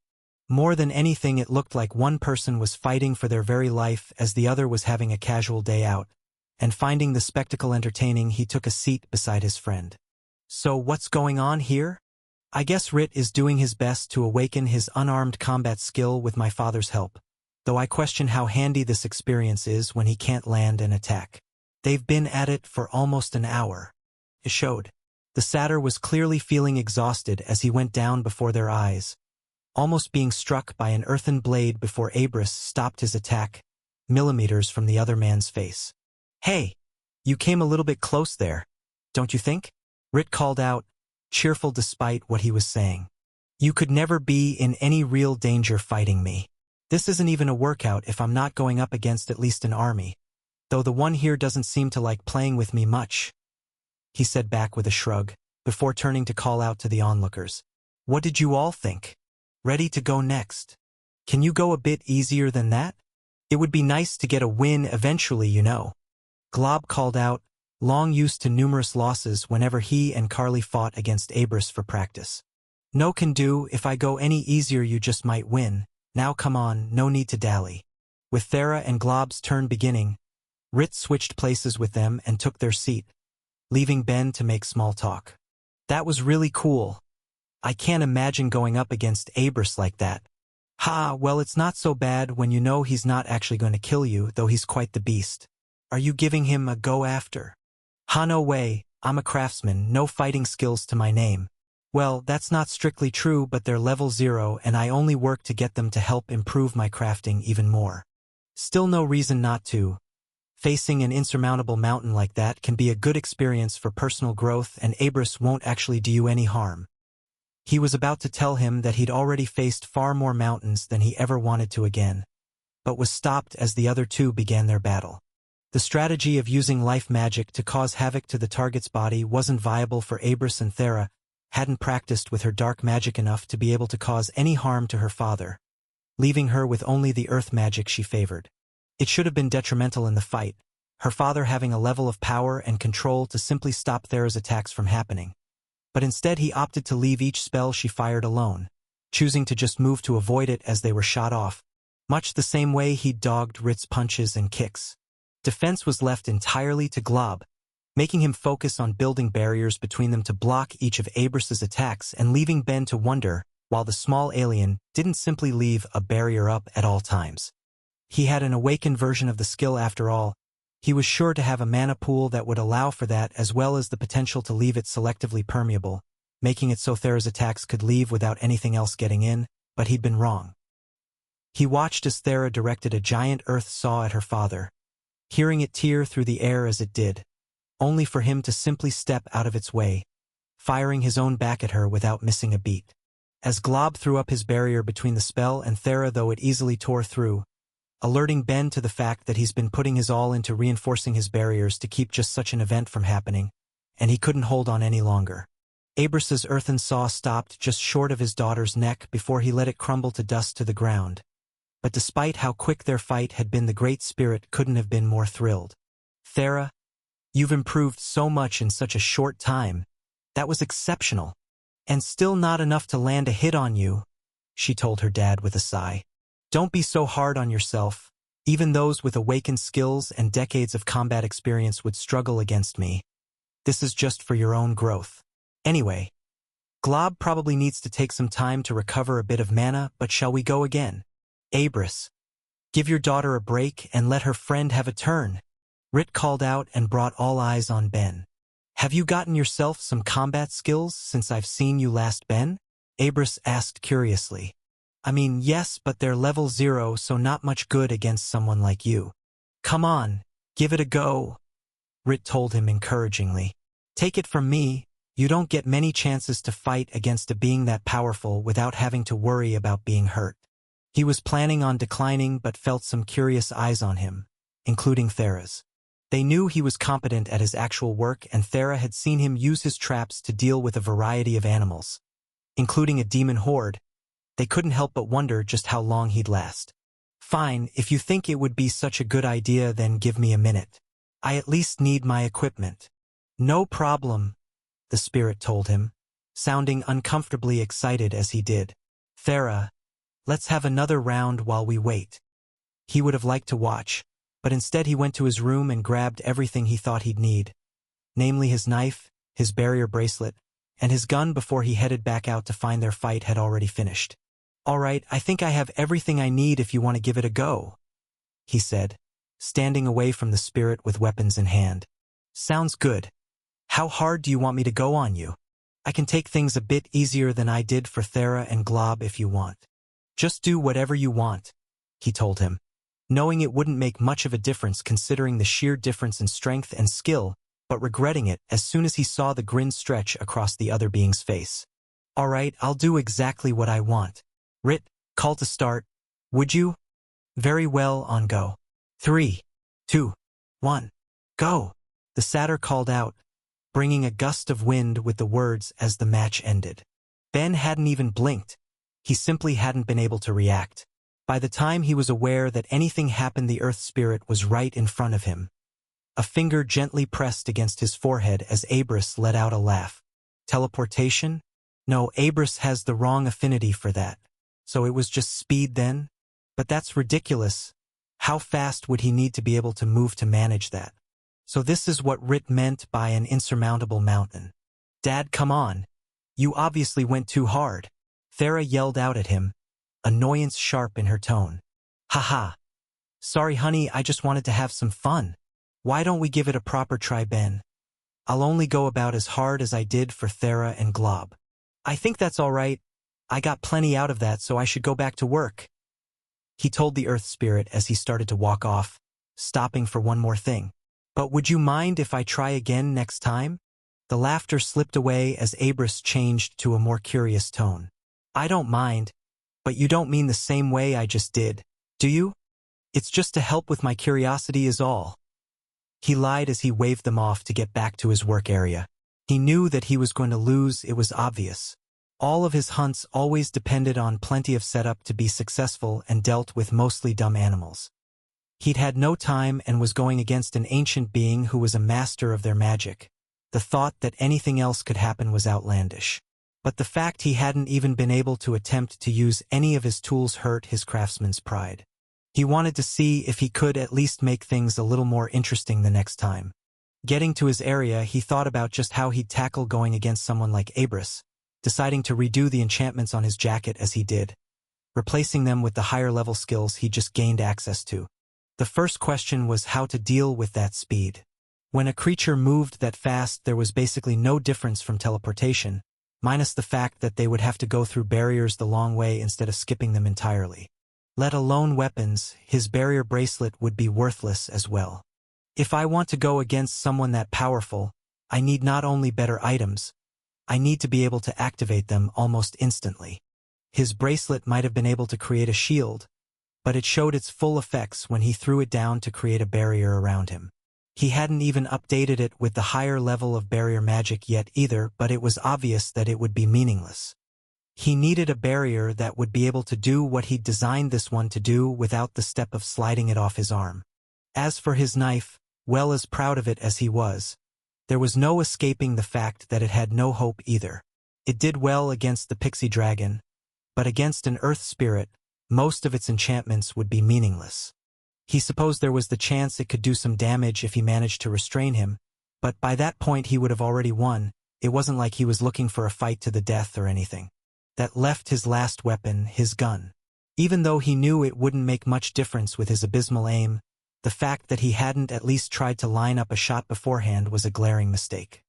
Speaker 1: More than anything, it looked like one person was fighting for their very life as the other was having a casual day out, and finding the spectacle entertaining, he took a seat beside his friend. "So what's going on here? I guess Rit is doing his best to awaken his unarmed combat skill with my father's help, though I question how handy this experience is when he can't land an attack. They've been at it for almost an hour." It showed. The satyr was clearly feeling exhausted as he went down before their eyes, almost being struck by an earthen blade before Abrys stopped his attack, millimeters from the other man's face. "Hey, you came a little bit close there, don't you think?" Rit called out, cheerful despite what he was saying. "You could never be in any real danger fighting me. This isn't even a workout if I'm not going up against at least an army, though the one here doesn't seem to like playing with me much," he said back with a shrug, before turning to call out to the onlookers. "What did you all think? Ready to go next? Can you go a bit easier than that? It would be nice to get a win eventually, you know." Glob called out, long used to numerous losses whenever he and Carly fought against Abrys for practice. "No can do, if I go any easier you just might win. Now come on, no need to dally." With Thera and Glob's turn beginning, Rit switched places with them and took their seat, leaving Ben to make small talk. "That was really cool. I can't imagine going up against Abrys like that." "Ha, well, it's not so bad when you know he's not actually going to kill you, though he's quite the beast. Are you giving him a go after?" "Ha, no way, I'm a craftsman, no fighting skills to my name." "Well, that's not strictly true, but they're level 0 and I only work to get them to help improve my crafting even more. Still no reason not to. Facing an insurmountable mountain like that can be a good experience for personal growth, and Abrys won't actually do you any harm." He was about to tell him that he'd already faced far more mountains than he ever wanted to again, but was stopped as the other two began their battle. The strategy of using life magic to cause havoc to the target's body wasn't viable for Abrys, and Thera hadn't practiced with her dark magic enough to be able to cause any harm to her father, leaving her with only the earth magic she favored. It should have been detrimental in the fight, her father having a level of power and control to simply stop Thera's attacks from happening. But instead he opted to leave each spell she fired alone, choosing to just move to avoid it as they were shot off, much the same way he'd dogged Rit's punches and kicks. Defense was left entirely to Glob, making him focus on building barriers between them to block each of Abrys's attacks and leaving Ben to wonder, while the small alien didn't simply leave a barrier up at all times. He had an awakened version of the skill after all. He was sure to have a mana pool that would allow for that, as well as the potential to leave it selectively permeable, making it so Thera's attacks could leave without anything else getting in, but he'd been wrong. He watched as Thera directed a giant earth saw at her father, hearing it tear through the air as it did, only for him to simply step out of its way, firing his own back at her without missing a beat. As Glob threw up his barrier between the spell and Thera, though it easily tore through, alerting Ben to the fact that he's been putting his all into reinforcing his barriers to keep just such an event from happening, and he couldn't hold on any longer. Abrys's earthen saw stopped just short of his daughter's neck before he let it crumble to dust to the ground. But despite how quick their fight had been, the Great Spirit couldn't have been more thrilled. "Thera, You've improved so much in such a short time. That was exceptional. And still not enough to land a hit on you, she told her dad with a sigh. Don't be so hard on yourself. Even those with awakened skills and decades of combat experience would struggle against me. This is just for your own growth. Anyway, Glob probably needs to take some time to recover a bit of mana, but shall we go again? Abris, give your daughter a break and let her friend have a turn. Rit called out and brought all eyes on Ben. Have you gotten yourself some combat skills since I've seen you last, Ben? Abris asked curiously. I mean, yes, but they're level 0, so not much good against someone like you. Come on, give it a go, Rit told him encouragingly. Take it from me, you don't get many chances to fight against a being that powerful without having to worry about being hurt. He was planning on declining but felt some curious eyes on him, including Thera's. They knew he was competent at his actual work, and Thera had seen him use his traps to deal with a variety of animals, including a demon horde. They couldn't help but wonder just how long he'd last. Fine, if you think it would be such a good idea, then give me a minute. I at least need my equipment. No problem, the spirit told him, sounding uncomfortably excited as he did. Thera, let's have another round while we wait. He would have liked to watch, but instead he went to his room and grabbed everything he thought he'd need, namely his knife, his barrier bracelet, and his gun before he headed back out to find their fight had already finished. All right, I think I have everything I need if you want to give it a go, he said, standing away from the spirit with weapons in hand. Sounds good. How hard do you want me to go on you? I can take things a bit easier than I did for Thera and Glob if you want. Just do whatever you want, he told him, knowing it wouldn't make much of a difference considering the sheer difference in strength and skill, but regretting it as soon as he saw the grin stretch across the other being's face. All right, I'll do exactly what I want. Rit, call to start, would you? Very well, on go. 3, 2, 1, go! The satyr called out, bringing a gust of wind with the words as the match ended. Ben hadn't even blinked. He simply hadn't been able to react. By the time he was aware that anything happened, the earth spirit was right in front of him. A finger gently pressed against his forehead as Abris let out a laugh. Teleportation? No, Abris has the wrong affinity for that. So it was just speed then? But that's ridiculous. How fast would he need to be able to move to manage that? So this is what Rit meant by an insurmountable mountain. Dad, come on. You obviously went too hard. Thera yelled out at him, annoyance sharp in her tone. Haha. Sorry, honey, I just wanted to have some fun. Why don't we give it a proper try, Ben? I'll only go about as hard as I did for Thera and Glob. I think that's all right. I got plenty out of that, so I should go back to work, he told the earth spirit as he started to walk off, stopping for one more thing. But would you mind if I try again next time? The laughter slipped away as Abris changed to a more curious tone. I don't mind, but you don't mean the same way I just did, do you? It's just to help with my curiosity is all. He lied as he waved them off to get back to his work area. He knew that he was going to lose, it was obvious. All of his hunts always depended on plenty of setup to be successful and dealt with mostly dumb animals. He'd had no time and was going against an ancient being who was a master of their magic. The thought that anything else could happen was outlandish. But the fact he hadn't even been able to attempt to use any of his tools hurt his craftsman's pride. He wanted to see if he could at least make things a little more interesting the next time. Getting to his area, he thought about just how he'd tackle going against someone like Abris, deciding to redo the enchantments on his jacket as he did, replacing them with the higher-level skills he just gained access to. The first question was how to deal with that speed. When a creature moved that fast, there was basically no difference from teleportation, minus the fact that they would have to go through barriers the long way instead of skipping them entirely. Let alone weapons, his barrier bracelet would be worthless as well. If I want to go against someone that powerful, I need not only better items, I need to be able to activate them almost instantly. His bracelet might have been able to create a shield, but it showed its full effects when he threw it down to create a barrier around him. He hadn't even updated it with the higher level of barrier magic yet either, but it was obvious that it would be meaningless. He needed a barrier that would be able to do what he'd designed this one to do without the step of sliding it off his arm. As for his knife, well as proud of it as he was. There was no escaping the fact that it had no hope either. It did well against the pixie dragon, but against an earth spirit, most of its enchantments would be meaningless. He supposed there was the chance it could do some damage if he managed to restrain him, but by that point he would have already won. It wasn't like he was looking for a fight to the death or anything. That left his last weapon, his gun. Even though he knew it wouldn't make much difference with his abysmal aim, the fact that he hadn't at least tried to line up a shot beforehand was a glaring mistake.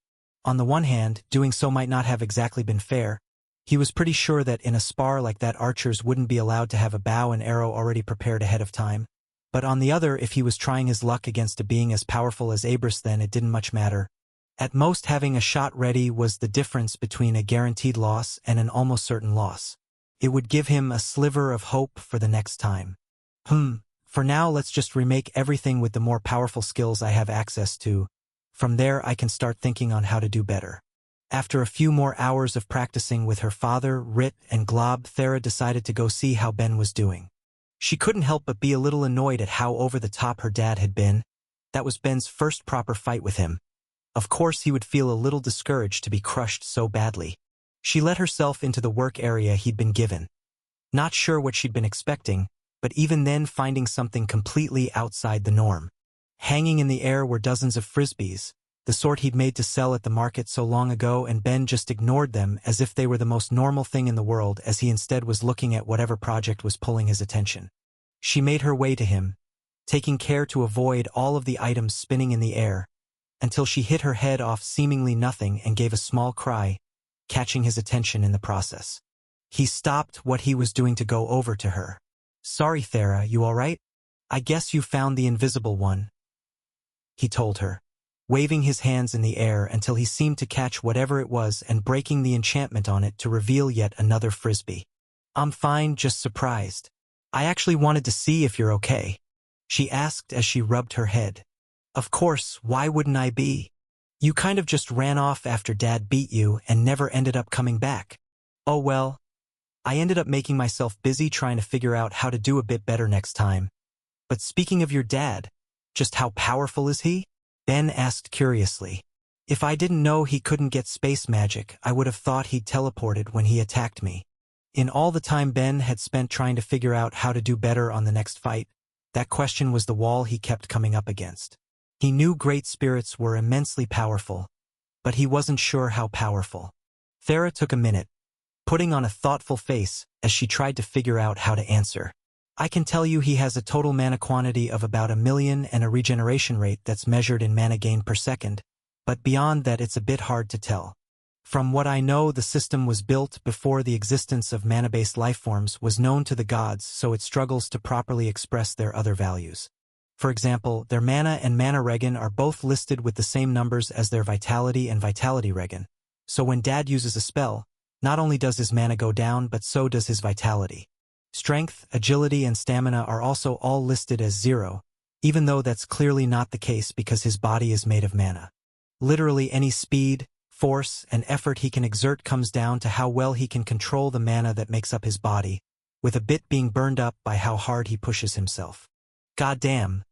Speaker 1: On the one hand, doing so might not have exactly been fair. He was pretty sure that in a spar like that archers wouldn't be allowed to have a bow and arrow already prepared ahead of time. But on the other, if he was trying his luck against a being as powerful as Abras, then it didn't much matter. At most, having a shot ready was the difference between a guaranteed loss and an almost certain loss. It would give him a sliver of hope for the next time. For now let's just remake everything with the more powerful skills I have access to. From there I can start thinking on how to do better. After a few more hours of practicing with her father, Rit, and Glob, Thera decided to go see how Ben was doing. She couldn't help but be a little annoyed at how over the top her dad had been. That was Ben's first proper fight with him. Of course he would feel a little discouraged to be crushed so badly. She let herself into the work area he'd been given. Not sure what she'd been expecting, but even then finding something completely outside the norm. Hanging in the air were dozens of frisbees, the sort he'd made to sell at the market so long ago, and Ben just ignored them as if they were the most normal thing in the world, as he instead was looking at whatever project was pulling his attention. She made her way to him, taking care to avoid all of the items spinning in the air, until she hit her head off seemingly nothing and gave a small cry, catching his attention in the process. He stopped what he was doing to go over to her. "Sorry, Thera, you all right? I guess you found the invisible one," he told her, waving his hands in the air until he seemed to catch whatever it was and breaking the enchantment on it to reveal yet another frisbee. "I'm fine, just surprised. I actually wanted to see if you're okay," she asked as she rubbed her head. "Of course, why wouldn't I be? You kind of just ran off after Dad beat you and never ended up coming back." "Oh well, I ended up making myself busy trying to figure out how to do a bit better next time. But speaking of your dad, just how powerful is he?" Ben asked curiously. "If I didn't know he couldn't get space magic, I would have thought he'd teleported when he attacked me." In all the time Ben had spent trying to figure out how to do better on the next fight, that question was the wall he kept coming up against. He knew great spirits were immensely powerful, but he wasn't sure how powerful. Thera took a minute, putting on a thoughtful face as she tried to figure out how to answer. "I can tell you he has a total mana quantity of about 1,000,000 and a regeneration rate that's measured in mana gain per second, but beyond that it's a bit hard to tell. From what I know, the system was built before the existence of mana-based lifeforms was known to the gods, so it struggles to properly express their other values. For example, their mana and mana regen are both listed with the same numbers as their vitality and vitality regen. So when Dad uses a spell, not only does his mana go down, but so does his vitality. Strength, agility, and stamina are also all listed as 0, even though that's clearly not the case because his body is made of mana. Literally any speed, force, and effort he can exert comes down to how well he can control the mana that makes up his body, with a bit being burned up by how hard he pushes himself. Goddamn.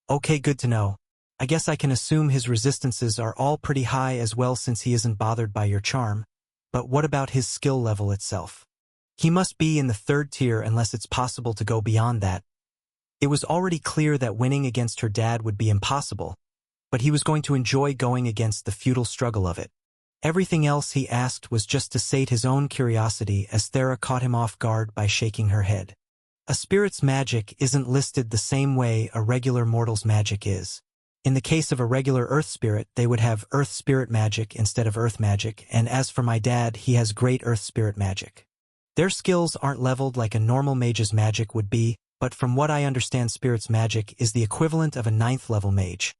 Speaker 1: Okay, good to know. I guess I can assume his resistances are all pretty high as well since he isn't bothered by your charm, but what about his skill level itself? He must be in the 3rd tier unless it's possible to go beyond that. It was already clear that winning against her dad would be impossible, but he was going to enjoy going against the futile struggle of it. Everything else he asked was just to sate his own curiosity as Thera caught him off guard by shaking her head. A spirit's magic isn't listed the same way a regular mortal's magic is. In the case of a regular earth spirit, they would have earth spirit magic instead of earth magic, and as for my dad, he has great earth spirit magic. Their skills aren't leveled like a normal mage's magic would be, but from what I understand, spirit's magic is the equivalent of a 9th level mage,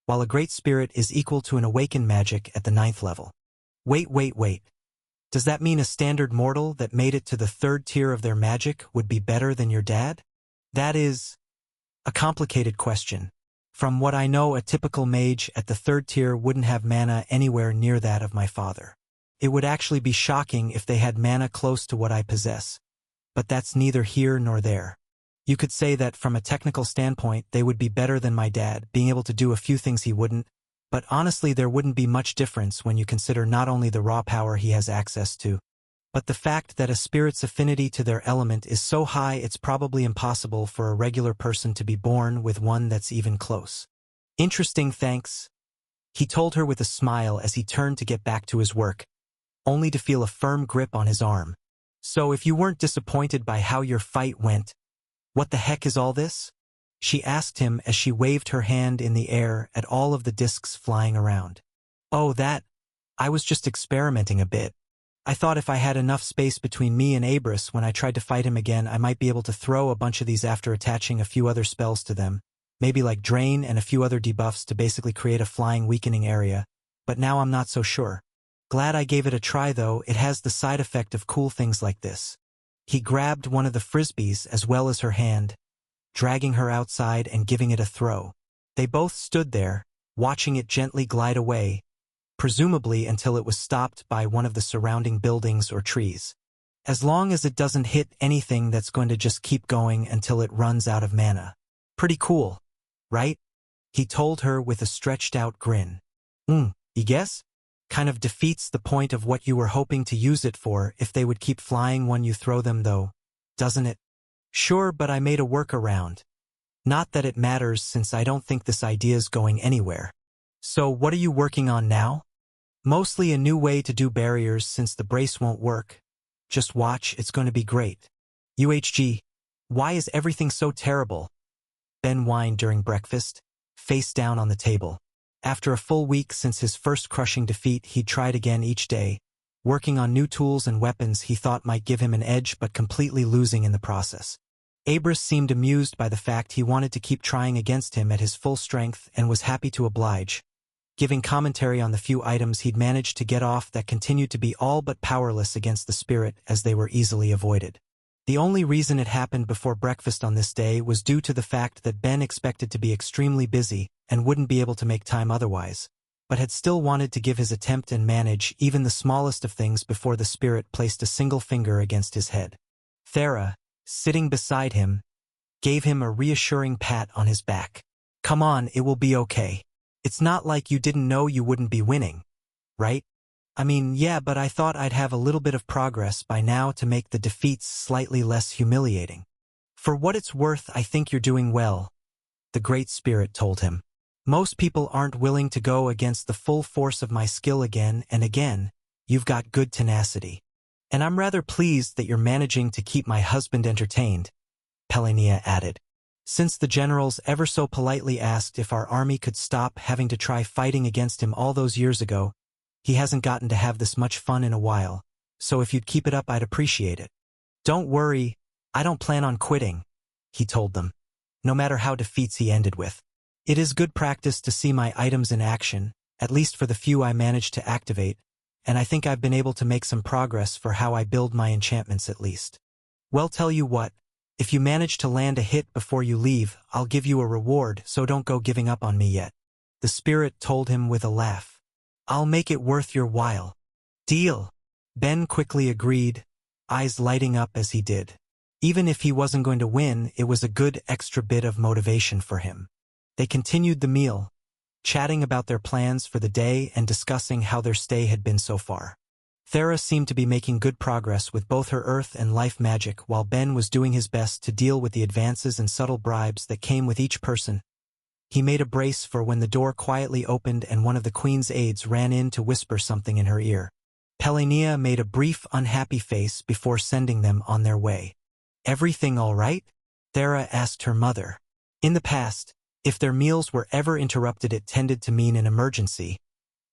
Speaker 1: while a great spirit is equal to an awakened magic at the 9th level. Wait. Does that mean a standard mortal that made it to the 3rd tier of their magic would be better than your dad? That is a complicated question. From what I know, a typical mage at the 3rd tier wouldn't have mana anywhere near that of my father. It would actually be shocking if they had mana close to what I possess, but that's neither here nor there. You could say that from a technical standpoint they would be better than my dad, being able to do a few things he wouldn't, but honestly there wouldn't be much difference when you consider not only the raw power he has access to, but the fact that a spirit's affinity to their element is so high it's probably impossible for a regular person to be born with one that's even close. Interesting, thanks, he told her with a smile as he turned to get back to his work, only to feel a firm grip on his arm. So if you weren't disappointed by how your fight went, what the heck is all this? She asked him as she waved her hand in the air at all of the discs flying around. Oh, I was just experimenting a bit. I thought if I had enough space between me and Abris when I tried to fight him again, I might be able to throw a bunch of these after attaching a few other spells to them, maybe like Drain and a few other debuffs to basically create a flying weakening area, but now I'm not so sure. Glad I gave it a try though, it has the side effect of cool things like this. He grabbed one of the frisbees as well as her hand, dragging her outside and giving it a throw. They both stood there, watching it gently glide away, presumably until it was stopped by one of the surrounding buildings or trees. As long as it doesn't hit anything, that's going to just keep going until it runs out of mana. Pretty cool, right? He told her with a stretched-out grin. You guess? Kind of defeats the point of what you were hoping to use it for if they would keep flying when you throw them though, doesn't it? Sure, but I made a workaround. Not that it matters since I don't think this idea's going anywhere. So what are you working on now? Mostly a new way to do barriers since the brace won't work. Just watch, it's going to be great. UHG, why is everything so terrible? Ben whined during breakfast, face down on the table. After a full week since his first crushing defeat, he'd tried again each day, working on new tools and weapons he thought might give him an edge but completely losing in the process. Abris seemed amused by the fact he wanted to keep trying against him at his full strength and was happy to oblige, giving commentary on the few items he'd managed to get off that continued to be all but powerless against the spirit as they were easily avoided. The only reason it happened before breakfast on this day was due to the fact that Ben expected to be extremely busy and wouldn't be able to make time otherwise, but had still wanted to give his attempt and manage even the smallest of things before the spirit placed a single finger against his head. Thera, sitting beside him, gave him a reassuring pat on his back. Come on, it will be okay. It's not like you didn't know you wouldn't be winning, right? I mean, yeah, but I thought I'd have a little bit of progress by now to make the defeats slightly less humiliating. For what it's worth, I think you're doing well, the Great Spirit told him. Most people aren't willing to go against the full force of my skill again and again. You've got good tenacity. And I'm rather pleased that you're managing to keep my husband entertained, Pelenia added. Since the generals ever so politely asked if our army could stop having to try fighting against him all those years ago, he hasn't gotten to have this much fun in a while, so if you'd keep it up I'd appreciate it. Don't worry, I don't plan on quitting, he told them, no matter how defeats he ended with. It is good practice to see my items in action, at least for the few I managed to activate, and I think I've been able to make some progress for how I build my enchantments at least. Well, tell you what, if you manage to land a hit before you leave, I'll give you a reward, so don't go giving up on me yet, the spirit told him with a laugh. I'll make it worth your while. Deal. Ben quickly agreed, eyes lighting up as he did. Even if he wasn't going to win, it was a good extra bit of motivation for him. They continued the meal, chatting about their plans for the day and discussing how their stay had been so far. Thera seemed to be making good progress with both her earth and life magic, while Ben was doing his best to deal with the advances and subtle bribes that came with each person. He made a brace for when the door quietly opened and one of the queen's aides ran in to whisper something in her ear. Pelenia made a brief, unhappy face before sending them on their way. Everything all right? Thera asked her mother. In the past, if their meals were ever interrupted it tended to mean an emergency,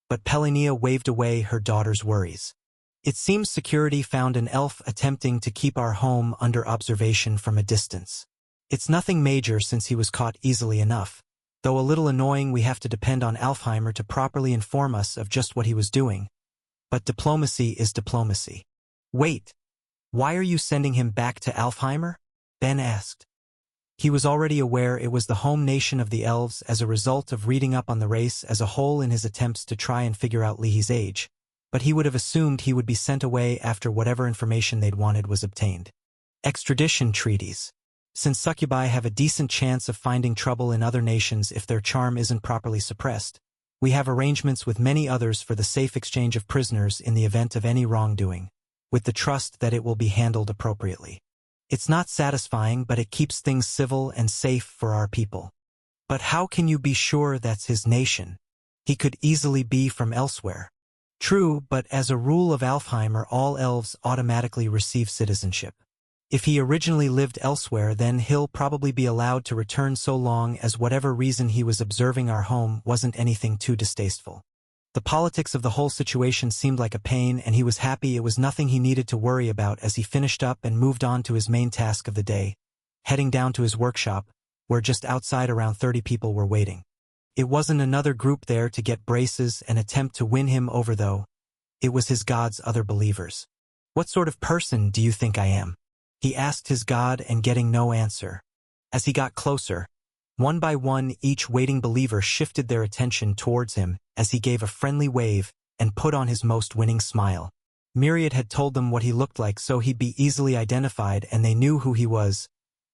Speaker 1: but Pelenia waved away her daughter's worries. It seems security found an elf attempting to keep our home under observation from a distance. It's nothing major since he was caught easily enough, though a little annoying we have to depend on Alfheimer to properly inform us of just what he was doing. But diplomacy is diplomacy. Wait, why are you sending him back to Alfheimer? Ben asked. He was already aware it was the home nation of the elves as a result of reading up on the race as a whole in his attempts to try and figure out Leahy's age, but he would have assumed he would be sent away after whatever information they'd wanted was obtained. Extradition treaties. Since succubi have a decent chance of finding trouble in other nations if their charm isn't properly suppressed, we have arrangements with many others for the safe exchange of prisoners in the event of any wrongdoing, with the trust that it will be handled appropriately. It's not satisfying, but it keeps things civil and safe for our people. But how can you be sure that's his nation? He could easily be from elsewhere. True, but as a rule of Alfheimer, all elves automatically receive citizenship. If he originally lived elsewhere, then he'll probably be allowed to return so long as whatever reason he was observing our home wasn't anything too distasteful. The politics of the whole situation seemed like a pain, and he was happy it was nothing he needed to worry about as he finished up and moved on to his main task of the day, heading down to his workshop, where just outside around 30 people were waiting. It wasn't another group there to get braces and attempt to win him over, though. It was his god's other believers. "What sort of person do you think I am?" he asked his god, and getting no answer. As he got closer, one by one each waiting believer shifted their attention towards him as he gave a friendly wave and put on his most winning smile. Myriad had told them what he looked like so he'd be easily identified, and they knew who he was.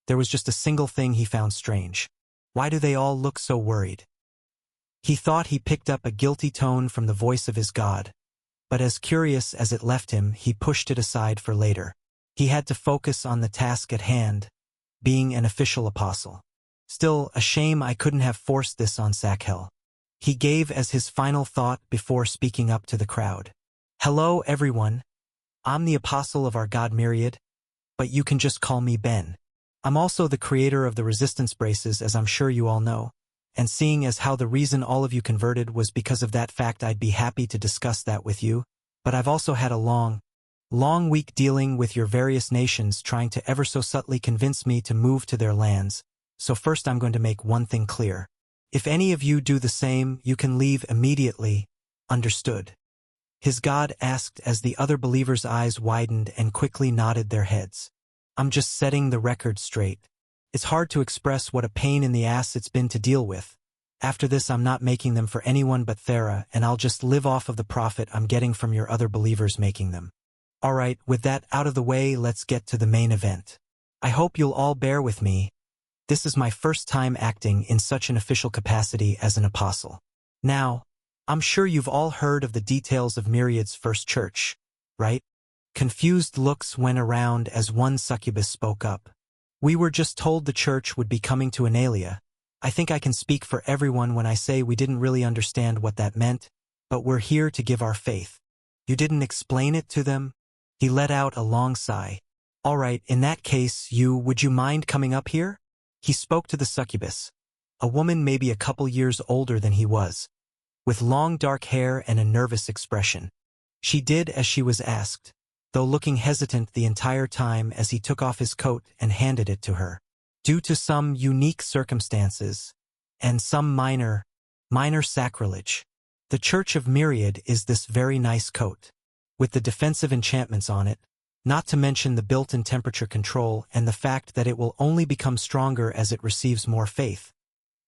Speaker 1: There was just a single thing he found strange. Why do they all look so worried? He thought he picked up a guilty tone from the voice of his god, but as curious as it left him, he pushed it aside for later. He had to focus on the task at hand, being an official apostle. Still, a shame I couldn't have forced this on Sakhel. He gave as his final thought before speaking up to the crowd. "Hello, everyone. I'm the apostle of our god Myriad, but you can just call me Ben. I'm also the creator of the resistance braces, as I'm sure you all know. And seeing as how the reason all of you converted was because of that fact, I'd be happy to discuss that with you, but I've also had a long week dealing with your various nations trying to ever so subtly convince me to move to their lands, so first I'm going to make one thing clear. If any of you do the same, you can leave immediately. Understood?" His god asked as the other believers' eyes widened and quickly nodded their heads. "I'm just setting the record straight. It's hard to express what a pain in the ass it's been to deal with. After this, I'm not making them for anyone but Thera, and I'll just live off of the profit I'm getting from your other believers making them. Alright, with that out of the way, let's get to the main event. I hope you'll all bear with me. This is my first time acting in such an official capacity as an apostle. Now, I'm sure you've all heard of the details of Myriad's first church, right?" Confused looks went around as one succubus spoke up. "We were just told the church would be coming to Analia. I think I can speak for everyone when I say we didn't really understand what that meant, but we're here to give our faith." "You didn't explain it to them?" He let out a long sigh. "All right, in that case, would you mind coming up here?" He spoke to the succubus, a woman maybe a couple years older than he was, with long dark hair and a nervous expression. She did as she was asked, though looking hesitant the entire time as he took off his coat and handed it to her. Due to some unique circumstances, and some minor sacrilege, the Church of Myriad is this very nice coat, with the defensive enchantments on it, not to mention the built-in temperature control and the fact that it will only become stronger as it receives more faith.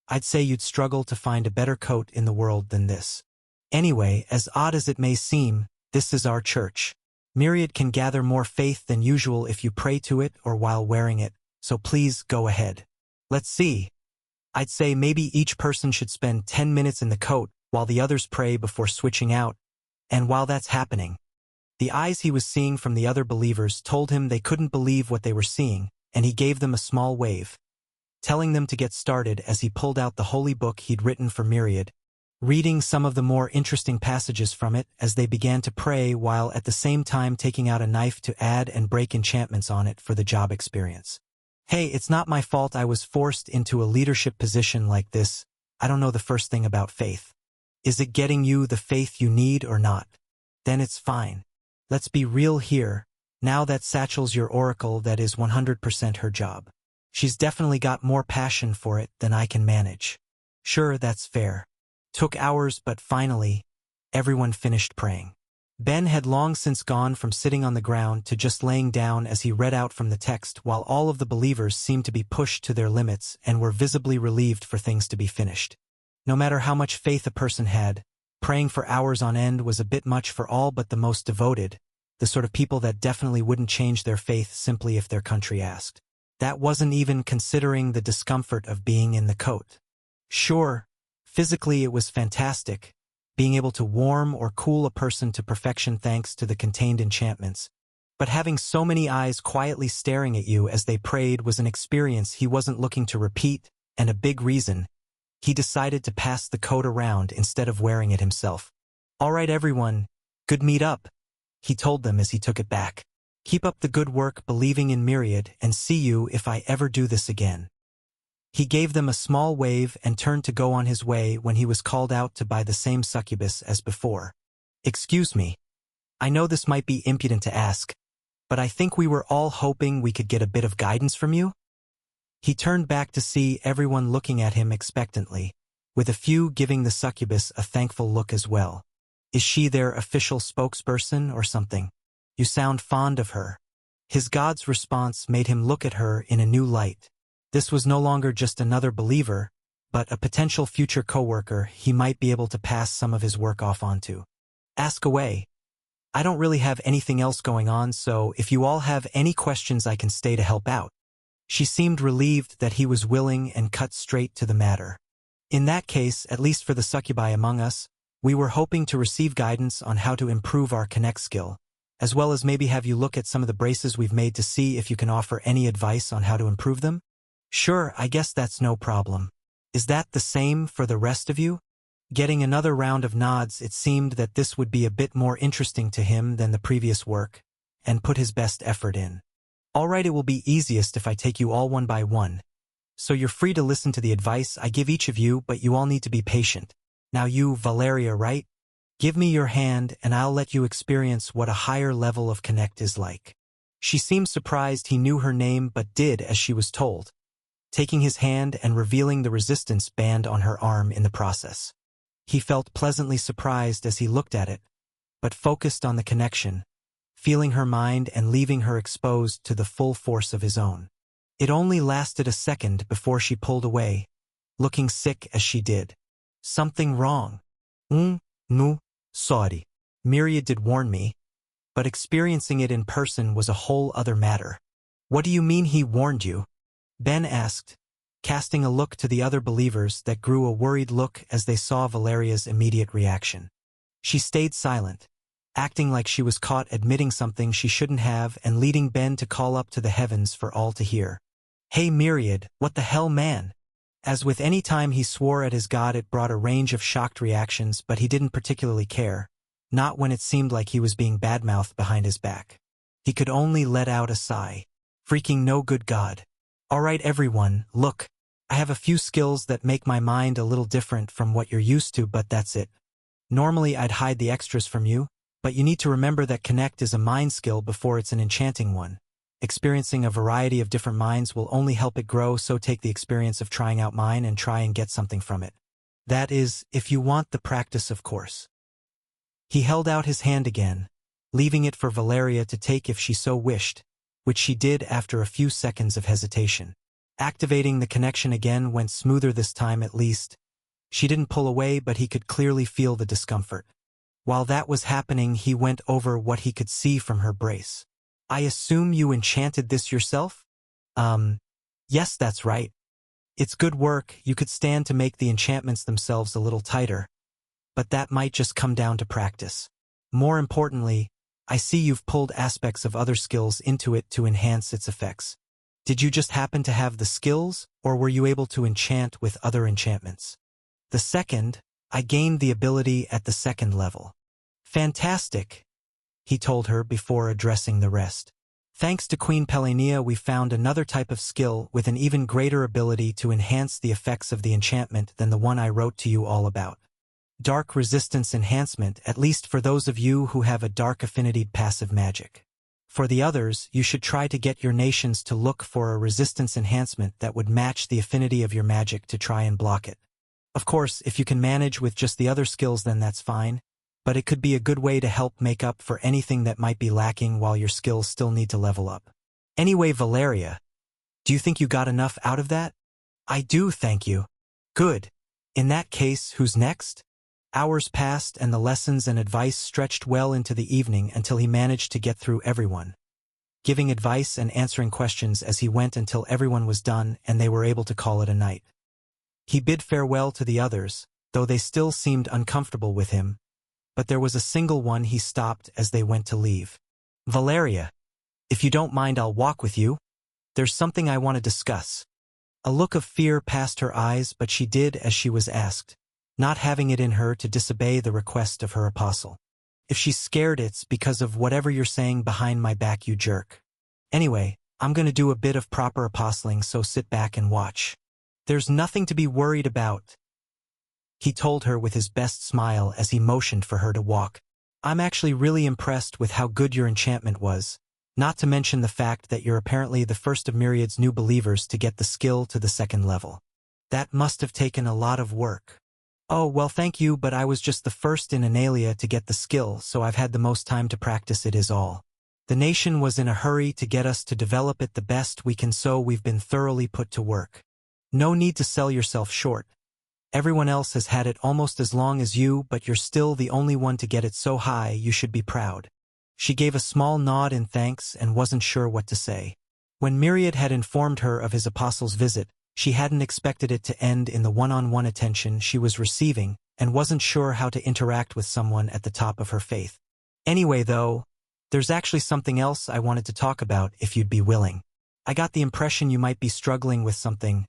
Speaker 1: I'd say you'd struggle to find a better coat in the world than this. Anyway, as odd as it may seem, this is our church. Myriad can gather more faith than usual if you pray to it or while wearing it, so please go ahead. Let's see. I'd say maybe each person should spend 10 minutes in the coat while the others pray before switching out, and while that's happening, the eyes he was seeing from the other believers told him they couldn't believe what they were seeing, and he gave them a small wave, telling them to get started as he pulled out the holy book he'd written for Myriad, reading some of the more interesting passages from it as they began to pray while at the same time taking out a knife to add and break enchantments on it for the job experience. "Hey, it's not my fault I was forced into a leadership position like this. I don't know the first thing about faith. Is it getting you the faith you need or not? Then it's fine. Let's be real here. Now that Satchel's your oracle, that is 100% her job. She's definitely got more passion for it than I can manage. Sure, that's fair." Took hours, but finally, everyone finished praying. Ben had long since gone from sitting on the ground to just laying down as he read out from the text, while all of the believers seemed to be pushed to their limits and were visibly relieved for things to be finished. No matter how much faith a person had, praying for hours on end was a bit much for all but the most devoted, the sort of people that definitely wouldn't change their faith simply if their country asked. That wasn't even considering the discomfort of being in the coat. Sure, physically it was fantastic, being able to warm or cool a person to perfection thanks to the contained enchantments. But having so many eyes quietly staring at you as they prayed was an experience he wasn't looking to repeat, and a big reason. He decided to pass the coat around instead of wearing it himself. "All right, everyone, good meet up," he told them as he took it back. "Keep up the good work believing in Myriad and see you if I ever do this again." He gave them a small wave and turned to go on his way when he was called out to buy the same succubus as before. "Excuse me. I know this might be impudent to ask, but I think we were all hoping we could get a bit of guidance from you?" He turned back to see everyone looking at him expectantly, with a few giving the succubus a thankful look as well. "Is she their official spokesperson or something? You sound fond of her." His god's response made him look at her in a new light. This was no longer just another believer, but a potential future coworker he might be able to pass some of his work off onto. "Ask away. I don't really have anything else going on, so if you all have any questions I can stay to help out." She seemed relieved that he was willing and cut straight to the matter. "In that case, at least for the succubi among us, we were hoping to receive guidance on how to improve our connect skill, as well as maybe have you look at some of the braces we've made to see if you can offer any advice on how to improve them." "Sure, I guess that's no problem. Is that the same for the rest of you?" Getting another round of nods, it seemed that this would be a bit more interesting to him than the previous work, and put his best effort in. "All right, it will be easiest if I take you all one by one. So you're free to listen to the advice I give each of you, but you all need to be patient. Now you, Valeria, right? Give me your hand and I'll let you experience what a higher level of connect is like." She seemed surprised he knew her name but did as she was told, taking his hand and revealing the resistance band on her arm in the process. He felt pleasantly surprised as he looked at it, but focused on the connection, feeling her mind and leaving her exposed to the full force of his own. It only lasted a second before she pulled away, looking sick as she did. "Something wrong?" No, sorry. Myriad did warn me, but experiencing it in person was a whole other matter." "What do you mean he warned you?" Ben asked, casting a look to the other believers that grew a worried look as they saw Valeria's immediate reaction. She stayed silent, acting like she was caught admitting something she shouldn't have and leading Ben to call up to the heavens for all to hear. "Hey Myriad, what the hell, man?" As with any time he swore at his god, it brought a range of shocked reactions, but he didn't particularly care, not when it seemed like he was being badmouthed behind his back. He could only let out a sigh. Freaking no good god. "All right everyone, look. I have a few skills that make my mind a little different from what you're used to, but that's it. Normally I'd hide the extras from you, but you need to remember that connect is a mind skill before it's an enchanting one. Experiencing a variety of different minds will only help it grow, so take the experience of trying out mine and try and get something from it. That is, if you want the practice, of course." He held out his hand again, leaving it for Valeria to take if she so wished, which she did after a few seconds of hesitation. Activating the connection again went smoother this time at least. She didn't pull away, but he could clearly feel the discomfort. While that was happening, he went over what he could see from her brace. "I assume you enchanted this yourself?" Yes, that's right. It's good work. You could stand to make the enchantments themselves a little tighter, but that might just come down to practice. More importantly, I see you've pulled aspects of other skills into it to enhance its effects. Did you just happen to have the skills, or were you able to enchant with other enchantments?" "The second. I gained the ability at the second level." "Fantastic," he told her before addressing the rest. "Thanks to Queen Pelania, we found another type of skill with an even greater ability to enhance the effects of the enchantment than the one I wrote to you all about. Dark resistance enhancement, at least for those of you who have a dark affinity passive magic. For the others, you should try to get your nations to look for a resistance enhancement that would match the affinity of your magic to try and block it. Of course, if you can manage with just the other skills, then that's fine, but it could be a good way to help make up for anything that might be lacking while your skills still need to level up. Anyway, Valeria, do you think you got enough out of that?" "I do, thank you." "Good. In that case, who's next?" Hours passed and the lessons and advice stretched well into the evening until he managed to get through everyone. giving advice and answering questions as he went until everyone was done and they were able to call it a night. He bid farewell to the others, though they still seemed uncomfortable with him, but there was a single one he stopped as they went to leave. "Valeria, if you don't mind, I'll walk with you. There's something I want to discuss." A look of fear passed her eyes, but she did as she was asked, not having it in her to disobey the request of her apostle. "If she's scared, it's because of whatever you're saying behind my back, you jerk. Anyway, I'm going to do a bit of proper apostling, so sit back and watch. There's nothing to be worried about," he told her with his best smile as he motioned for her to walk. "I'm actually really impressed with how good your enchantment was, not to mention the fact that you're apparently the first of Myriad's new believers to get the skill to the 2nd level. That must have taken a lot of work." "Oh, well, thank you, but I was just the first in Analia to get the skill, so I've had the most time to practice it is all. The nation was in a hurry to get us to develop it the best we can, so we've been thoroughly put to work. No need to sell yourself short. Everyone else has had it almost as long as you, but you're still the only one to get it so high. You should be proud." She gave a small nod in thanks and wasn't sure what to say. When Myriad had informed her of his apostle's visit, she hadn't expected it to end in the one-on-one attention she was receiving and wasn't sure how to interact with someone at the top of her faith. "Anyway, though, there's actually something else I wanted to talk about if you'd be willing. I got the impression you might be struggling with something."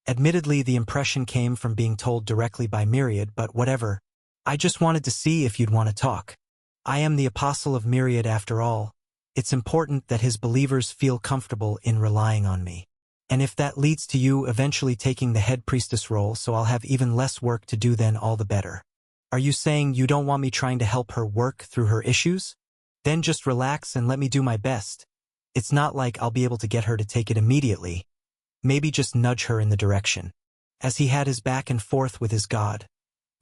Speaker 1: Admittedly, the impression came from being told directly by Myriad, but whatever. "I just wanted to see if you'd want to talk. I am the apostle of Myriad after all. It's important that his believers feel comfortable in relying on me. And if that leads to you eventually taking the head priestess role, so I'll have even less work to do, then all the better. Are you saying you don't want me trying to help her work through her issues? Then just relax and let me do my best. It's not like I'll be able to get her to take it immediately. Maybe just nudge her in the direction." As he had his back and forth with his God,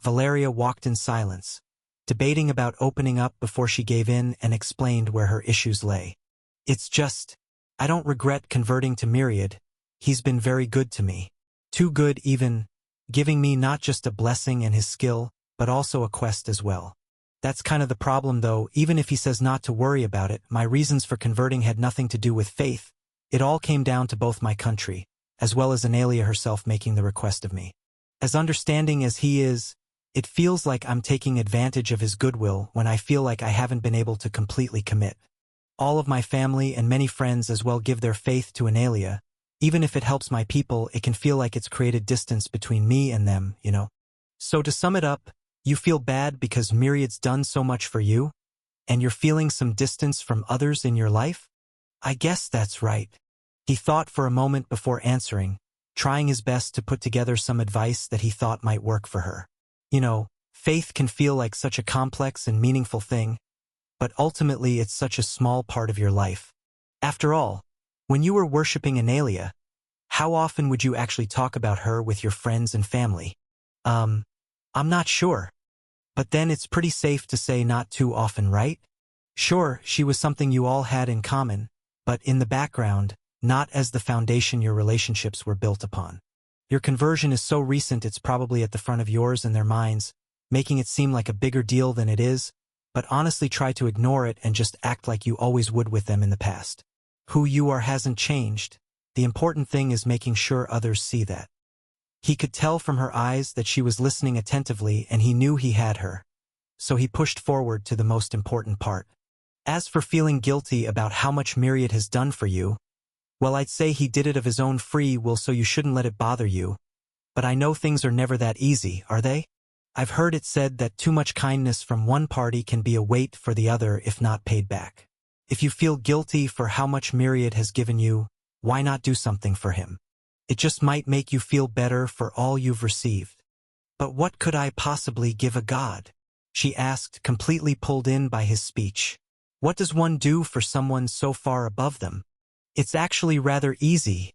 Speaker 1: Valeria walked in silence, debating about opening up before she gave in and explained where her issues lay. "It's just, I don't regret converting to Myriad. He's been very good to me. Too good even, giving me not just a blessing and his skill, but also a quest as well. That's kind of the problem though. Even if he says not to worry about it, my reasons for converting had nothing to do with faith. It all came down to both my country, as well as Analia herself making the request of me. As understanding as he is, it feels like I'm taking advantage of his goodwill when I feel like I haven't been able to completely commit. All of my family and many friends as well give their faith to Analia. Even if it helps my people, it can feel like it's created distance between me and them, you know? So to sum it up, you feel bad because Myriad's done so much for you, and you're feeling some distance from others in your life? I guess that's right." He thought for a moment before answering, trying his best to put together some advice that he thought might work for her. You know, faith can feel like such a complex and meaningful thing, but ultimately it's such a small part of your life. After all, when you were worshipping Analia, how often would you actually talk about her with your friends and family? I'm not sure. But then it's pretty safe to say not too often, right? Sure, she was something you all had in common, but in the background, not as the foundation your relationships were built upon. Your conversion is so recent it's probably at the front of yours and their minds, making it seem like a bigger deal than it is, but honestly try to ignore it and just act like you always would with them in the past. Who you are hasn't changed. The important thing is making sure others see that. He could tell from her eyes that she was listening attentively and he knew he had her. So he pushed forward to the most important part. As for feeling guilty about how much Myriad has done for you, well, I'd say he did it of his own free will, so you shouldn't let it bother you. But I know things are never that easy, are they? I've heard it said that too much kindness from one party can be a weight for the other if not paid back. If you feel guilty for how much Myriad has given you, why not do something for him? It just might make you feel better for all you've received. But what could I possibly give a god? She asked, completely pulled in by his speech. What does one do for someone so far above them? It's actually rather easy,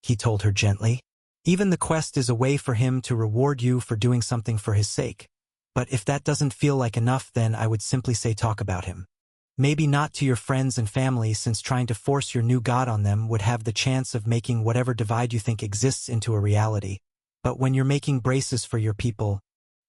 Speaker 1: he told her gently. Even the quest is a way for him to reward you for doing something for his sake. But if that doesn't feel like enough, then I would simply say talk about him. Maybe not to your friends and family, since trying to force your new god on them would have the chance of making whatever divide you think exists into a reality. But when you're making braces for your people,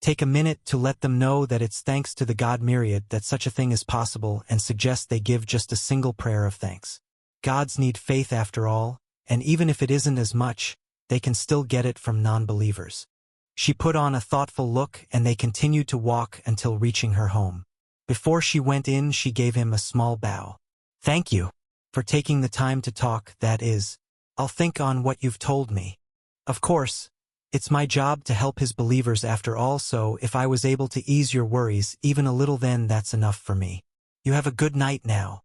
Speaker 1: take a minute to let them know that it's thanks to the god Myriad that such a thing is possible, and suggest they give just a single prayer of thanks. Gods need faith after all, and even if it isn't as much, they can still get it from non-believers. She put on a thoughtful look and they continued to walk until reaching her home. Before she went in, she gave him a small bow. "Thank you for taking the time to talk, that is. I'll think on what you've told me. Of course, it's my job to help his believers after all, so if I was able to ease your worries even a little, then that's enough for me. You have a good night now."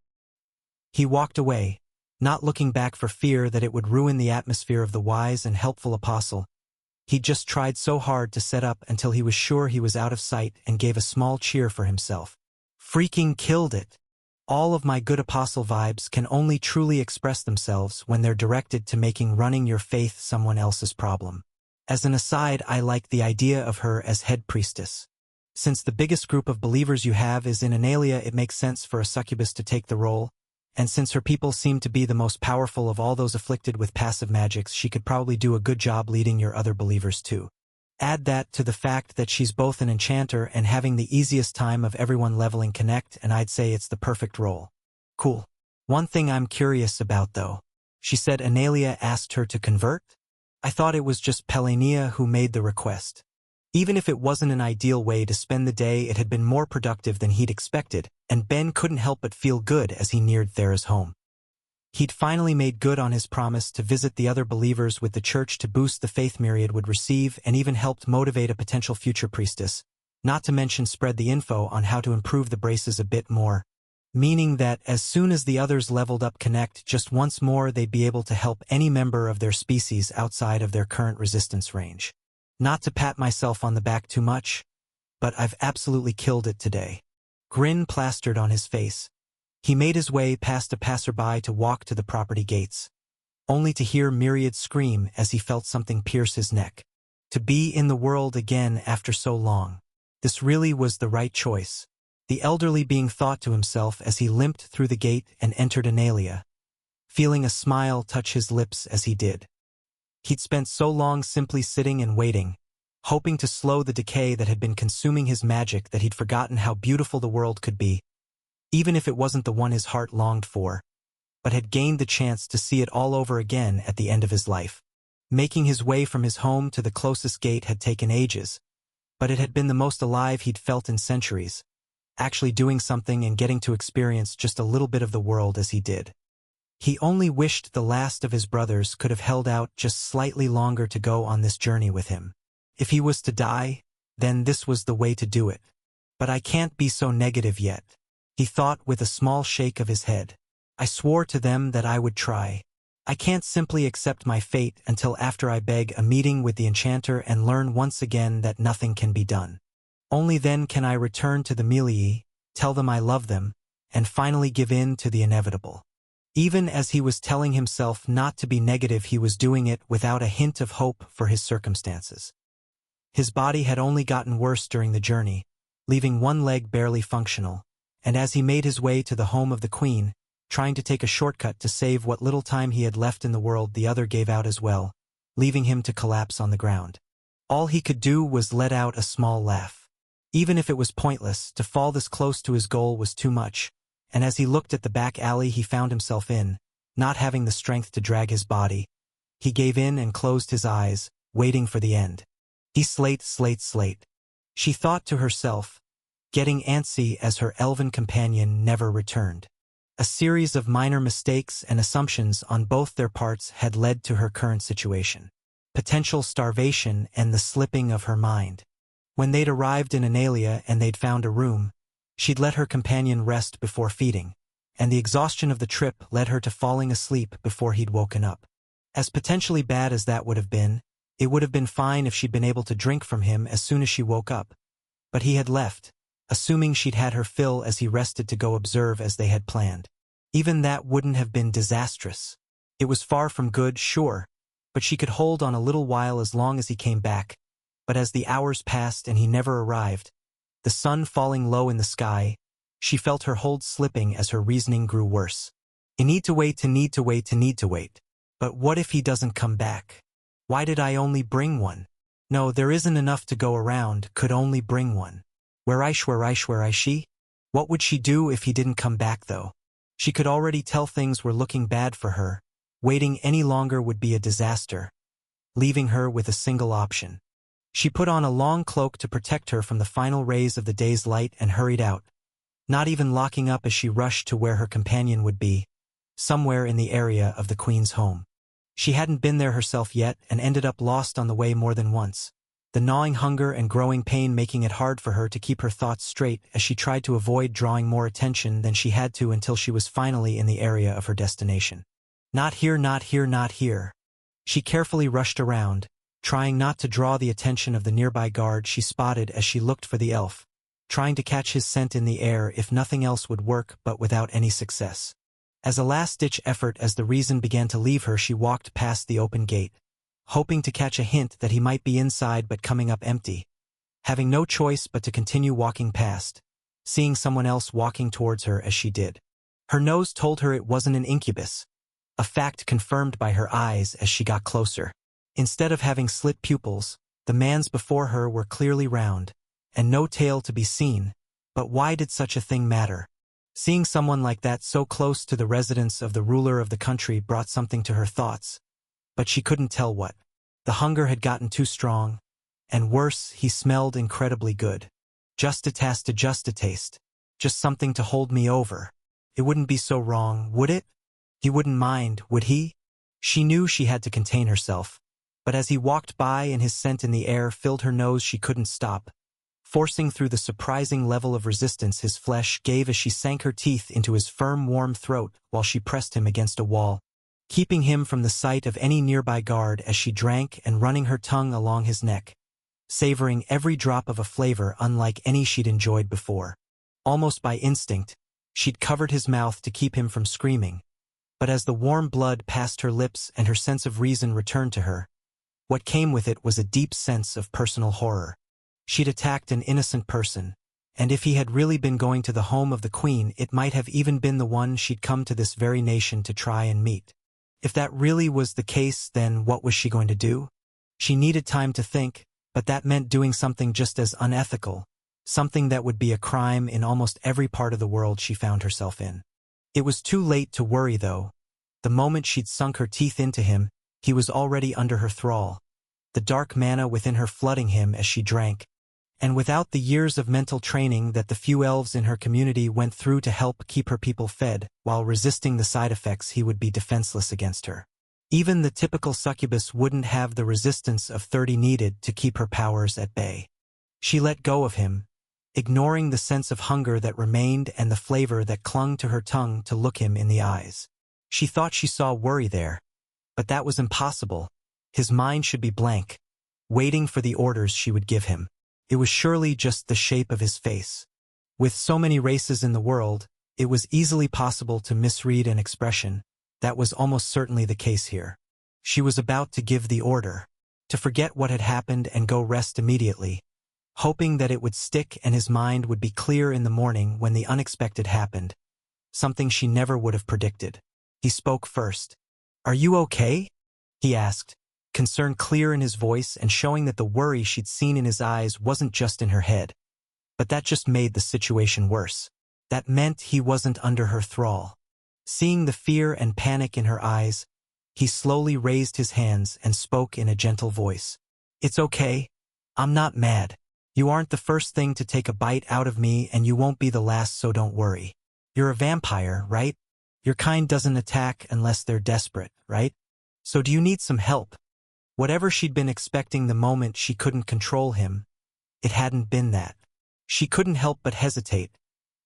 Speaker 1: He walked away, not looking back for fear that it would ruin the atmosphere of the wise and helpful apostle. He just tried so hard to set up until he was sure he was out of sight and gave a small cheer for himself. Freaking killed it. All of my good apostle vibes can only truly express themselves when they're directed to making running your faith someone else's problem. As an aside, I like the idea of her as head priestess. Since the biggest group of believers you have is in Analia, it makes sense for a succubus to take the role, and since her people seem to be the most powerful of all those afflicted with passive magics, she could probably do a good job leading your other believers too. Add that to the fact that she's both an enchanter and having the easiest time of everyone leveling Connect, and I'd say it's the perfect role. Cool. One thing I'm curious about though. She said Analia asked her to convert? I thought it was just Pelania who made the request. Even if it wasn't an ideal way to spend the day, it had been more productive than he'd expected, and Ben couldn't help but feel good as he neared Thera's home. He'd finally made good on his promise to visit the other believers with the church to boost the faith Myriad would receive, and even helped motivate a potential future priestess, not to mention spread the info on how to improve the braces a bit more, meaning that as soon as the others leveled up Connect just once more, they'd be able to help any member of their species outside of their current resistance range. Not to pat myself on the back too much, but I've absolutely killed it today. Grin plastered on his face. He made his way past a passerby to walk to the property gates, only to hear Myriad scream as he felt something pierce his neck. To be in the world again after so long. This really was the right choice, the elderly being thought to himself as he limped through the gate and entered Analia, feeling a smile touch his lips as he did. He'd spent so long simply sitting and waiting, hoping to slow the decay that had been consuming his magic, that he'd forgotten how beautiful the world could be, even if it wasn't the one his heart longed for, but had gained the chance to see it all over again at the end of his life. Making his way from his home to the closest gate had taken ages, but it had been the most alive he'd felt in centuries, actually doing something and getting to experience just a little bit of the world as he did. He only wished the last of his brothers could have held out just slightly longer to go on this journey with him. If he was to die, then this was the way to do it. But I can't be so negative yet, he thought with a small shake of his head. I swore to them that I would try. I can't simply accept my fate until after I beg a meeting with the enchanter and learn once again that nothing can be done. Only then can I return to the Milii, tell them I love them, and finally give in to the inevitable. Even as he was telling himself not to be negative, he was doing it without a hint of hope for his circumstances. His body had only gotten worse during the journey, leaving one leg barely functional, and as he made his way to the home of the queen, trying to take a shortcut to save what little time he had left in the world, the other gave out as well, leaving him to collapse on the ground. All he could do was let out a small laugh. Even if it was pointless, to fall this close to his goal was too much, and as he looked at the back alley he found himself in, not having the strength to drag his body, he gave in and closed his eyes, waiting for the end. He slate. She thought to herself, getting antsy as her elven companion never returned. A series of minor mistakes and assumptions on both their parts had led to her current situation. Potential starvation and the slipping of her mind. When they'd arrived in Analia and they'd found a room, she'd let her companion rest before feeding, and the exhaustion of the trip led her to falling asleep before he'd woken up. As potentially bad as that would have been, it would have been fine if she'd been able to drink from him as soon as she woke up. But he had left, assuming she'd had her fill as he rested to go observe as they had planned. Even that wouldn't have been disastrous. It was far from good, sure, but she could hold on a little while as long as he came back. But as the hours passed and he never arrived, the sun falling low in the sky, she felt her hold slipping as her reasoning grew worse. I need to wait. But what if he doesn't come back? Why did I only bring one? No, there isn't enough to go around, could only bring one. Where I she? What would she do if he didn't come back though? She could already tell things were looking bad for her. Waiting any longer would be a disaster, leaving her with a single option. She put on a long cloak to protect her from the final rays of the day's light and hurried out, not even locking up as she rushed to where her companion would be, somewhere in the area of the Queen's home. She hadn't been there herself yet and ended up lost on the way more than once, the gnawing hunger and growing pain making it hard for her to keep her thoughts straight as she tried to avoid drawing more attention than she had to until she was finally in the area of her destination. Not here, not here, not here. She carefully rushed around, trying not to draw the attention of the nearby guard she spotted as she looked for the elf, trying to catch his scent in the air if nothing else would work, but without any success. As a last-ditch effort, as the reason began to leave her, she walked past the open gate, hoping to catch a hint that he might be inside but coming up empty, having no choice but to continue walking past, seeing someone else walking towards her as she did. Her nose told her it wasn't an incubus, a fact confirmed by her eyes as she got closer. Instead of having slit pupils, the man's before her were clearly round, and no tail to be seen, but why did such a thing matter? Seeing someone like that so close to the residence of the ruler of the country brought something to her thoughts, but she couldn't tell what. The hunger had gotten too strong, and worse, he smelled incredibly good. Just a taste, just something to hold me over. It wouldn't be so wrong, would it? He wouldn't mind, would he? She knew she had to contain herself, but as he walked by and his scent in the air filled her nose, she couldn't stop, forcing through the surprising level of resistance his flesh gave as she sank her teeth into his firm, warm throat while she pressed him against a wall, keeping him from the sight of any nearby guard as she drank and running her tongue along his neck, savoring every drop of a flavor unlike any she'd enjoyed before. Almost by instinct, she'd covered his mouth to keep him from screaming, but as the warm blood passed her lips and her sense of reason returned to her, what came with it was a deep sense of personal horror. She'd attacked an innocent person, and if he had really been going to the home of the Queen, it might have even been the one she'd come to this very nation to try and meet. If that really was the case, then what was she going to do? She needed time to think, but that meant doing something just as unethical, something that would be a crime in almost every part of the world she found herself in. It was too late to worry, though. The moment she'd sunk her teeth into him, he was already under her thrall, the dark mana within her flooding him as she drank, and without the years of mental training that the few elves in her community went through to help keep her people fed, while resisting the side effects, he would be defenseless against her. Even the typical succubus wouldn't have the resistance of 30 needed to keep her powers at bay. She let go of him, ignoring the sense of hunger that remained and the flavor that clung to her tongue to look him in the eyes. She thought she saw worry there, but that was impossible. His mind should be blank, waiting for the orders she would give him. It was surely just the shape of his face. With so many races in the world, it was easily possible to misread an expression. That was almost certainly the case here. She was about to give the order, to forget what had happened and go rest immediately, hoping that it would stick and his mind would be clear in the morning when the unexpected happened, something she never would have predicted. He spoke first. "Are you okay?" he asked, concern clear in his voice and showing that the worry she'd seen in his eyes wasn't just in her head. But that just made the situation worse. That meant he wasn't under her thrall. Seeing the fear and panic in her eyes, he slowly raised his hands and spoke in a gentle voice. "It's okay. I'm not mad. You aren't the first thing to take a bite out of me and you won't be the last, so don't worry. You're a vampire, right? Your kind doesn't attack unless they're desperate, right? So do you need some help?" Whatever she'd been expecting the moment she couldn't control him, it hadn't been that. She couldn't help but hesitate,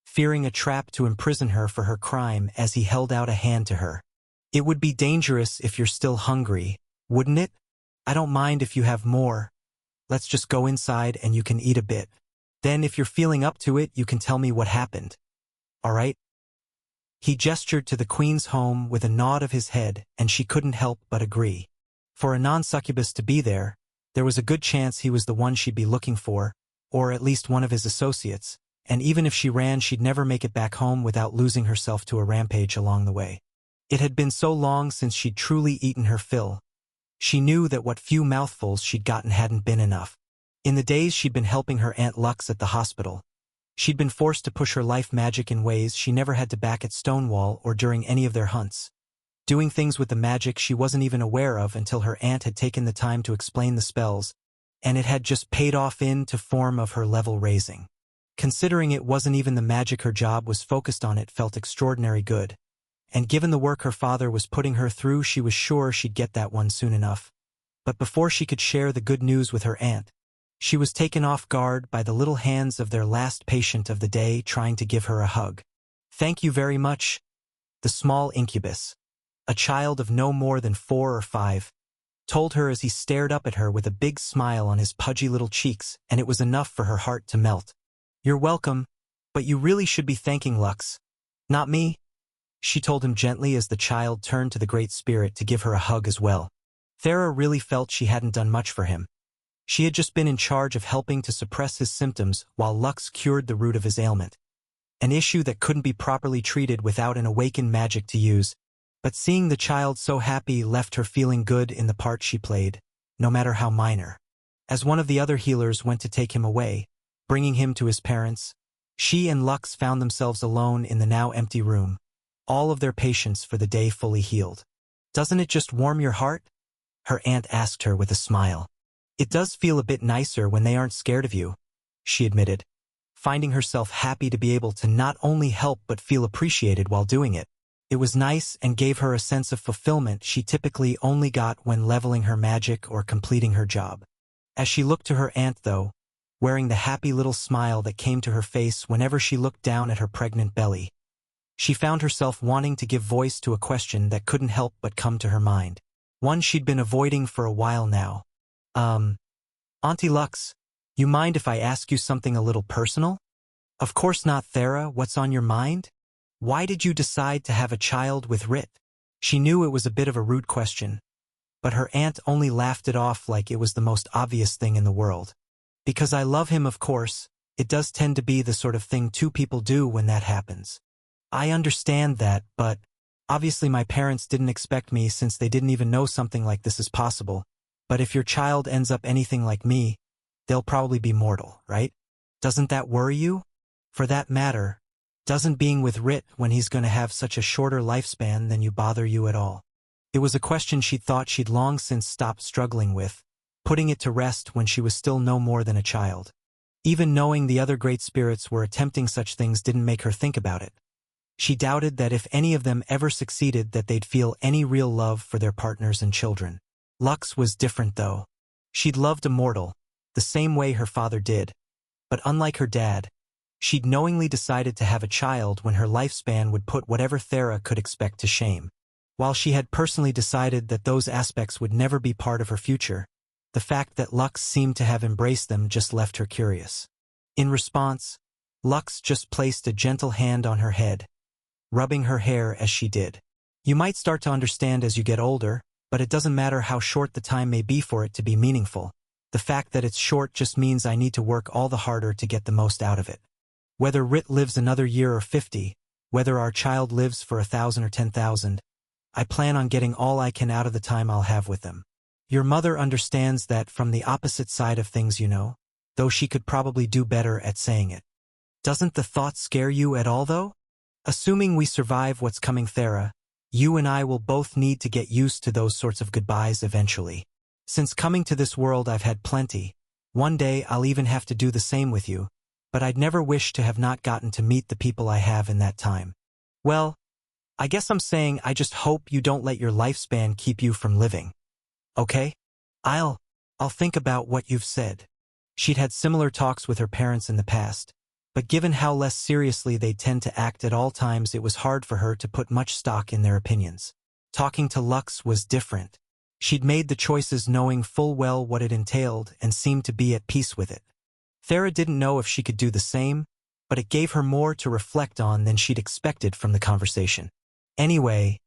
Speaker 1: fearing a trap to imprison her for her crime as he held out a hand to her. "It would be dangerous if you're still hungry, wouldn't it? I don't mind if you have more. Let's just go inside and you can eat a bit. Then if you're feeling up to it, you can tell me what happened. All right?" He gestured to the Queen's home with a nod of his head, and she couldn't help but agree. For a non-succubus to be there, there was a good chance he was the one she'd be looking for, or at least one of his associates, and even if she ran, she'd never make it back home without losing herself to a rampage along the way. It had been so long since she'd truly eaten her fill. She knew that what few mouthfuls she'd gotten hadn't been enough. In the days she'd been helping her Aunt Lux at the hospital, She'd been forced to push her life magic in ways she never had to back at Stonewall or during any of their hunts. Doing things with the magic she wasn't even aware of until her aunt had taken the time to explain the spells, and it had just paid off into form of her level raising. Considering it wasn't even the magic her job was focused on, it felt extraordinary good. And given the work her father was putting her through, she was sure she'd get that one soon enough. But before she could share the good news with her aunt, she was taken off guard by the little hands of their last patient of the day trying to give her a hug. "Thank you very much." The small incubus, a child of no more than 4 or 5, told her as he stared up at her with a big smile on his pudgy little cheeks, and it was enough for her heart to melt. "You're welcome, but you really should be thanking Lux. Not me," she told him gently as the child turned to the Great Spirit to give her a hug as well. Thera really felt she hadn't done much for him. She had just been in charge of helping to suppress his symptoms while Lux cured the root of his ailment. An issue that couldn't be properly treated without an awakened magic to use, but seeing the child so happy left her feeling good in the part she played, no matter how minor. As one of the other healers went to take him away, bringing him to his parents, she and Lux found themselves alone in the now empty room, all of their patients for the day fully healed. "Doesn't it just warm your heart?" her aunt asked her with a smile. "It does feel a bit nicer when they aren't scared of you," she admitted, finding herself happy to be able to not only help but feel appreciated while doing it. It was nice and gave her a sense of fulfillment she typically only got when leveling her magic or completing her job. As she looked to her aunt, though, wearing the happy little smile that came to her face whenever she looked down at her pregnant belly, she found herself wanting to give voice to a question that couldn't help but come to her mind. One she'd been avoiding for a while now. Auntie Lux, you mind if I ask you something a little personal?" "Of course not, Thera. What's on your mind? Why did you decide to have a child with Rit?" She knew it was a bit of a rude question, but her aunt only laughed it off like it was the most obvious thing in the world. "Because I love him, of course. It does tend to be the sort of thing two people do when that happens. I understand that, but obviously my parents didn't expect me since they didn't even know something like this is possible. But if your child ends up anything like me, they'll probably be mortal, right? Doesn't that worry you? For that matter, doesn't being with Rit when he's going to have such a shorter lifespan than you bother you at all?" It was a question she'd thought she'd long since stopped struggling with, putting it to rest when she was still no more than a child. Even knowing the other great spirits were attempting such things didn't make her think about it. She doubted that if any of them ever succeeded that they'd feel any real love for their partners and children. Lux was different, though. She'd loved a mortal, the same way her father did. But unlike her dad, she'd knowingly decided to have a child when her lifespan would put whatever Thera could expect to shame. While she had personally decided that those aspects would never be part of her future, the fact that Lux seemed to have embraced them just left her curious. In response, Lux just placed a gentle hand on her head, rubbing her hair as she did. "You might start to understand as you get older, but it doesn't matter how short the time may be for it to be meaningful. The fact that it's short just means I need to work all the harder to get the most out of it. Whether Rit lives another year or 50, whether our child lives for 1,000 or 10,000, I plan on getting all I can out of the time I'll have with them. Your mother understands that from the opposite side of things, you know, though she could probably do better at saying it. Doesn't the thought scare you at all, though? Assuming we survive what's coming, Thera, you and I will both need to get used to those sorts of goodbyes eventually. Since coming to this world I've had plenty. One day I'll even have to do the same with you, but I'd never wish to have not gotten to meet the people I have in that time. Well, I guess I'm saying I just hope you don't let your lifespan keep you from living. Okay? I'll think about what you've said." She'd had similar talks with her parents in the past, but given how less seriously they tend to act at all times, it was hard for her to put much stock in their opinions. Talking to Lux was different. She'd made the choices knowing full well what it entailed and seemed to be at peace with it. Thera didn't know if she could do the same, but it gave her more to reflect on than she'd expected from the conversation. "Anyway,"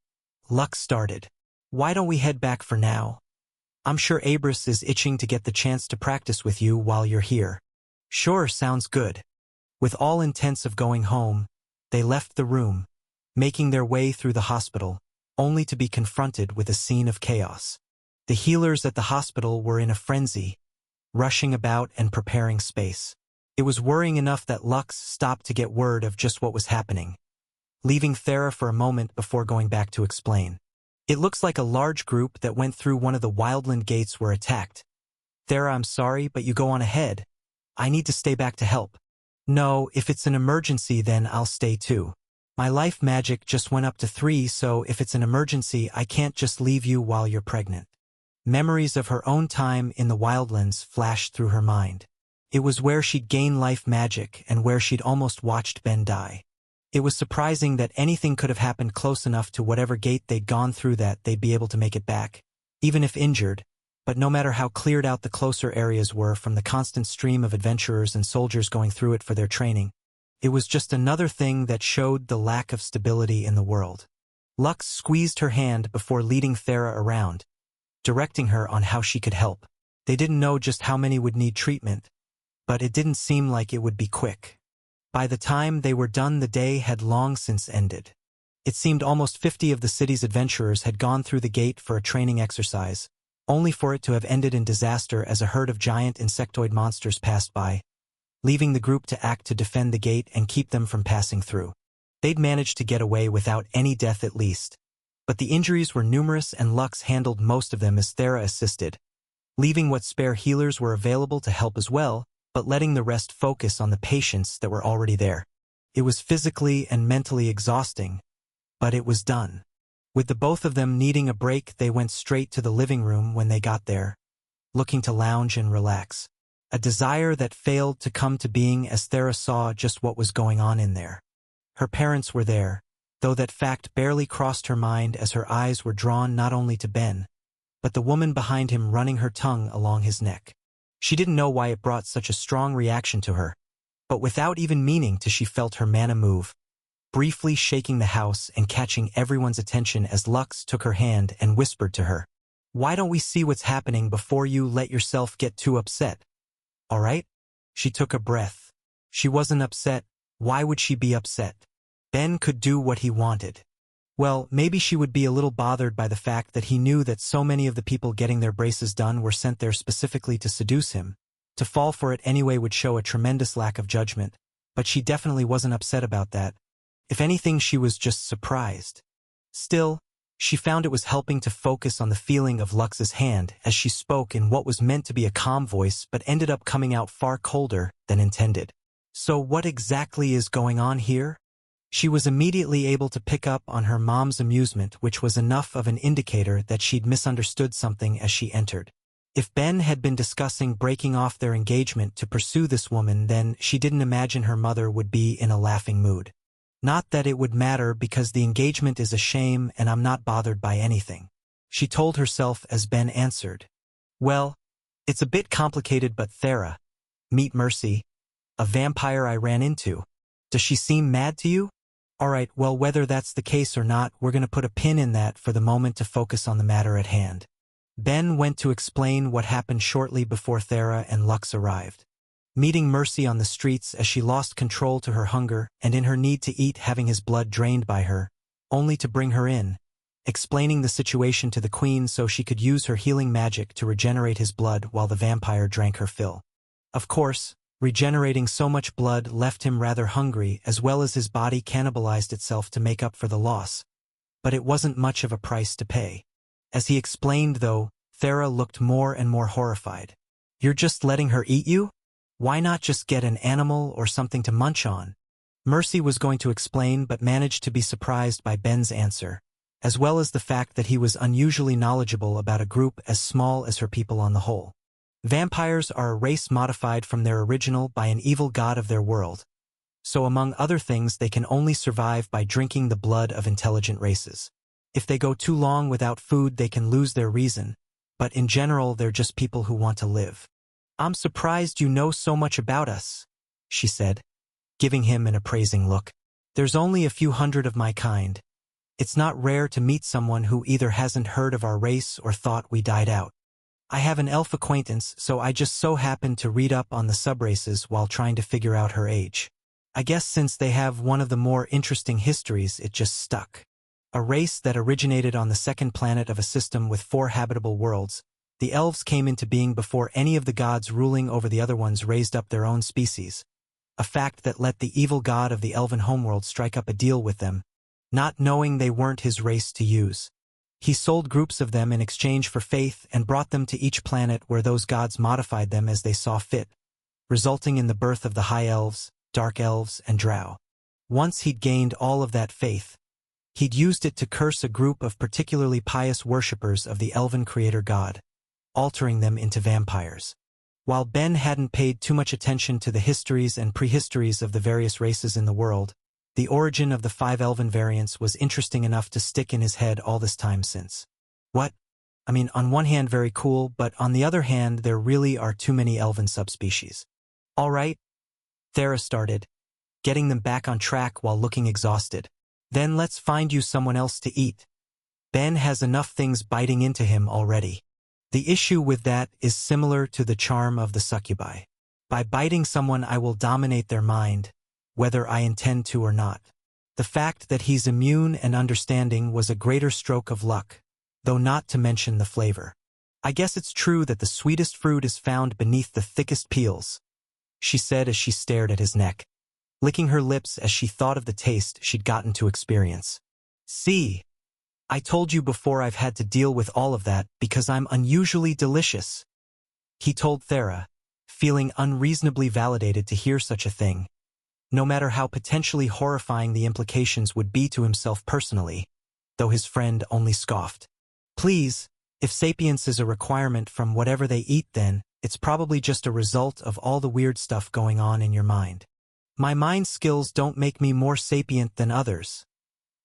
Speaker 1: Lux started, "why don't we head back for now? I'm sure Abris is itching to get the chance to practice with you while you're here." "Sure, sounds good." With all intents of going home, they left the room, making their way through the hospital, only to be confronted with a scene of chaos. The healers at the hospital were in a frenzy, rushing about and preparing space. It was worrying enough that Lux stopped to get word of just what was happening, leaving Thera for a moment before going back to explain. It looks like a large group that went through one of the wildland gates were attacked. Thera, I'm sorry, but you go on ahead. I need to stay back to help. No, if it's an emergency then I'll stay too. My life magic just went up to 3, so if it's an emergency I can't just leave you while you're pregnant. Memories of her own time in the wildlands flashed through her mind. It was where she'd gained life magic and where she'd almost watched Ben die. It was surprising that anything could have happened close enough to whatever gate they'd gone through that they'd be able to make it back, even if injured. But no matter how cleared out the closer areas were from the constant stream of adventurers and soldiers going through it for their training, it was just another thing that showed the lack of stability in the world. Lux squeezed her hand before leading Thera around, directing her on how she could help. They didn't know just how many would need treatment, but it didn't seem like it would be quick. By the time they were done, the day had long since ended. It seemed almost 50 of the city's adventurers had gone through the gate for a training exercise, only for it to have ended in disaster as a herd of giant insectoid monsters passed by, leaving the group to act to defend the gate and keep them from passing through. They'd managed to get away without any death at least, but the injuries were numerous and Lux handled most of them as Thera assisted, leaving what spare healers were available to help as well, but letting the rest focus on the patients that were already there. It was physically and mentally exhausting, but it was done. With the both of them needing a break, they went straight to the living room when they got there, looking to lounge and relax. A desire that failed to come to being as Thera saw just what was going on in there. Her parents were there, though that fact barely crossed her mind as her eyes were drawn not only to Ben, but the woman behind him running her tongue along his neck. She didn't know why it brought such a strong reaction to her, but without even meaning to, she felt her mana move, briefly shaking the house and catching everyone's attention as Lux took her hand and whispered to her, "Why don't we see what's happening before you let yourself get too upset? All right?" She took a breath. She wasn't upset. Why would she be upset? Ben could do what he wanted. Well, maybe she would be a little bothered by the fact that he knew that so many of the people getting their braces done were sent there specifically to seduce him. To fall for it anyway would show a tremendous lack of judgment, but she definitely wasn't upset about that. If anything, she was just surprised. Still, she found it was helping to focus on the feeling of Lux's hand as she spoke in what was meant to be a calm voice but ended up coming out far colder than intended. "So what exactly is going on here?" She was immediately able to pick up on her mom's amusement, which was enough of an indicator that she'd misunderstood something as she entered. If Ben had been discussing breaking off their engagement to pursue this woman, then she didn't imagine her mother would be in a laughing mood. Not that it would matter because the engagement is a shame and I'm not bothered by anything, she told herself as Ben answered. "Well, it's a bit complicated, but Thera, meet Mercy, a vampire I ran into. Does she seem mad to you?" "Alright, well, whether that's the case or not, we're going to put a pin in that for the moment to focus on the matter at hand." Ben went to explain what happened shortly before Thera and Lux arrived. Meeting Mercy on the streets as she lost control to her hunger and in her need to eat, having his blood drained by her, only to bring her in, explaining the situation to the queen so she could use her healing magic to regenerate his blood while the vampire drank her fill. Of course, regenerating so much blood left him rather hungry, as well as his body cannibalized itself to make up for the loss. But it wasn't much of a price to pay. As he explained, though, Thera looked more and more horrified. "You're just letting her eat you? Why not just get an animal or something to munch on?" Mercy was going to explain but managed to be surprised by Ben's answer, as well as the fact that he was unusually knowledgeable about a group as small as her people on the whole. Vampires are a race modified from their original by an evil god of their world, so among other things they can only survive by drinking the blood of intelligent races. If they go too long without food they can lose their reason, but in general they're just people who want to live. "I'm surprised you know so much about us," she said, giving him an appraising look. "There's only a few hundred of my kind. It's not rare to meet someone who either hasn't heard of our race or thought we died out. I have an elf acquaintance, so I just so happened to read up on the subraces while trying to figure out her age. I guess since they have one of the more interesting histories, it just stuck. A race that originated on the second planet of a system with 4 habitable worlds, The elves came into being before any of the gods ruling over the other ones raised up their own species, a fact that let the evil god of the elven homeworld strike up a deal with them, not knowing they weren't his race to use. He sold groups of them in exchange for faith and brought them to each planet where those gods modified them as they saw fit, resulting in the birth of the High Elves, Dark Elves, and Drow. Once he'd gained all of that faith, he'd used it to curse a group of particularly pious worshippers of the elven creator god, altering them into vampires. While Ben hadn't paid too much attention to the histories and prehistories of the various races in the world, the origin of the 5 elven variants was interesting enough to stick in his head all this time since. What? I mean, on one hand very cool, but on the other hand there really are too many elven subspecies. All right, Thera started, getting them back on track while looking exhausted. Then let's find you someone else to eat. Ben has enough things biting into him already. The issue with that is similar to the charm of the succubi. By biting someone I will dominate their mind, whether I intend to or not. The fact that he's immune and understanding was a greater stroke of luck, though not to mention the flavor. I guess it's true that the sweetest fruit is found beneath the thickest peels, she said as she stared at his neck, licking her lips as she thought of the taste she'd gotten to experience. See, I told you before I've had to deal with all of that because I'm unusually delicious, he told Thera, feeling unreasonably validated to hear such a thing, no matter how potentially horrifying the implications would be to himself personally, though his friend only scoffed. Please, if sapience is a requirement from whatever they eat then, it's probably just a result of all the weird stuff going on in your mind. My mind skills don't make me more sapient than others,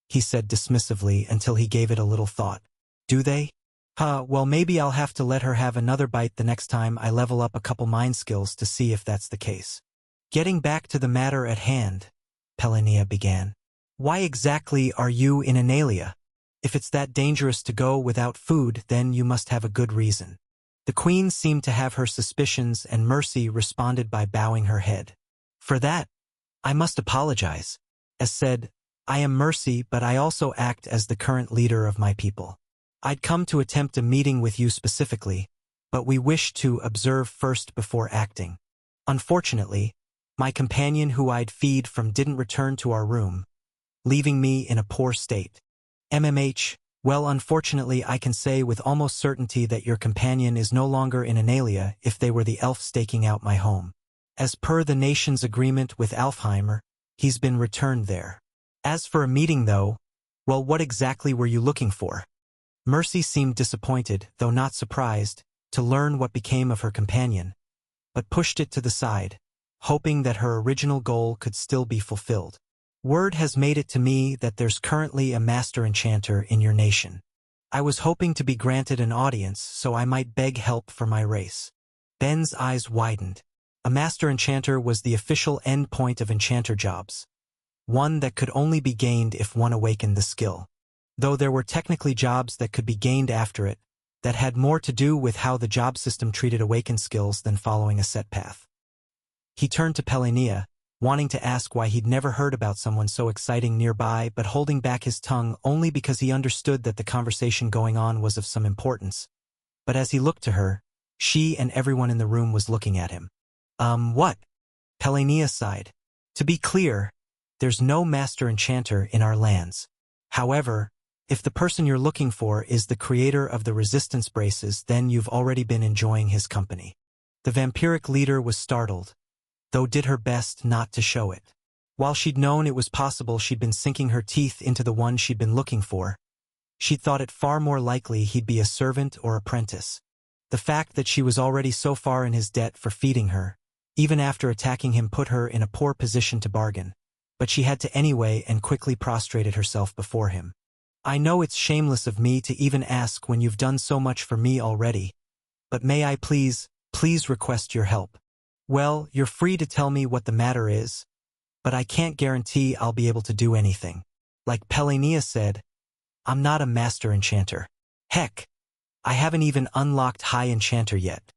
Speaker 1: he said dismissively until he gave it a little thought. Do they? Well maybe I'll have to let her have another bite the next time I level up a couple mind skills to see if that's the case. Getting back to the matter at hand, Pelinea began. Why exactly are you in Analia? If it's that dangerous to go without food, then you must have a good reason. The queen seemed to have her suspicions and Mercy responded by bowing her head. For that, I must apologize. As said, I am Mercy, but I also act as the current leader of my people. I'd come to attempt a meeting with you specifically, but we wish to observe first before acting. Unfortunately, my companion who I'd feed from didn't return to our room, leaving me in a poor state. MMH, well unfortunately I can say with almost certainty that your companion is no longer in Analia if they were the elf staking out my home. As per the nation's agreement with Alfheimer, he's been returned there. As for a meeting though, well what exactly were you looking for? Mercy seemed disappointed, though not surprised, to learn what became of her companion, but pushed it to the side, hoping that her original goal could still be fulfilled. Word has made it to me that there's currently a master enchanter in your nation. I was hoping to be granted an audience so I might beg help for my race. Ben's eyes widened. A master enchanter was the official end point of enchanter jobs, one that could only be gained if one awakened the skill. Though there were technically jobs that could be gained after it, that had more to do with how the job system treated awakened skills than following a set path. He turned to Pelinea, wanting to ask why he'd never heard about someone so exciting nearby but holding back his tongue only because he understood that the conversation going on was of some importance. But as he looked to her, she and everyone in the room was looking at him. What? Pelinea sighed. To be clear, there's no master enchanter in our lands. However, if the person you're looking for is the creator of the resistance braces, then you've already been enjoying his company. The vampiric leader was startled, though did her best not to show it. While she'd known it was possible she'd been sinking her teeth into the one she'd been looking for, she'd thought it far more likely he'd be a servant or apprentice. The fact that she was already so far in his debt for feeding her, even after attacking him, put her in a poor position to bargain, but she had to anyway and quickly prostrated herself before him. I know it's shameless of me to even ask when you've done so much for me already, but may I please request your help? Well, you're free to tell me what the matter is, but I can't guarantee I'll be able to do anything. Like Pelinea said, I'm not a master enchanter. Heck, I haven't even unlocked high enchanter yet.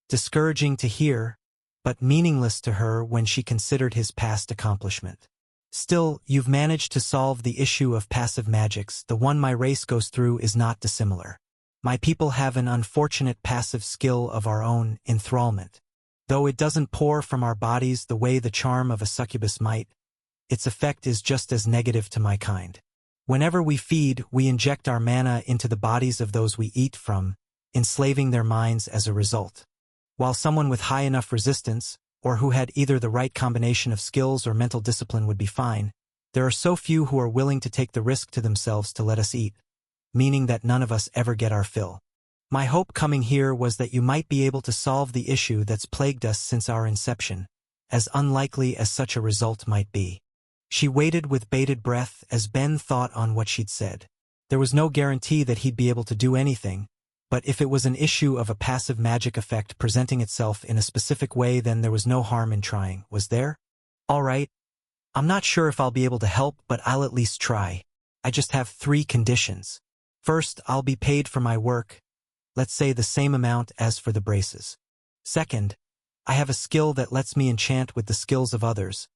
Speaker 1: Discouraging to hear, but meaningless to her when she considered his past accomplishment. Still, you've managed to solve the issue of passive magics. The one my race goes through is not dissimilar. My people have an unfortunate passive skill of our own, enthrallment. Though it doesn't pour from our bodies the way the charm of a succubus might, its effect is just as negative to my kind. Whenever we feed, we inject our mana into the bodies of those we eat from, enslaving their minds as a result. While someone with high enough resistance, or who had either the right combination of skills or mental discipline would be fine, there are so few who are willing to take the risk to themselves to let us eat, meaning that none of us ever get our fill. My hope coming here was that you might be able to solve the issue that's plagued us since our inception, as unlikely as such a result might be. She waited with bated breath as Ben thought on what she'd said. There was no guarantee that he'd be able to do anything, but if it was an issue of a passive magic effect presenting itself in a specific way, then there was no harm in trying, was there? All right. I'm not sure if I'll be able to help, but I'll at least try. I just have 3 conditions. First, I'll be paid for my work, let's say the same amount as for the braces. Second, I have a skill that lets me enchant with the skills of others.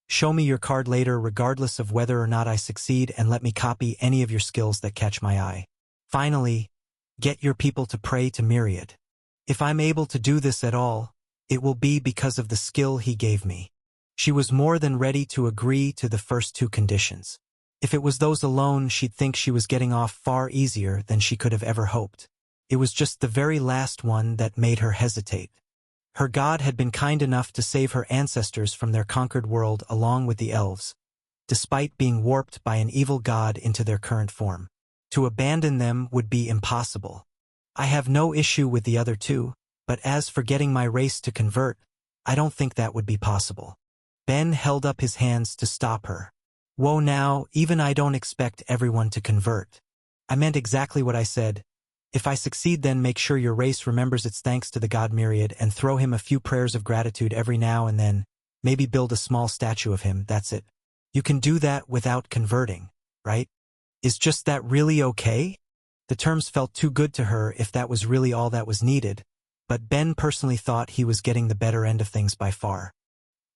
Speaker 1: Show me your card later regardless of whether or not I succeed, and let me copy any of your skills that catch my eye. Finally, get your people to pray to Myriad. If I'm able to do this at all, it will be because of the skill he gave me. She was more than ready to agree to the first 2 conditions. If it was those alone, she'd think she was getting off far easier than she could have ever hoped. It was just the very last one that made her hesitate. Her god had been kind enough to save her ancestors from their conquered world along with the elves, despite being warped by an evil god into their current form. To abandon them would be impossible. I have no issue with the other 2, but as for getting my race to convert, I don't think that would be possible. Ben held up his hands to stop her. Whoa now, even I don't expect everyone to convert. I meant exactly what I said. If I succeed, then make sure your race remembers its thanks to the god Myriad and throw him a few prayers of gratitude every now and then, maybe build a small statue of him, that's it. You can do that without converting, right? Is just that really okay? The terms felt too good to her if that was really all that was needed, but Ben personally thought he was getting the better end of things by far.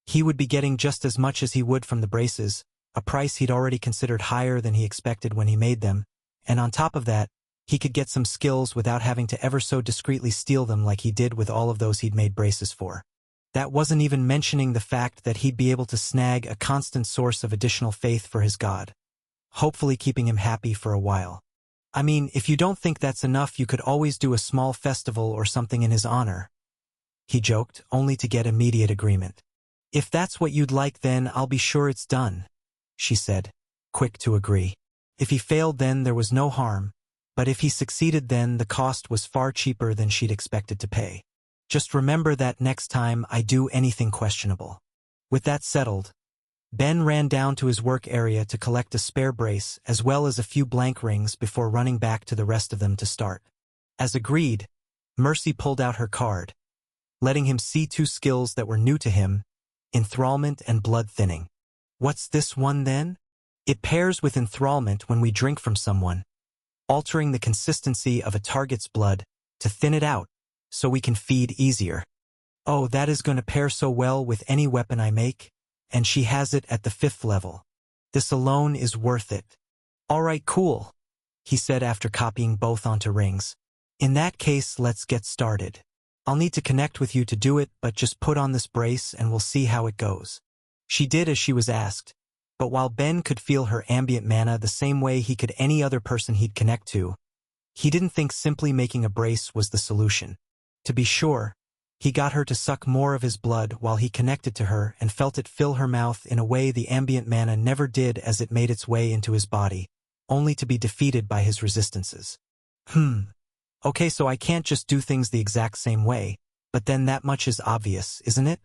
Speaker 1: He would be getting just as much as he would from the braces, a price he'd already considered higher than he expected when he made them, and on top of that, he could get some skills without having to ever so discreetly steal them like he did with all of those he'd made braces for. That wasn't even mentioning the fact that he'd be able to snag a constant source of additional faith for his god, hopefully keeping him happy for a while. I mean, if you don't think that's enough, you could always do a small festival or something in his honor. He joked, only to get immediate agreement. If that's what you'd like, then I'll be sure it's done, she said, quick to agree. If he failed, then there was no harm, but if he succeeded, then the cost was far cheaper than she'd expected to pay. Just remember that next time I do anything questionable. With that settled, Ben ran down to his work area to collect a spare brace as well as a few blank rings before running back to the rest of them to start. As agreed, Mercy pulled out her card, letting him see 2 skills that were new to him, enthrallment and blood thinning. What's this one then? It pairs with enthrallment when we drink from someone, altering the consistency of a target's blood to thin it out so we can feed easier. Oh, that is going to pair so well with any weapon I make, and she has it at the 5th level. This alone is worth it. All right, cool, he said after copying both onto rings. In that case, let's get started. I'll need to connect with you to do it, but just put on this brace and we'll see how it goes. She did as she was asked, but while Ben could feel her ambient mana the same way he could any other person he'd connect to, he didn't think simply making a brace was the solution. To be sure, he got her to suck more of his blood while he connected to her and felt it fill her mouth in a way the ambient mana never did as it made its way into his body, only to be defeated by his resistances. Okay, so I can't just do things the exact same way, but then that much is obvious, isn't it?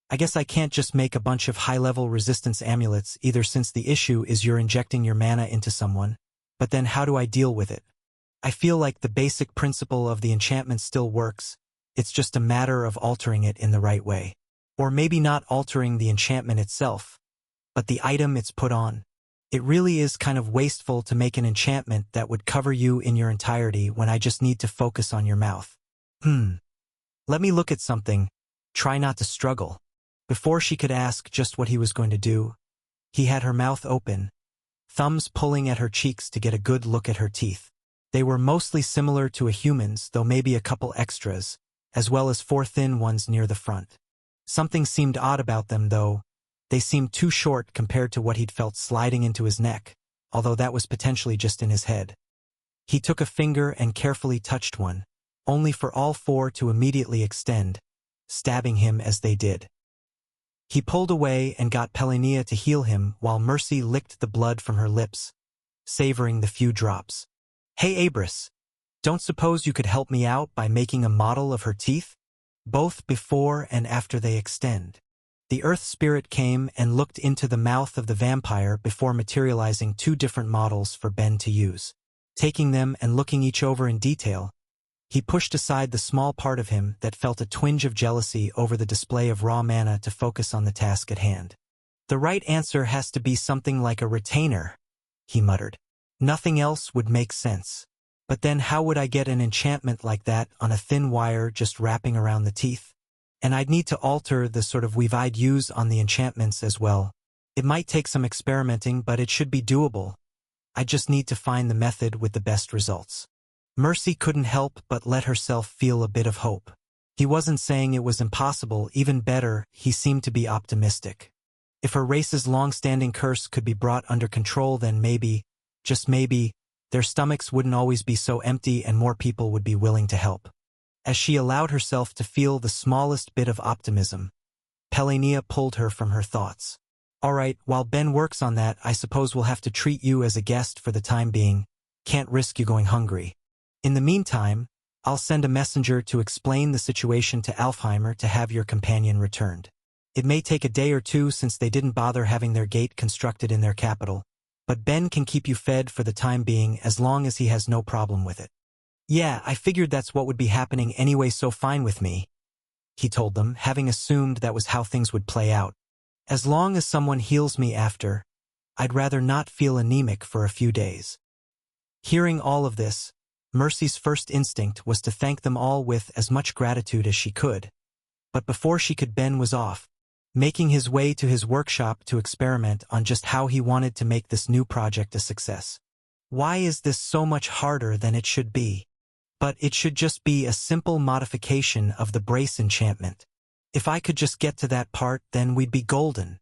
Speaker 1: I guess I can't just make a bunch of high-level resistance amulets either, since the issue is you're injecting your mana into someone, but then how do I deal with it? I feel like the basic principle of the enchantment still works, it's just a matter of altering it in the right way. Or maybe not altering the enchantment itself, but the item it's put on. It really is kind of wasteful to make an enchantment that would cover you in your entirety when I just need to focus on your mouth. Let me look at something. Try not to struggle. Before she could ask just what he was going to do, he had her mouth open, thumbs pulling at her cheeks to get a good look at her teeth. They were mostly similar to a human's, though maybe a couple extras, as well as 4 thin ones near the front. Something seemed odd about them, though. They seemed too short compared to what he'd felt sliding into his neck, although that was potentially just in his head. He took a finger and carefully touched one, only for all 4 to immediately extend, stabbing him as they did. He pulled away and got Pelinea to heal him while Mercy licked the blood from her lips, savoring the few drops. "Hey Abris, don't suppose you could help me out by making a model of her teeth, both before and after they extend?" The earth spirit came and looked into the mouth of the vampire before materializing 2 different models for Ben to use. Taking them and looking each over in detail, he pushed aside the small part of him that felt a twinge of jealousy over the display of raw mana to focus on the task at hand. "The right answer has to be something like a retainer," he muttered. "Nothing else would make sense. But then how would I get an enchantment like that on a thin wire just wrapping around the teeth? And I'd need to alter the sort of weave I'd use on the enchantments as well. It might take some experimenting, but it should be doable. I just need to find the method with the best results." Mercy couldn't help but let herself feel a bit of hope. He wasn't saying it was impossible, even better, he seemed to be optimistic. If her race's long-standing curse could be brought under control, then maybe, just maybe, their stomachs wouldn't always be so empty and more people would be willing to help. As she allowed herself to feel the smallest bit of optimism, Pelinea pulled her from her thoughts. "All right, while Ben works on that, I suppose we'll have to treat you as a guest for the time being. Can't risk you going hungry. In the meantime, I'll send a messenger to explain the situation to Alfheimer to have your companion returned. It may take a day or 2 since they didn't bother having their gate constructed in their capital, but Ben can keep you fed for the time being as long as he has no problem with it." "Yeah, I figured that's what would be happening anyway, so fine with me," he told them, having assumed that was how things would play out. "As long as someone heals me after, I'd rather not feel anemic for a few days." Hearing all of this, Mercy's first instinct was to thank them all with as much gratitude as she could. But before she could, Ben was off, making his way to his workshop to experiment on just how he wanted to make this new project a success. Why is this so much harder than it should be? But it should just be a simple modification of the brace enchantment. If I could just get to that part, then we'd be golden.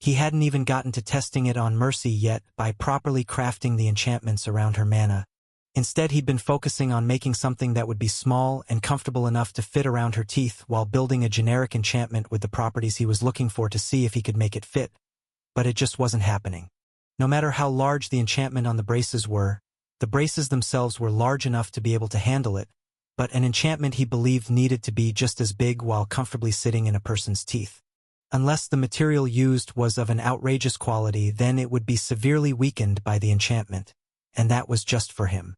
Speaker 1: He hadn't even gotten to testing it on Mercy yet by properly crafting the enchantments around her mana. Instead, he'd been focusing on making something that would be small and comfortable enough to fit around her teeth while building a generic enchantment with the properties he was looking for to see if he could make it fit. But it just wasn't happening. No matter how large the enchantment on the braces were, the braces themselves were large enough to be able to handle it, but an enchantment he believed needed to be just as big while comfortably sitting in a person's teeth. Unless the material used was of an outrageous quality, then it would be severely weakened by the enchantment, and that was just for him.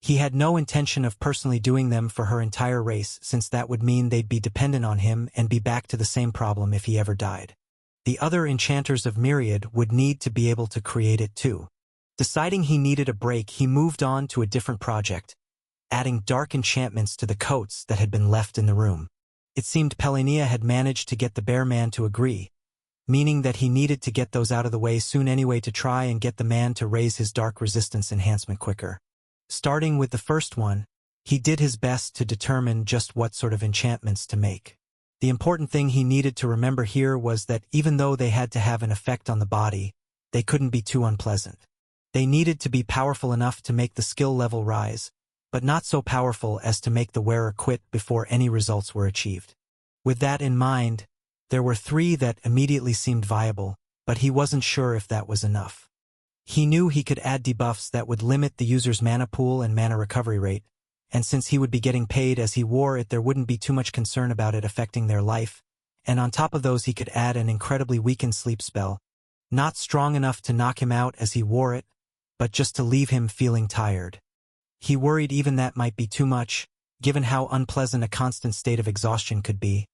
Speaker 1: He had no intention of personally doing them for her entire race, since that would mean they'd be dependent on him and be back to the same problem if he ever died. The other enchanters of Myriad would need to be able to create it too. Deciding he needed a break, he moved on to a different project, adding dark enchantments to the coats that had been left in the room. It seemed Pelinea had managed to get the bear man to agree, meaning that he needed to get those out of the way soon anyway to try and get the man to raise his dark resistance enhancement quicker. Starting with the first one, he did his best to determine just what sort of enchantments to make. The important thing he needed to remember here was that even though they had to have an effect on the body, they couldn't be too unpleasant. They needed to be powerful enough to make the skill level rise, but not so powerful as to make the wearer quit before any results were achieved. With that in mind, there were 3 that immediately seemed viable, but he wasn't sure if that was enough. He knew he could add debuffs that would limit the user's mana pool and mana recovery rate, and since he would be getting paid as he wore it, there wouldn't be too much concern about it affecting their life, and on top of those he could add an incredibly weakened sleep spell, not strong enough to knock him out as he wore it, but just to leave him feeling tired. He worried even that might be too much, given how unpleasant a constant state of exhaustion could be.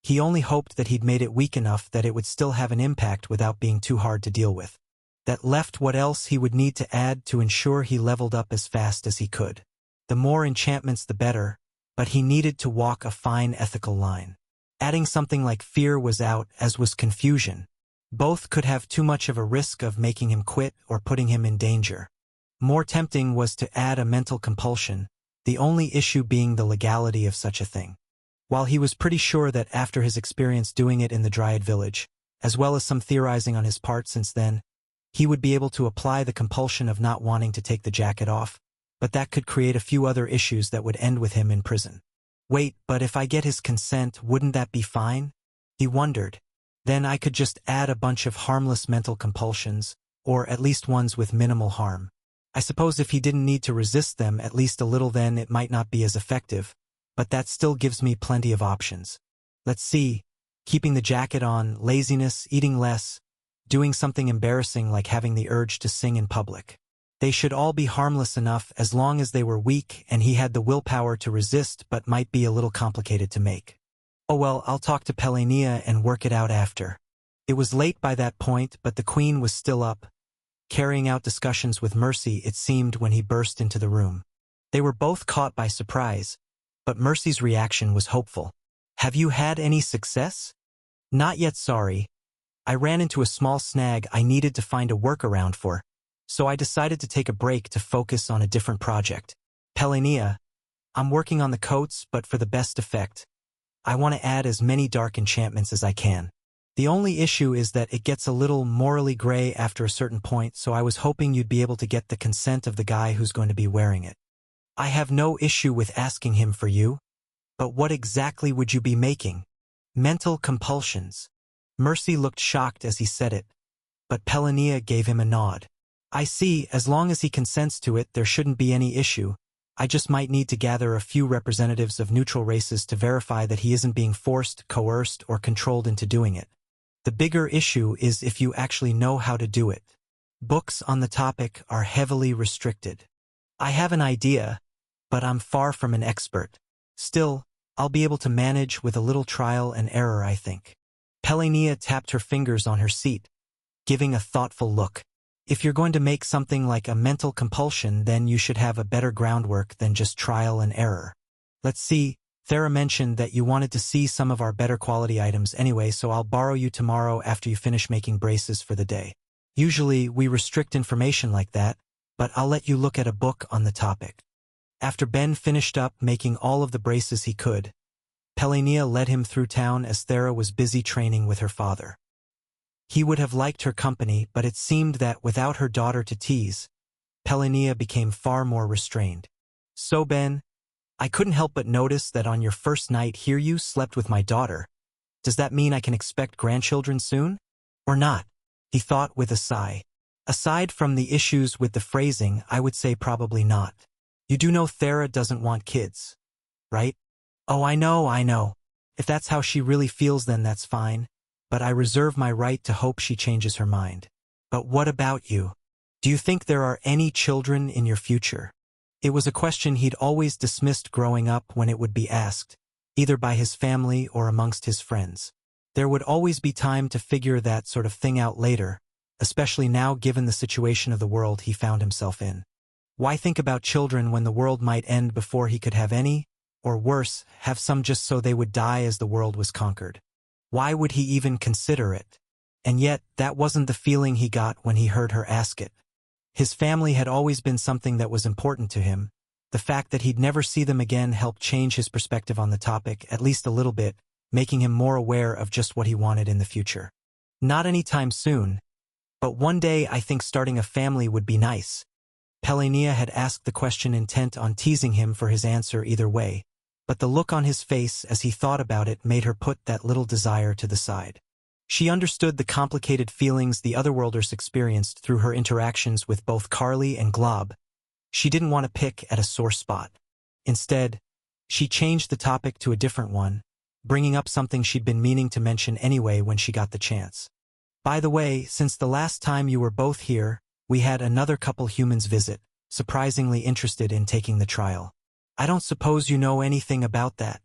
Speaker 1: He only hoped that he'd made it weak enough that it would still have an impact without being too hard to deal with. That left what else he would need to add to ensure he leveled up as fast as he could. The more enchantments the better, but he needed to walk a fine ethical line. Adding something like fear was out, as was confusion. Both could have too much of a risk of making him quit or putting him in danger. More tempting was to add a mental compulsion, the only issue being the legality of such a thing. While he was pretty sure that after his experience doing it in the Dryad village, as well as some theorizing on his part since then, he would be able to apply the compulsion of not wanting to take the jacket off, but that could create a few other issues that would end with him in prison. Wait, but if I get his consent, wouldn't that be fine? He wondered. Then I could just add a bunch of harmless mental compulsions, or at least ones with minimal harm. I suppose if he didn't need to resist them at least a little, then it might not be as effective, but that still gives me plenty of options. Let's see, keeping the jacket on, laziness, eating less, doing something embarrassing like having the urge to sing in public. They should all be harmless enough as long as they were weak and he had the willpower to resist, but might be a little complicated to make. Oh well, I'll talk to Pelania and work it out after. It was late by that point, but the queen was still up, carrying out discussions with Mercy, it seemed, when he burst into the room. They were both caught by surprise, but Mercy's reaction was hopeful. Have you had any success? Not yet, sorry. I ran into a small snag I needed to find a workaround for, so I decided to take a break to focus on a different project. Pelania, I'm working on the coats, but for the best effect, I want to add as many dark enchantments as I can. The only issue is that it gets a little morally gray after a certain point, so I was hoping you'd be able to get the consent of the guy who's going to be wearing it. I have no issue with asking him for you, but what exactly would you be making? Mental compulsions. Mercy looked shocked as he said it, but Pelania gave him a nod. I see, as long as he consents to it, there shouldn't be any issue. I just might need to gather a few representatives of neutral races to verify that he isn't being forced, coerced, or controlled into doing it. The bigger issue is if you actually know how to do it. Books on the topic are heavily restricted. I have an idea, but I'm far from an expert. Still, I'll be able to manage with a little trial and error, I think. Pelania tapped her fingers on her seat, giving a thoughtful look. If you're going to make something like a mental compulsion, then you should have a better groundwork than just trial and error. Let's see. Thera mentioned that you wanted to see some of our better quality items anyway, so I'll borrow you tomorrow after you finish making braces for the day. Usually, we restrict information like that, but I'll let you look at a book on the topic. After Ben finished up making all of the braces he could, Pelania led him through town as Thera was busy training with her father. He would have liked her company, but it seemed that without her daughter to tease, Pelania became far more restrained. So Ben, I couldn't help but notice that on your first night here you slept with my daughter. Does that mean I can expect grandchildren soon? Or not? He thought with a sigh. Aside from the issues with the phrasing, I would say probably not. You do know Thera doesn't want kids, right? Oh, I know. If that's how she really feels, then that's fine. But I reserve my right to hope she changes her mind. But what about you? Do you think there are any children in your future? It was a question he'd always dismissed growing up when it would be asked, either by his family or amongst his friends. There would always be time to figure that sort of thing out later, especially now given the situation of the world he found himself in. Why think about children when the world might end before he could have any, or worse, have some just so they would die as the world was conquered? Why would he even consider it? And yet, that wasn't the feeling he got when he heard her ask it. His family had always been something that was important to him. The fact that he'd never see them again helped change his perspective on the topic, at least a little bit, making him more aware of just what he wanted in the future. Not anytime soon, but one day I think starting a family would be nice. Pelania had asked the question intent on teasing him for his answer either way, but the look on his face as he thought about it made her put that little desire to the side. She understood the complicated feelings the Otherworlders experienced through her interactions with both Carly and Glob. She didn't want to pick at a sore spot. Instead, she changed the topic to a different one, bringing up something she'd been meaning to mention anyway when she got the chance. By the way, since the last time you were both here, we had another couple humans visit, surprisingly interested in taking the trial. I don't suppose you know anything about that.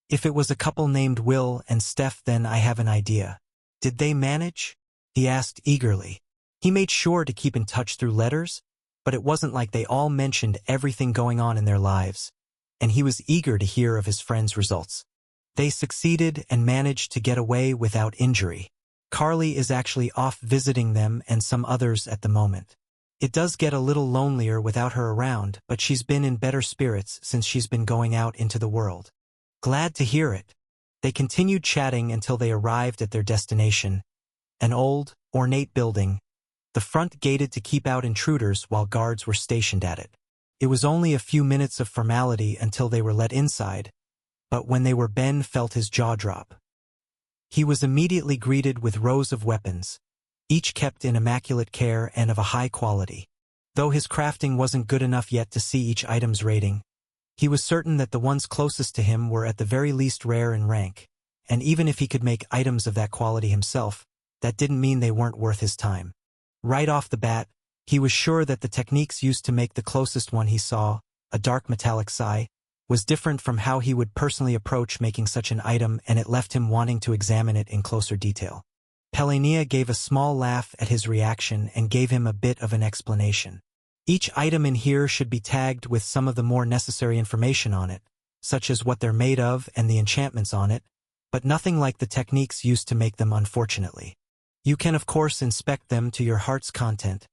Speaker 1: If it was a couple named Will and Steph, then I have an idea. Did they manage? He asked eagerly. He made sure to keep in touch through letters, but it wasn't like they all mentioned everything going on in their lives, and he was eager to hear of his friend's results. They succeeded and managed to get away without injury. Carly is actually off visiting them and some others at the moment. It does get a little lonelier without her around, but she's been in better spirits since she's been going out into the world. Glad to hear it. They continued chatting until they arrived at their destination, an old, ornate building, the front gated to keep out intruders while guards were stationed at it. It was only a few minutes of formality until they were let inside, but when they were, Ben felt his jaw drop. He was immediately greeted with rows of weapons, each kept in immaculate care and of a high quality. Though his crafting wasn't good enough yet to see each item's rating, he was certain that the ones closest to him were at the very least rare in rank, and even if he could make items of that quality himself, that didn't mean they weren't worth his time. Right off the bat, he was sure that the techniques used to make the closest one he saw, a dark metallic sai, was different from how he would personally approach making such an item, and it left him wanting to examine it in closer detail. Pelania gave a small laugh at his reaction and gave him a bit of an explanation. Each item in here should be tagged with some of the more necessary information on it, such as what they're made of and the enchantments on it, but nothing like the techniques used to make them, unfortunately. You can of course inspect them to your heart's content,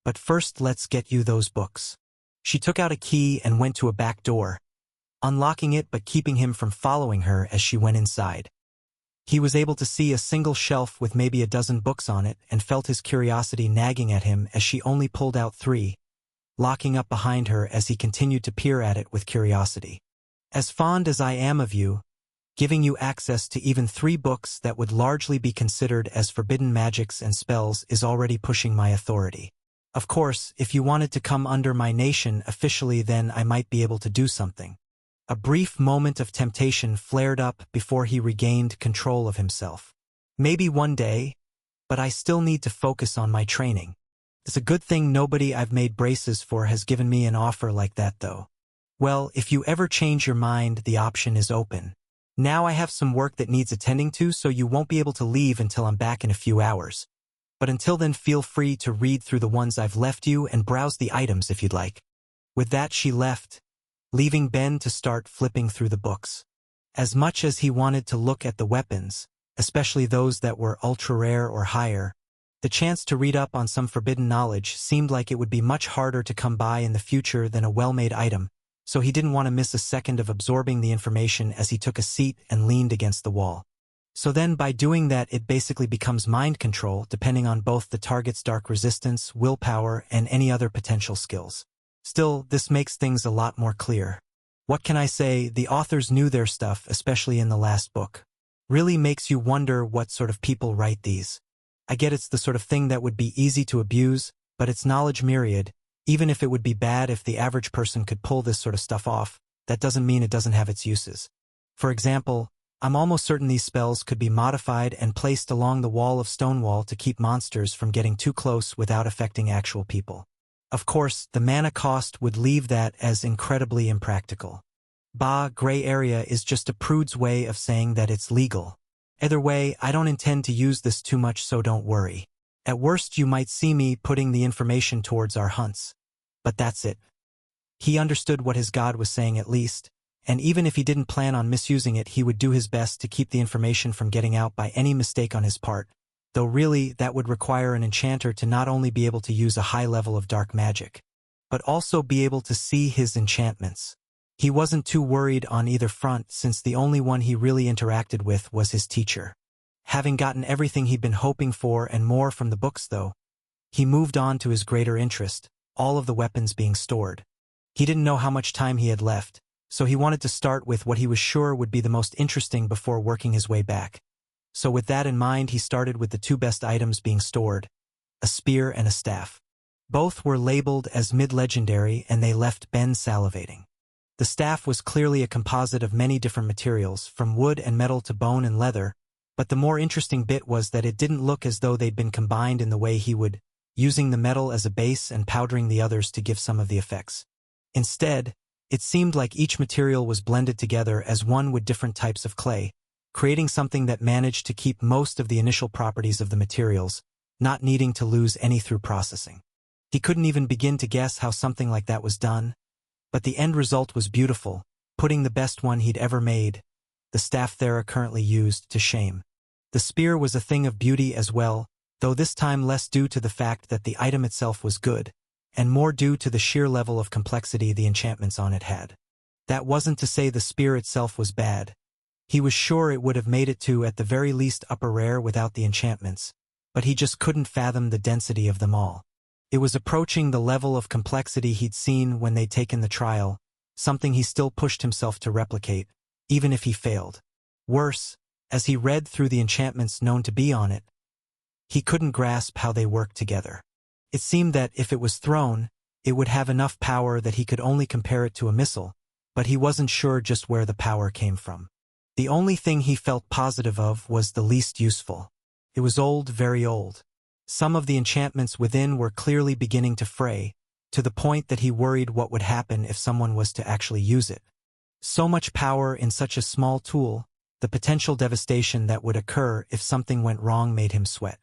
Speaker 1: but first let's get you those books. She took out a key and went to a back door, unlocking it but keeping him from following her as she went inside. He was able to see a single shelf with maybe a dozen books on it and felt his curiosity nagging at him as she only pulled out 3, locking up behind her as he continued to peer at it with curiosity. As fond as I am of you, giving you access to even 3 books that would largely be considered as forbidden magics and spells is already pushing my authority. Of course, if you wanted to come under my nation officially, then I might be able to do something. A brief moment of temptation flared up before he regained control of himself. Maybe one day, but I still need to focus on my training. It's a good thing nobody I've made braces for has given me an offer like that though. Well, if you ever change your mind, the option is open. Now I have some work that needs attending to, so you won't be able to leave until I'm back in a few hours. But until then, feel free to read through the ones I've left you and browse the items if you'd like. With that, she left, leaving Ben to start flipping through the books. As much as he wanted to look at the weapons, especially those that were ultra-rare or higher, the chance to read up on some forbidden knowledge seemed like it would be much harder to come by in the future than a well-made item, so he didn't want to miss a second of absorbing the information as he took a seat and leaned against the wall. So then by doing that, it basically becomes mind control depending on both the target's dark resistance, willpower, and any other potential skills. Still, this makes things a lot more clear. What can I say? The authors knew their stuff, especially in the last book. Really makes you wonder what sort of people write these. I get it's the sort of thing that would be easy to abuse, but it's knowledge myriad. Even if it would be bad if the average person could pull this sort of stuff off, that doesn't mean it doesn't have its uses. For example, I'm almost certain these spells could be modified and placed along the wall of Stonewall to keep monsters from getting too close without affecting actual people. Of course, the mana cost would leave that as incredibly impractical. Gray area is just a prude's way of saying that it's legal. Either way, I don't intend to use this too much, so don't worry. At worst, you might see me putting the information towards our hunts. But that's it. He understood what his god was saying at least, and even if he didn't plan on misusing it, he would do his best to keep the information from getting out by any mistake on his part, though really that would require an enchanter to not only be able to use a high level of dark magic, but also be able to see his enchantments. He wasn't too worried on either front since the only one he really interacted with was his teacher. Having gotten everything he'd been hoping for and more from the books though, he moved on to his greater interest, all of the weapons being stored. He didn't know how much time he had left, so he wanted to start with what he was sure would be the most interesting before working his way back. So with that in mind, he started with the 2 best items being stored, a spear and a staff. Both were labeled as mid-legendary and they left Ben salivating. The staff was clearly a composite of many different materials, from wood and metal to bone and leather, but the more interesting bit was that it didn't look as though they'd been combined in the way he would, using the metal as a base and powdering the others to give some of the effects. Instead, it seemed like each material was blended together as one with different types of clay, creating something that managed to keep most of the initial properties of the materials, not needing to lose any through processing. He couldn't even begin to guess how something like that was done, but the end result was beautiful, putting the best one he'd ever made, the staff Thera currently used, to shame. The spear was a thing of beauty as well, though this time less due to the fact that the item itself was good, and more due to the sheer level of complexity the enchantments on it had. That wasn't to say the spear itself was bad. He was sure it would have made it to at the very least upper rare without the enchantments, but he just couldn't fathom the density of them all. It was approaching the level of complexity he'd seen when they'd taken the trial, something he still pushed himself to replicate, even if he failed. Worse, as he read through the enchantments known to be on it, he couldn't grasp how they worked together. It seemed that if it was thrown, it would have enough power that he could only compare it to a missile, but he wasn't sure just where the power came from. The only thing he felt positive of was the least useful. It was old, very old. Some of the enchantments within were clearly beginning to fray, to the point that he worried what would happen if someone was to actually use it. So much power in such a small tool, the potential devastation that would occur if something went wrong made him sweat.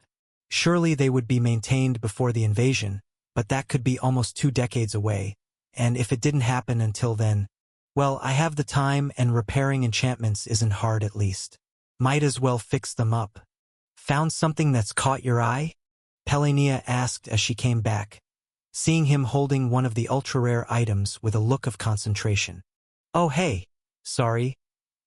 Speaker 1: Surely they would be maintained before the invasion, but that could be almost 2 decades away, and if it didn't happen until then, well, I have the time and repairing enchantments isn't hard at least. Might as well fix them up. Found something that's caught your eye? Pelinea asked as she came back, seeing him holding one of the ultra-rare items with a look of concentration. Oh hey, sorry.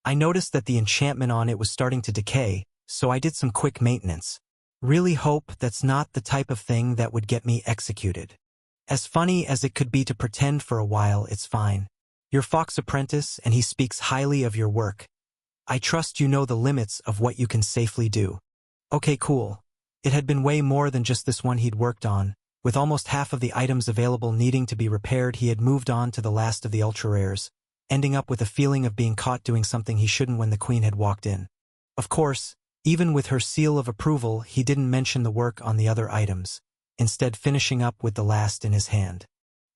Speaker 1: I noticed that the enchantment on it was starting to decay, so I did some quick maintenance. Really hope that's not the type of thing that would get me executed. As funny as it could be to pretend for a while, it's fine. You're Fox Apprentice and he speaks highly of your work. I trust you know the limits of what you can safely do. Okay, cool. It had been way more than just this one he'd worked on. With almost half of the items available needing to be repaired, he had moved on to the last of the ultra-rares, ending up with a feeling of being caught doing something he shouldn't when the Queen had walked in. Of course, even with her seal of approval, he didn't mention the work on the other items, instead finishing up with the last in his hand.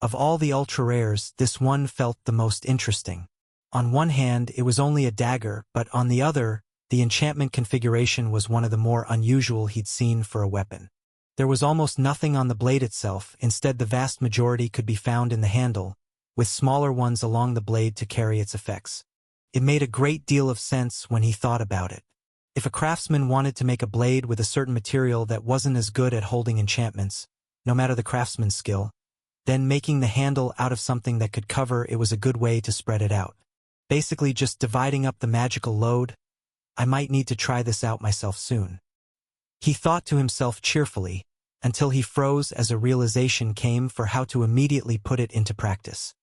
Speaker 1: Of all the ultra-rares, this one felt the most interesting. On one hand, it was only a dagger, but on the other, the enchantment configuration was one of the more unusual he'd seen for a weapon. There was almost nothing on the blade itself, instead the vast majority could be found in the handle, with smaller ones along the blade to carry its effects. It made a great deal of sense when he thought about it. If a craftsman wanted to make a blade with a certain material that wasn't as good at holding enchantments, no matter the craftsman's skill, then making the handle out of something that could cover it was a good way to spread it out. Basically just dividing up the magical load. I might need to try this out myself soon. He thought to himself cheerfully, until he froze as a realization came for how to immediately put it into practice.